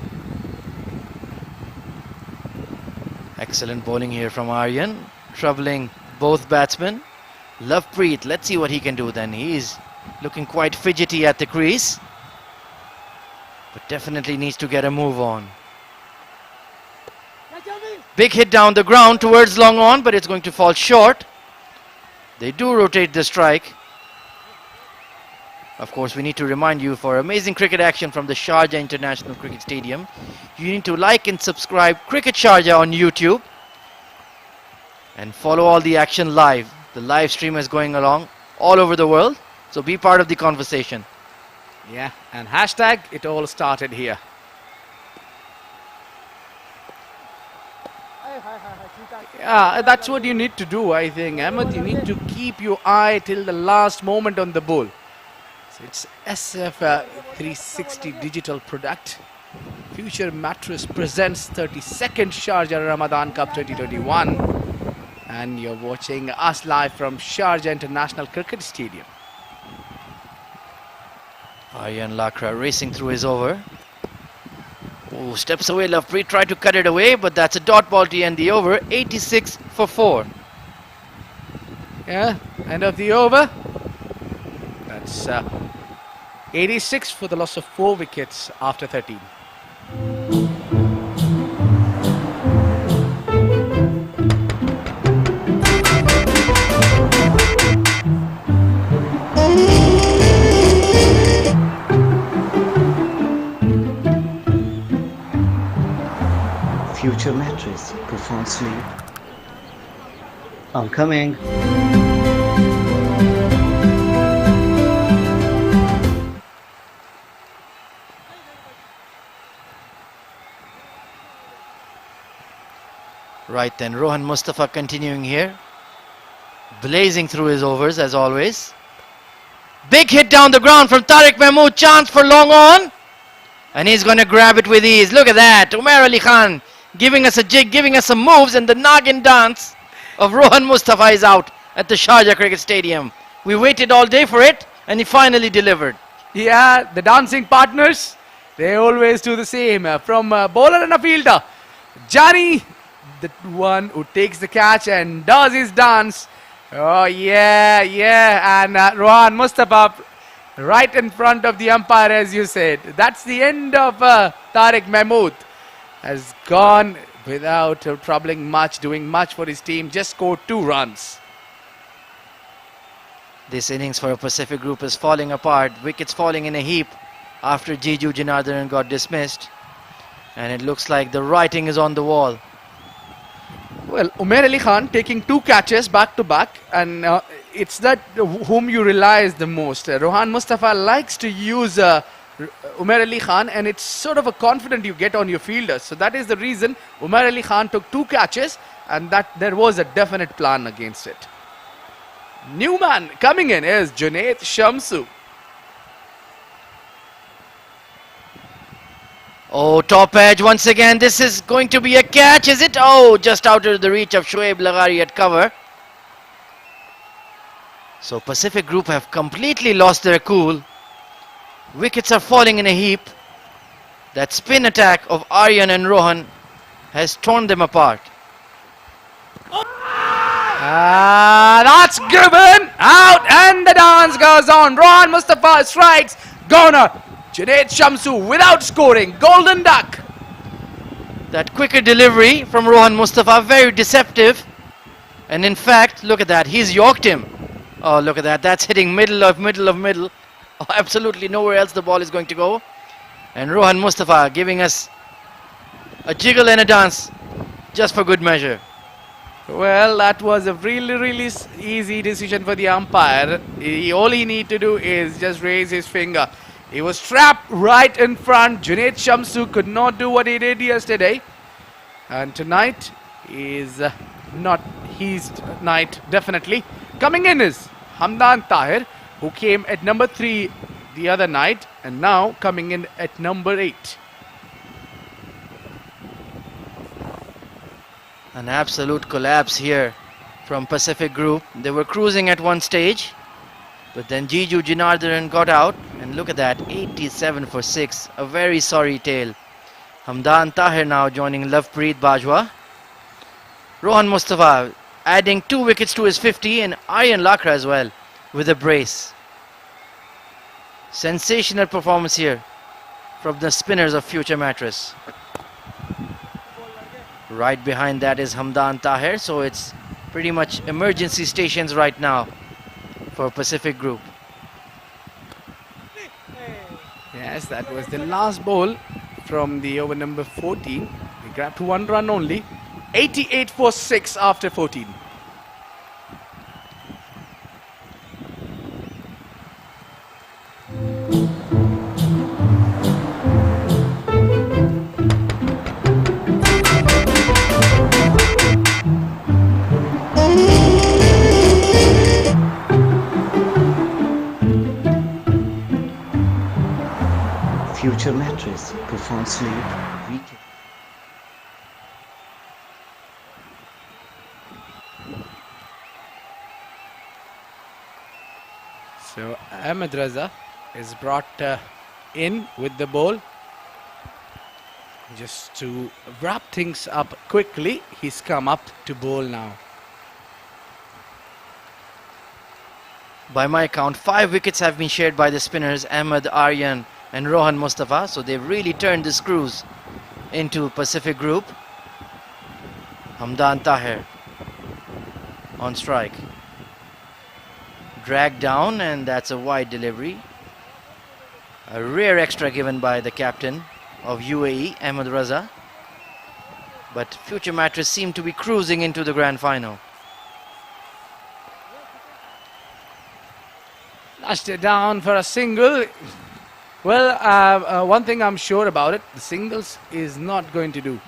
Excellent bowling here from Aryan, troubling both batsmen. Lovepreet, let's see what he can do then. He's looking quite fidgety at the crease, but definitely needs to get a move on. Big hit down the ground towards long on, but it's going to fall short. They do rotate the strike. Of course, we need to remind you, for amazing cricket action from the Sharjah International Cricket Stadium, you need to like and subscribe Cricket Sharjah on YouTube and follow all the action live. The live stream is going along all over the world, so be part of the conversation. Yeah, and hashtag it all started here. Yeah, that's what you need to do, I think. Ahmed, you need to keep your eye till the last moment on the ball. So it's SF-360 digital product. Future Mattress presents 32nd Sharjah Ramadan Cup 2021. And you're watching us live from Sharjah International Cricket Stadium. Aryan Lakra racing through his over. Oh, steps away, Lovepreet tried to cut it away, but that's a dot ball to end the over. 86 for 4. Yeah, end of the over. That's 86 for the loss of 4 wickets after 13. Future mattress, profound sleep. I'm coming. Right then, Rohan Mustafa continuing here, blazing through his overs as always. Big hit down the ground from Tariq Mahmood, chance for long on, and he's going to grab it with ease. Look at that, Umair Ali Khan giving us a jig, giving us some moves, and the Nagin dance of Rohan Mustafa is out at the Sharjah Cricket Stadium. We waited all day for it, and he finally delivered. Yeah, the dancing partners, they always do the same. From a bowler and a fielder, Johnny, the one who takes the catch and does his dance. Oh yeah, yeah, and Rohan Mustafa right in front of the umpire, as you said. That's the end of Tariq Mahmood. Has gone without troubling much, doing much for his team, just scored 2 runs. This innings for a Pacific Group is falling apart. Wickets falling in a heap after Jiju Janardhanan got dismissed. And it looks like the writing is on the wall. Well, Umair Ali Khan taking 2 catches back to back, and it's that whom you realize the most. Rohan Mustafa likes to use Umair Ali Khan, and it's sort of a confidence you get on your fielders. So that is the reason Umair Ali Khan took 2 catches, and that there was a definite plan against it. New man coming in is Junaid Shamsu. Oh, top edge once again. This is going to be a catch, is it? Oh, just out of the reach of Shoaib Laghari at cover. So Pacific Group have completely lost their cool. Wickets are falling in a heap. That spin attack of Aryan and Rohan has torn them apart. That's given out, and the dance goes on. Rohan Mustafa strikes. Goner. Junaid Shamsu without scoring. Golden duck. That quicker delivery from Rohan Mustafa, very deceptive. And in fact, look at that. He's yorked him. Oh, look at that. That's hitting middle of middle of middle. Oh, absolutely nowhere else the ball is going to go. And Rohan Mustafa giving us a jiggle and a dance just for good measure. Well, that was a really easy decision for the umpire. All he need to do is just raise his finger. He was trapped right in front. Junaid Shamsu could not do what he did yesterday. And tonight is not his night, definitely. Coming in is Hamdan Tahir, who came at number 3 the other night, and now coming in at number 8. An absolute collapse here from Pacific Group. They were cruising at one stage. But then Jiju Jinardharan got out, and look at that, 87 for 6. A very sorry tale. Hamdan Tahir now joining Lovepreet Bajwa. Rohan Mustafa adding 2 wickets to his 50, and Aryan Lakra as well with a brace. Sensational performance here from the spinners of Future Mattress. Right behind that is Hamdan Tahir, so it's pretty much emergency stations right now for Pacific Group. Yes, that was the last ball from the over number 14. They grabbed 1 run only. 88 for 6 after 14. Future mattress, profound sleep, weekend. So Ahmed Raza is brought in with the ball. Just to wrap things up quickly, he's come up to bowl now. By my count, 5 wickets have been shared by the spinners Ahmed, Aryan and Rohan Mustafa, so they've really turned the screws into Pacific Group. Hamdan Tahir on strike. Dragged down, and that's a wide delivery. A rare extra given by the captain of UAE, Ahmed Raza. But Future Mattress seem to be cruising into the grand final. Lashed it down for a single. Well, one thing I'm sure about it, the singles is not going to do.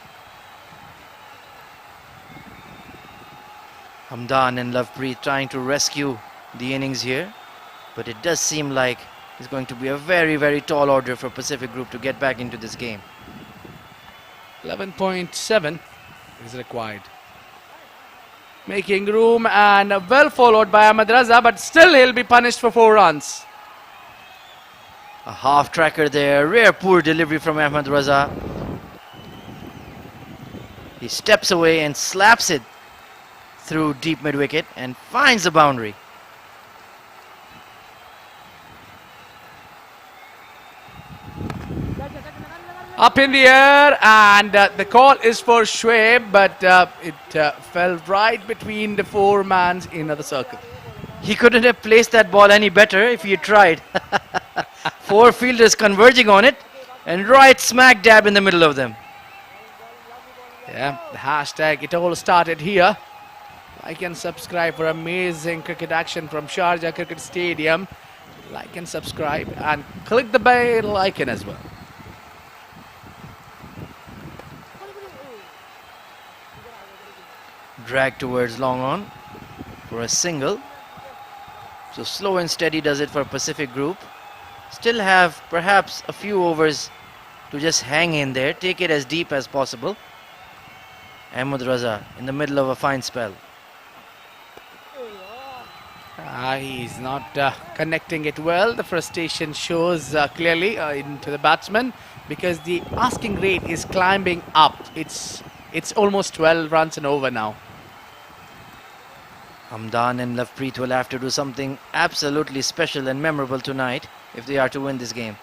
Hamdan and Lovepreet trying to rescue the innings here, but it does seem like it's going to be a very, very tall order for Pacific Group to get back into this game. 11.7 is required. Making room, and well followed by Ahmed Raza, but still he'll be punished for 4 runs. A half tracker there, rare poor delivery from Ahmed Raza. He steps away and slaps it through deep mid wicket and finds the boundary. Up in the air, and the call is for Shoaib, but it fell right between the 4 mans in the circle. He couldn't have placed that ball any better if he had tried. 4 fielders converging on it, and right smack dab in the middle of them. Yeah, the hashtag, it all started here. Like and subscribe for amazing cricket action from Sharjah Cricket Stadium. Like and subscribe, and click the bell icon as well. Drag towards long on for a single. So slow and steady does it for Pacific Group. Still have perhaps a few overs to just hang in there, take it as deep as possible. Ahmed Raza in the middle of a fine spell. He's not connecting it well. The frustration shows clearly into the batsman, because the asking rate is climbing up. It's almost 12 runs and over now. Hamdan and Lovepreet will have to do something absolutely special and memorable tonight if they are to win this game.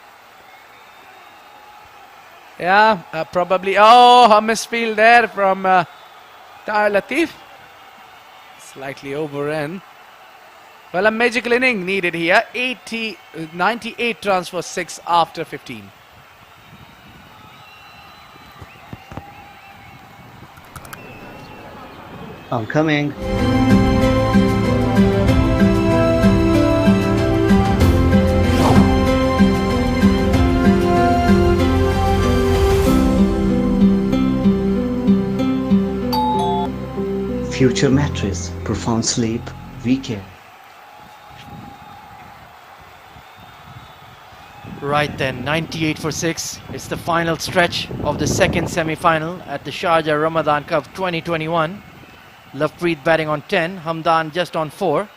Yeah, probably. Oh, a misfield there from Tahir Latif. Slightly over in. Well, a magical inning needed here. 98 runs for 6 after 15. I'm coming. Future mattress, profound sleep, we care. Right then, 98 for 6. It's the final stretch of the second semi-final at the Sharjah Ramadan Cup 2021. Lovepreet batting on 10, Hamdan just on 4.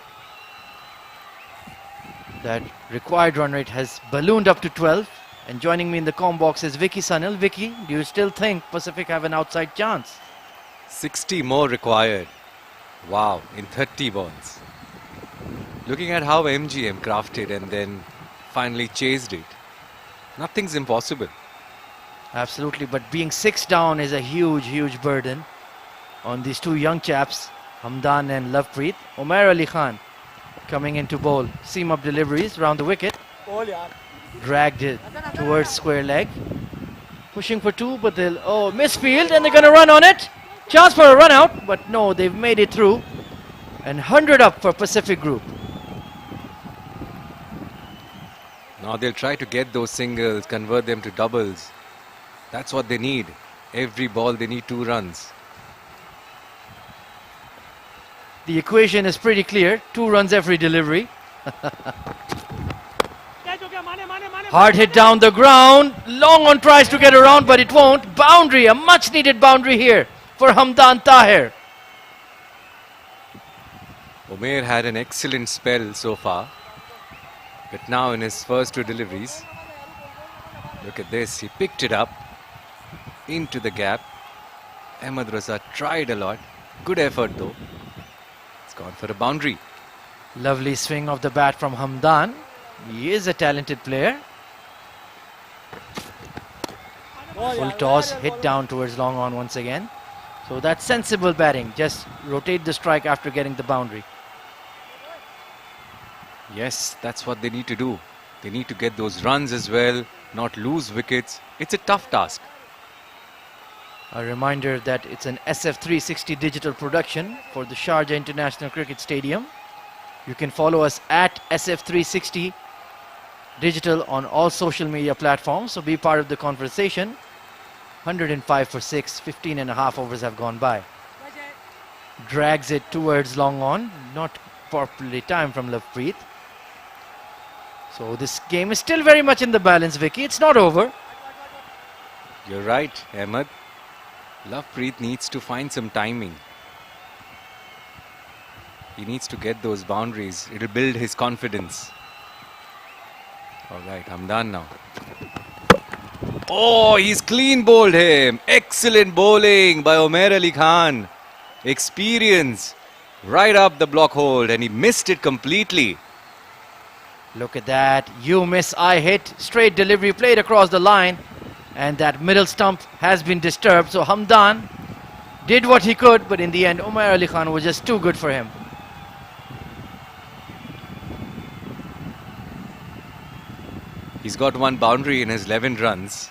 That required run rate has ballooned up to 12. And joining me in the comm box is Vicky Sunil. Vicky, do you still think Pacific have an outside chance? 60 more required. Wow, in 30 balls. Looking at how MGM crafted and then finally chased it, nothing's impossible. Absolutely, but being 6 down is a huge burden on these two young chaps, Hamdan and Lovepreet. Umair Ali Khan coming in to bowl seam up deliveries round the wicket. Dragged it towards square leg. Pushing for 2, but they'll... Oh, misfield, and they're going to run on it. Chance for a run out, but no, they've made it through. And 100 up for Pacific Group. Now they'll try to get those singles, convert them to doubles. That's what they need. Every ball they need 2 runs. The equation is pretty clear. 2 runs every delivery. Hard hit down the ground. Long on tries to get around, but it won't. Boundary, a much needed boundary here for Hamdan Tahir. Umair had an excellent spell so far. But now in his first 2 deliveries, look at this. He picked it up into the gap. Ahmed Raza tried a lot. Good effort though. It's gone for a boundary. Lovely swing of the bat from Hamdan. He is a talented player. Full toss, hit down towards long on once again. So that's sensible batting. Just rotate the strike after getting the boundary. Yes, that's what they need to do. They need to get those runs as well, not lose wickets. It's a tough task. A reminder that it's an SF-360 digital production for the Sharjah International Cricket Stadium. You can follow us at SF360 Digital on all social media platforms, so be part of the conversation. 105 for 6, 15 and a half overs have gone by. Drags it towards long on, not properly timed from Lovepreet. So this game is still very much in the balance, Vicky. It's not over. You're right, Ahmed. Lovepreet needs to find some timing. He needs to get those boundaries. It'll build his confidence. All right, Hamdan now. Oh, he's clean bowled him. Excellent bowling by Umair Ali Khan. Experience right up the block hold, and he missed it completely. Look at that. You miss, I hit. Straight delivery played across the line. And that middle stump has been disturbed. So Hamdan did what he could, but in the end, Umair Ali Khan was just too good for him. He's got 1 boundary in his 11 runs.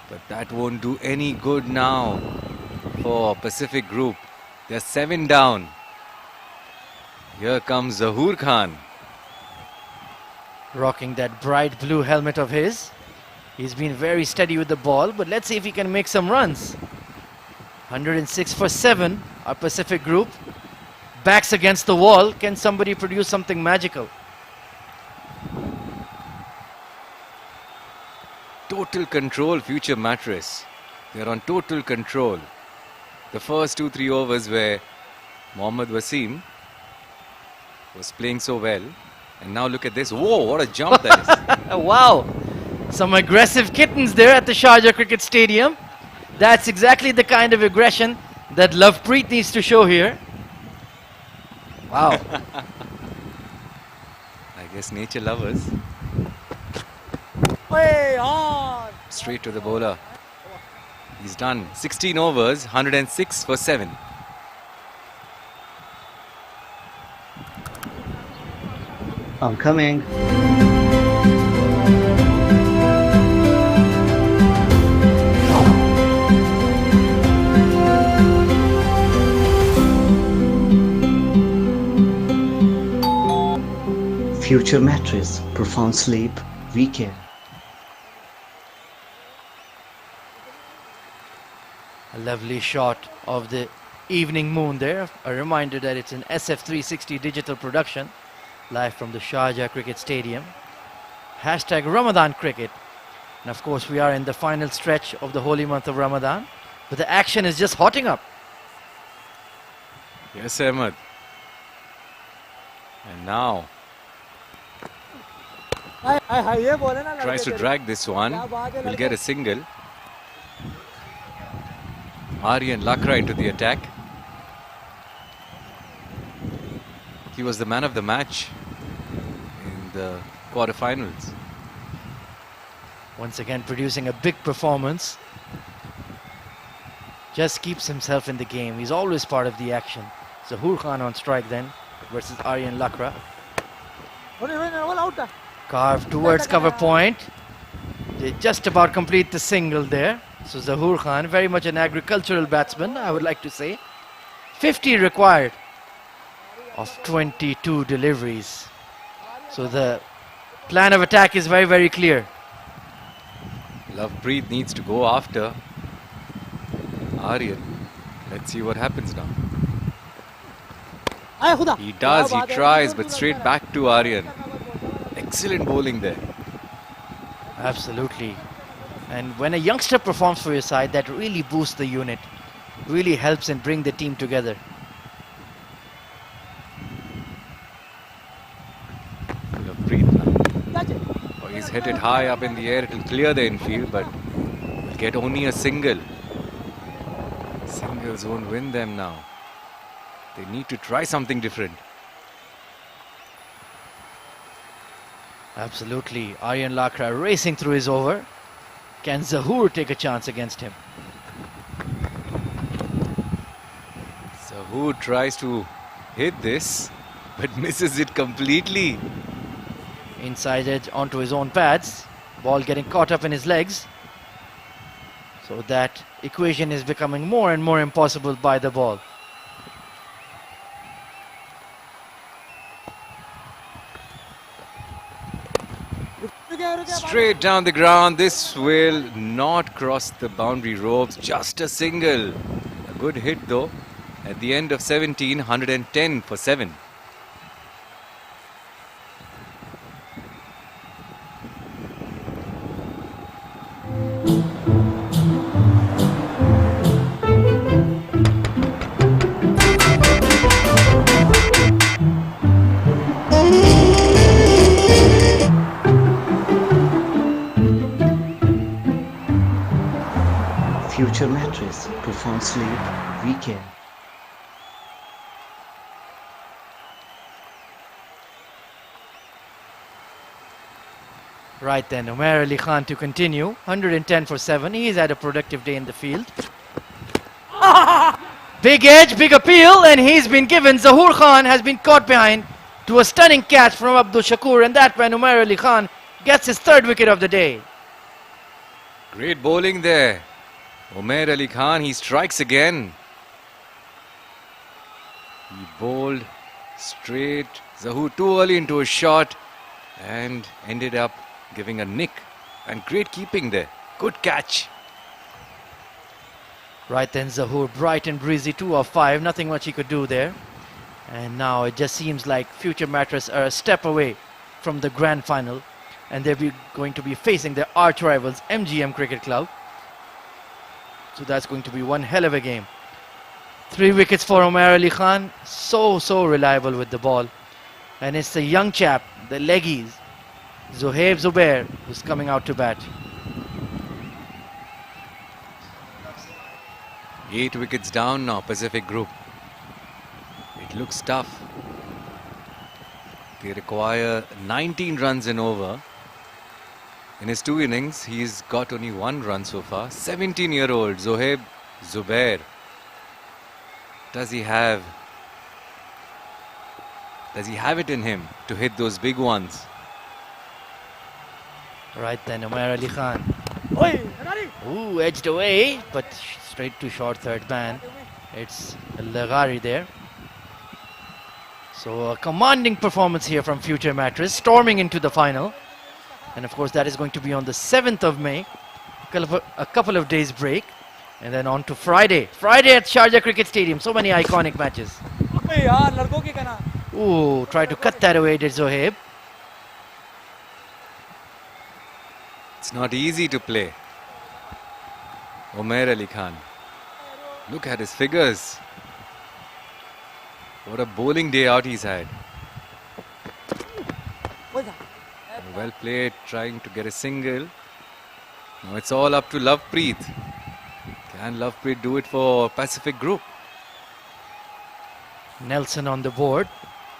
But that won't do any good now for Pacific Group. They're 7 down. Here comes Zahoor Khan. Rocking that bright blue helmet of his. He's been very steady with the ball, but let's see if he can make some runs. 106 for 7, our Pacific Group. Backs against the wall. Can somebody produce something magical? Total control, future mattress. They're on total control. The first 2-3 overs where Mohammad Wasim was playing so well. And now look at this. Whoa, what a jump that is. Wow. Some aggressive kittens there at the Sharjah Cricket Stadium. That's exactly the kind of aggression that Lovepreet needs to show here. Wow. I guess nature lovers. Straight to the bowler. He's done 16 overs, 106 for 7. I'm coming. Future mattress, profound sleep, we care. A lovely shot of the evening moon there. A reminder that it's an SF-360 digital production. Live from the Sharjah Cricket Stadium. Hashtag Ramadan Cricket. And of course we are in the final stretch of the holy month of Ramadan. But the action is just hotting up. Yes, Ahmed. And now Tries to drag this one. Will get a single. Aryan Lakra into the attack. He was the man of the match in the quarterfinals. Once again producing a big performance. Just keeps himself in the game. He's always part of the action. Zahoor Khan on strike then versus Aryan Lakra. Carved towards cover point. They just about complete the single there. So Zahoor Khan, very much an agricultural batsman, I would like to say. 50 required of 22 deliveries. So the plan of attack is very, very clear. Lovepreet needs to go after Aryan. Let's see what happens now. He does, he tries, but straight back to Aryan. Excellent bowling there. Absolutely. And when a youngster performs for your side, that really boosts the unit. Really helps and bring the team together. Lovepreet now. Oh, he's hit it high up in the air. It will clear the infield, but will get only a single. Singles won't win them now. They need to try something different. Absolutely. Aryan Lakra racing through his over. Can Zahoor take a chance against him? Zahoor tries to hit this, but misses it completely. Inside edge onto his own pads. Ball getting caught up in his legs. So that equation is becoming more and more impossible by the ball. Straight down the ground. This will not cross the boundary ropes. Just a single. A good hit though. At the end of 17, 110 for 7. Future mattress. Profound sleep. Weekend. Right then, Umair Ali Khan to continue. 110 for 7. He's had a productive day in the field. Big edge, big appeal, and he's been given. Zahoor Khan has been caught behind to a stunning catch from Abdul Shakur, and that when Umair Ali Khan gets his 3rd wicket of the day. Great bowling there. Umair Ali Khan, he strikes again. He bowled straight. Zahoor too early into a shot and ended up giving a nick. And great keeping there. Good catch. Right then, Zahoor bright and breezy, 2 of 5. Nothing much he could do there. And now it just seems like Future Mattress are a step away from the grand final. And they're going to be facing their arch rivals, MGM Cricket Club. So that's going to be one hell of a game. 3 wickets for Umair Ali Khan. So reliable with the ball. And it's the young chap, the leggies, Zohaib Zubair, who's coming out to bat. 8 wickets down now, Pacific Group. It looks tough. They require 19 runs in over. In his 2 innings, he's got only 1 run so far. 17-year-old Zohaib Zubair. Does he have it in him to hit those big ones? Right then, Umair Ali Khan. Ooh, edged away, but straight to short third man. It's Laghari there. So a commanding performance here from Future Mattress, storming into the final. And of course that is going to be on the 7th of May. A couple of days break. And then on to Friday. Friday at Sharjah Cricket Stadium. So many iconic matches. Ooh, try to cut that away, did Zohaib. It's not easy to play. Umair Ali Khan. Look at his figures. What a bowling day out he's had. Well played, trying to get a single. Now it's all up to Lovepreet. Can Lovepreet do it for Pacific Group? Nelson on the board,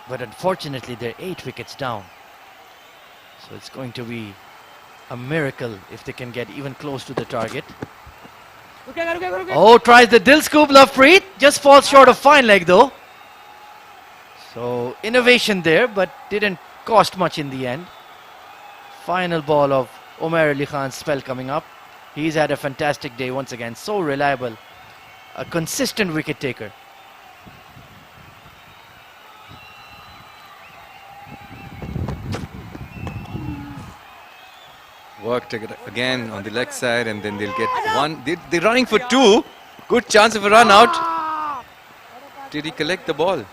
but unfortunately they're 8 wickets down. So it's going to be a miracle if they can get even close to the target. Oh, tries the Dil scoop, Lovepreet. Just falls short of fine leg though. So innovation there, but didn't cost much in the end. Final ball of Umair Ali Khan's spell coming up. He's had a fantastic day once again. So reliable. A consistent wicket taker. Worked again on the leg side, and then they'll get one. They're running for 2. Good chance of a run out. Did he collect the ball?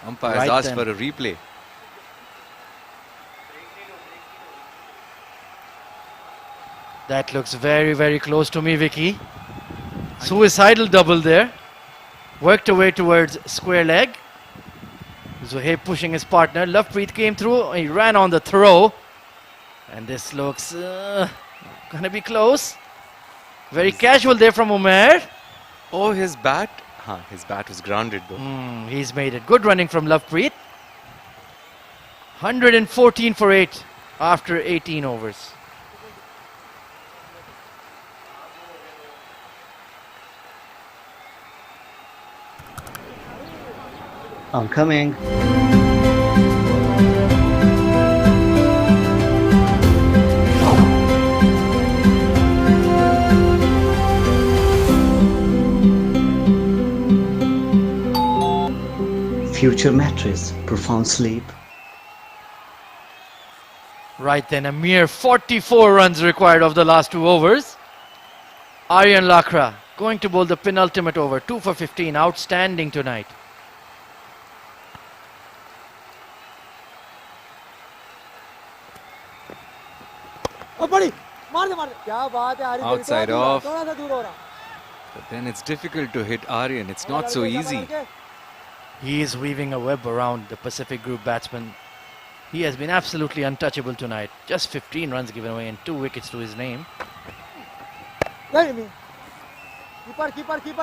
Umpire has asked for a replay. That looks very, very close to me, Vicky. Suicidal double there. Worked away towards square leg. Zuhaib pushing his partner. Lovepreet came through. He ran on the throw. And this looks gonna be close. Very casual there from Umair. Oh, his bat. His bat was grounded though. He's made it. Good running from Lovepreet. 114 for 8 after 18 overs. I'm coming. Future mattress, profound sleep. Right then, a mere 44 runs required of the last 2 overs. Aryan Lakra going to bowl the penultimate over. 2 for 15. Outstanding tonight. Outside off. But then it's difficult to hit Aryan. It's not so easy. He is weaving a web around the Pacific Group batsman. He has been absolutely untouchable tonight. Just 15 runs given away and 2 wickets to his name.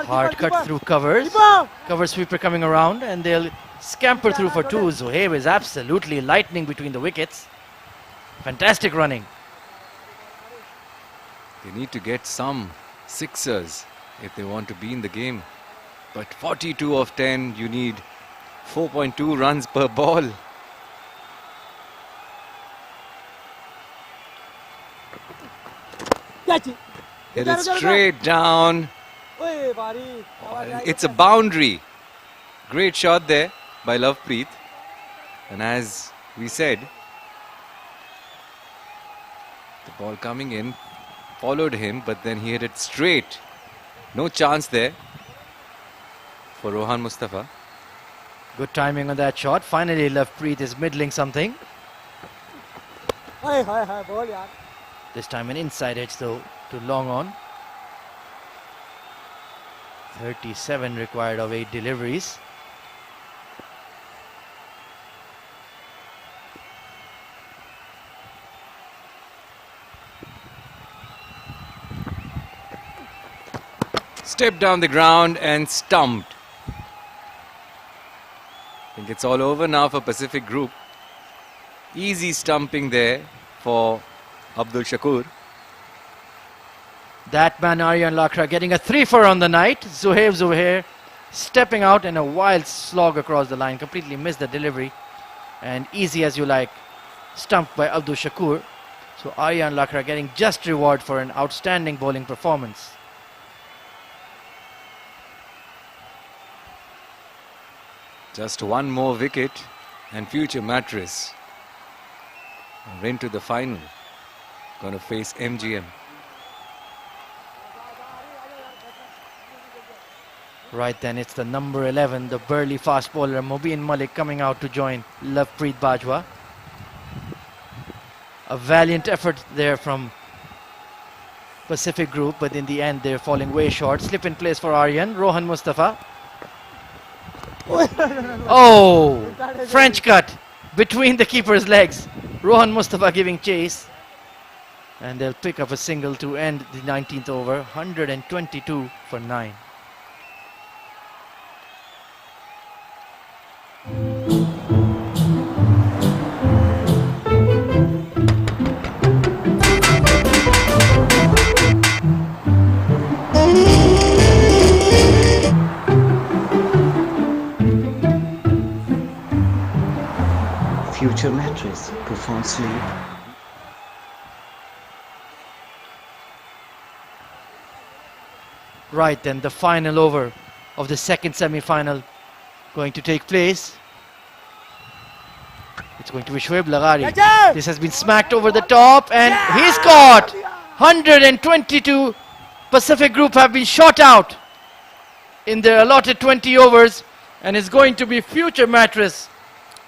Hard cut through covers. Cover sweeper coming around and they'll scamper through for 2. Zuhaib is absolutely lightning between the wickets. Fantastic running. They need to get some sixers if they want to be in the game. But 42 of 10, you need 4.2 runs per ball. Hit it straight down. It's a boundary. Great shot there by Lovepreet. And as we said, the ball coming in followed him, but then he hit it straight. No chance there for Rohan Mustafa. Good timing on that shot. Finally, Lovepreet is middling something. This time an inside edge though to long on. 37 required of 8 deliveries. Stepped down the ground and stumped. I think it's all over now for Pacific Group. Easy stumping there for Abdul Shakur. That man Aryan Lakra getting a 3-for on the night. Zuhair stepping out and a wild slog across the line. Completely missed the delivery. And easy as you like. Stumped by Abdul Shakur. So Aryan Lakra getting just reward for an outstanding bowling performance. Just one more wicket and future mattress are into the final. Gonna face MGM. Right then, it's the number 11, the burly fast bowler Mubin Malik coming out to join Lovepreet Bajwa. A valiant effort there from Pacific Group, but in the end they're falling way short. Slip in place for Aryan. Rohan Mustafa. Oh, French cut. between the keeper's legs. Rohan Mustafa giving chase. And they'll pick up a single to end the 19th over. 122 for 9. Future mattress. Profound sleep. Right then, the final over of the second semi-final going to take place. It's going to be Shoaib Laghari. This has been smacked over the top and he's caught. 122 Pacific Group have been shot out in their allotted 20 overs, and it's going to be Future Mattress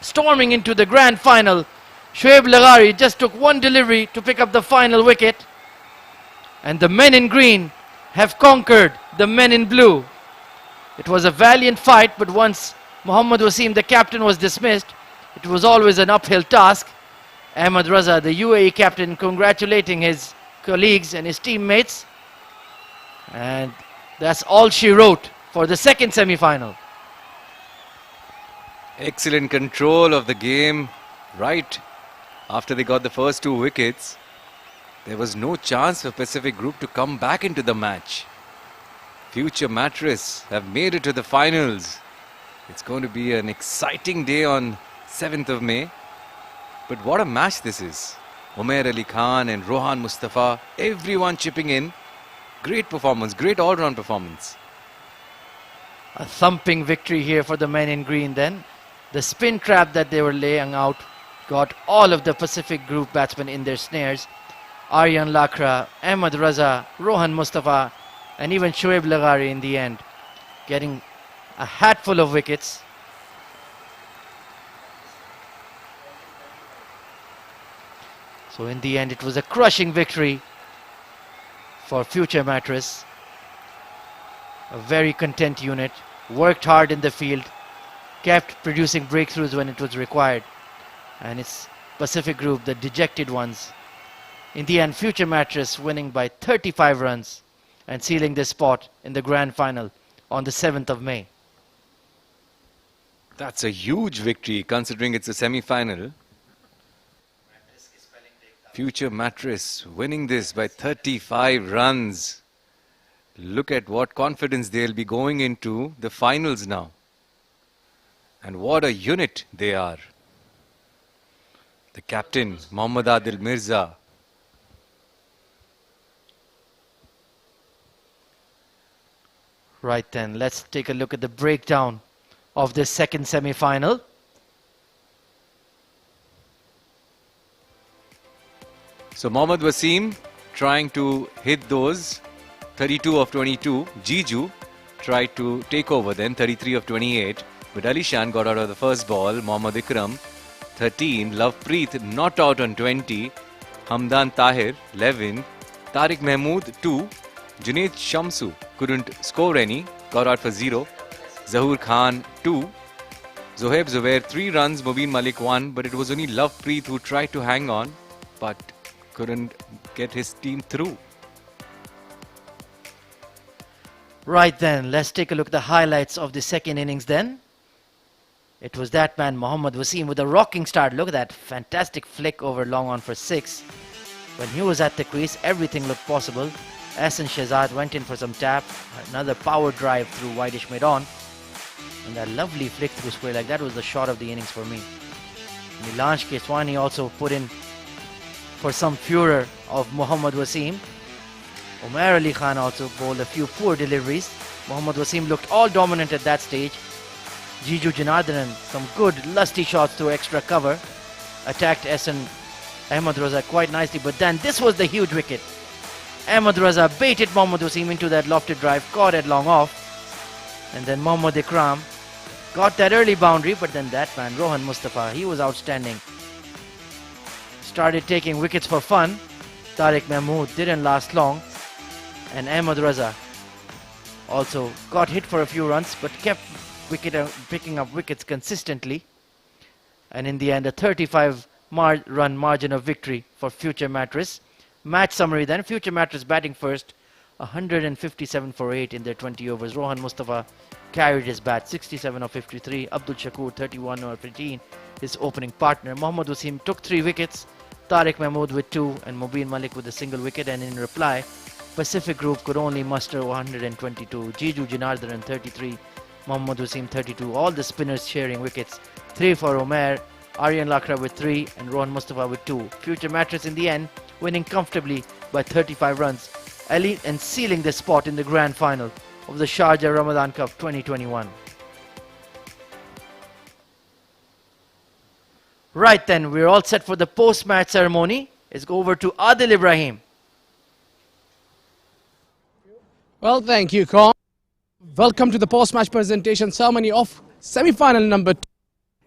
storming into the grand final. Shoaib Laghari just took one delivery to pick up the final wicket, and the men in green have conquered the men in blue. It was a valiant fight, but once Mohammad Wasim, the captain, was dismissed, it was always an uphill task. Ahmed Raza, the UAE captain, congratulating his colleagues and his teammates. And that's all she wrote for the second semi-final. Excellent control of the game. Right after they got the first 2 wickets, there was no chance for Pacific Group to come back into the match. Future Mattress have made it to the finals. It's going to be an exciting day on 7th of May. But what a match this is. Umair Ali Khan and Rohan Mustafa, everyone chipping in. Great performance, great all-round performance. A thumping victory here for the men in green then. The spin trap that they were laying out got all of the Pacific Group batsmen in their snares. Aryan Lakra, Ahmed Raza, Rohan Mustafa, and even Shoaib Laghari in the end, getting a hatful of wickets. So in the end, it was a crushing victory for Future Mattress. A very content unit, worked hard in the field, kept producing breakthroughs when it was required. And it's Pacific Group, the dejected ones. In the end, Future Mattress winning by 35 runs and sealing their spot in the grand final on the 7th of May. That's a huge victory considering it's a semi-final. Future Mattress winning this by 35 runs. Look at what confidence they'll be going into the finals now. And what a unit they are. The captain, Mohammad Adil Mirza. Right then, let's take a look at the breakdown of this second semi-final. So Mohammad Wasim trying to hit those 32 of 22. Jiju tried to take over then 33 of 28. But Ali Shan got out of the first ball. Mohammad Ikram 13. Lovepreet not out on 20. Hamdan Tahir 11. Tariq Mahmood 2. Junaid Shamsu couldn't score any. Got out for 0. Zahoor Khan 2. Zohaib Zubair 3 runs. Mubin Malik 1. But it was only Lovepreet who tried to hang on, but couldn't get his team through. Right then, let's take a look at the highlights of the second innings then. It was that man, Mohammad Wasim, with a rocking start. Look at that fantastic flick over long on for 6. When he was at the crease, everything looked possible. Ahsan Shehzad went in for some tap. Another power drive through wideish mid-on. And that lovely flick through square leg. That was the shot of the innings for me. Milansh Keswani also put in for some furor of Mohammad Wasim. Umair Ali Khan also bowled a few poor deliveries. Mohammad Wasim looked all dominant at that stage. Jiju Janardhanan, some good lusty shots through extra cover. Attacked Ahmed Raza quite nicely, but then this was the huge wicket. Ahmed Raza baited Mohammad Wasim into that lofted drive, caught it long off. And then Mohammad Ikram got that early boundary, but then that man, Rohan Mustafa, he was outstanding. Started taking wickets for fun. Tariq Mahmood didn't last long. And Ahmed Raza also got hit for a few runs, but kept picking up wickets consistently. And in the end, a 35-run margin of victory for Future Mattress. Match summary then. Future Mattress batting first, 157 for 8 in their 20 overs. Rohan Mustafa carried his bat, 67 of 53. Abdul Shakur, 31 of 15, his opening partner. Mohammad Wasim took 3 wickets. Tariq Mahmood with 2 and Mubin Malik with a single wicket. And in reply, Pacific Group could only muster 122. Jiju Janardhan 33, Mohammad Wasim 32. All the spinners sharing wickets. 3 for Omer, Aryan Lakra with 3 and Rohan Mustafa with 2. Future Mattress in the end winning comfortably by 35 runs and sealing their spot in the grand final of the Sharjah Ramadan Cup 2021. Right then, we're all set for the post-match ceremony. Let's go over to Adil Ibrahim. Well, thank you, Con. Welcome to the post-match presentation ceremony of semi-final number 2.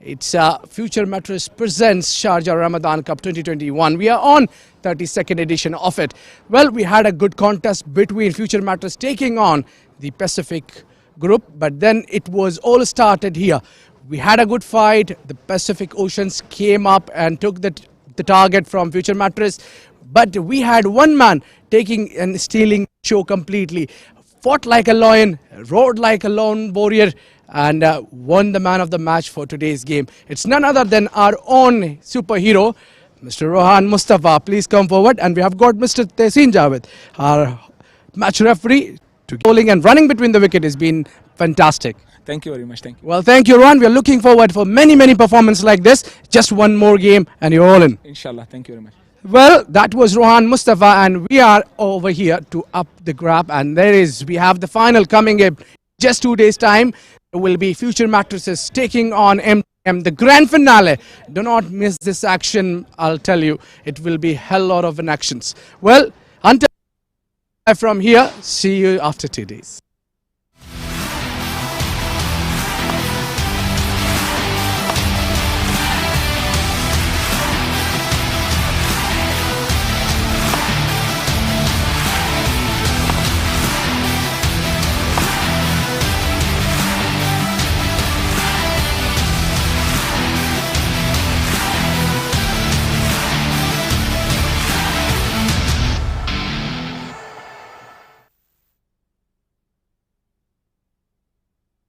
It's Future Mattress presents Sharjah Ramadan Cup 2021. We are on 32nd edition of it. Well, we had a good contest between Future Mattress taking on the Pacific Group, but then it was all started here. We had a good fight. The Pacific Oceans came up and took the target from Future Mattress, but we had one man taking and stealing the show completely. Fought like a lion, roared like a lone warrior, and won the man of the match for today's game. It's none other than our own superhero, Mr. Rohan Mustafa. Please come forward. And we have got Mr. Tehseen Javed, our match referee. Bowling and running between the wicket has been fantastic. Thank you very much. Thank you. Well, thank you, Rohan. We are looking forward for many performances like this. Just one more game and you're all in. Inshallah. Thank you very much. Well, that was Rohan Mustafa, and we are over here to up the grab, and we have the final coming in just 2 days' time. There will be Future Mattresses taking on MTM, the grand finale. Do not miss this action, I'll tell you. It will be a hell lot of actions. Well, until from here, see you after 2 days.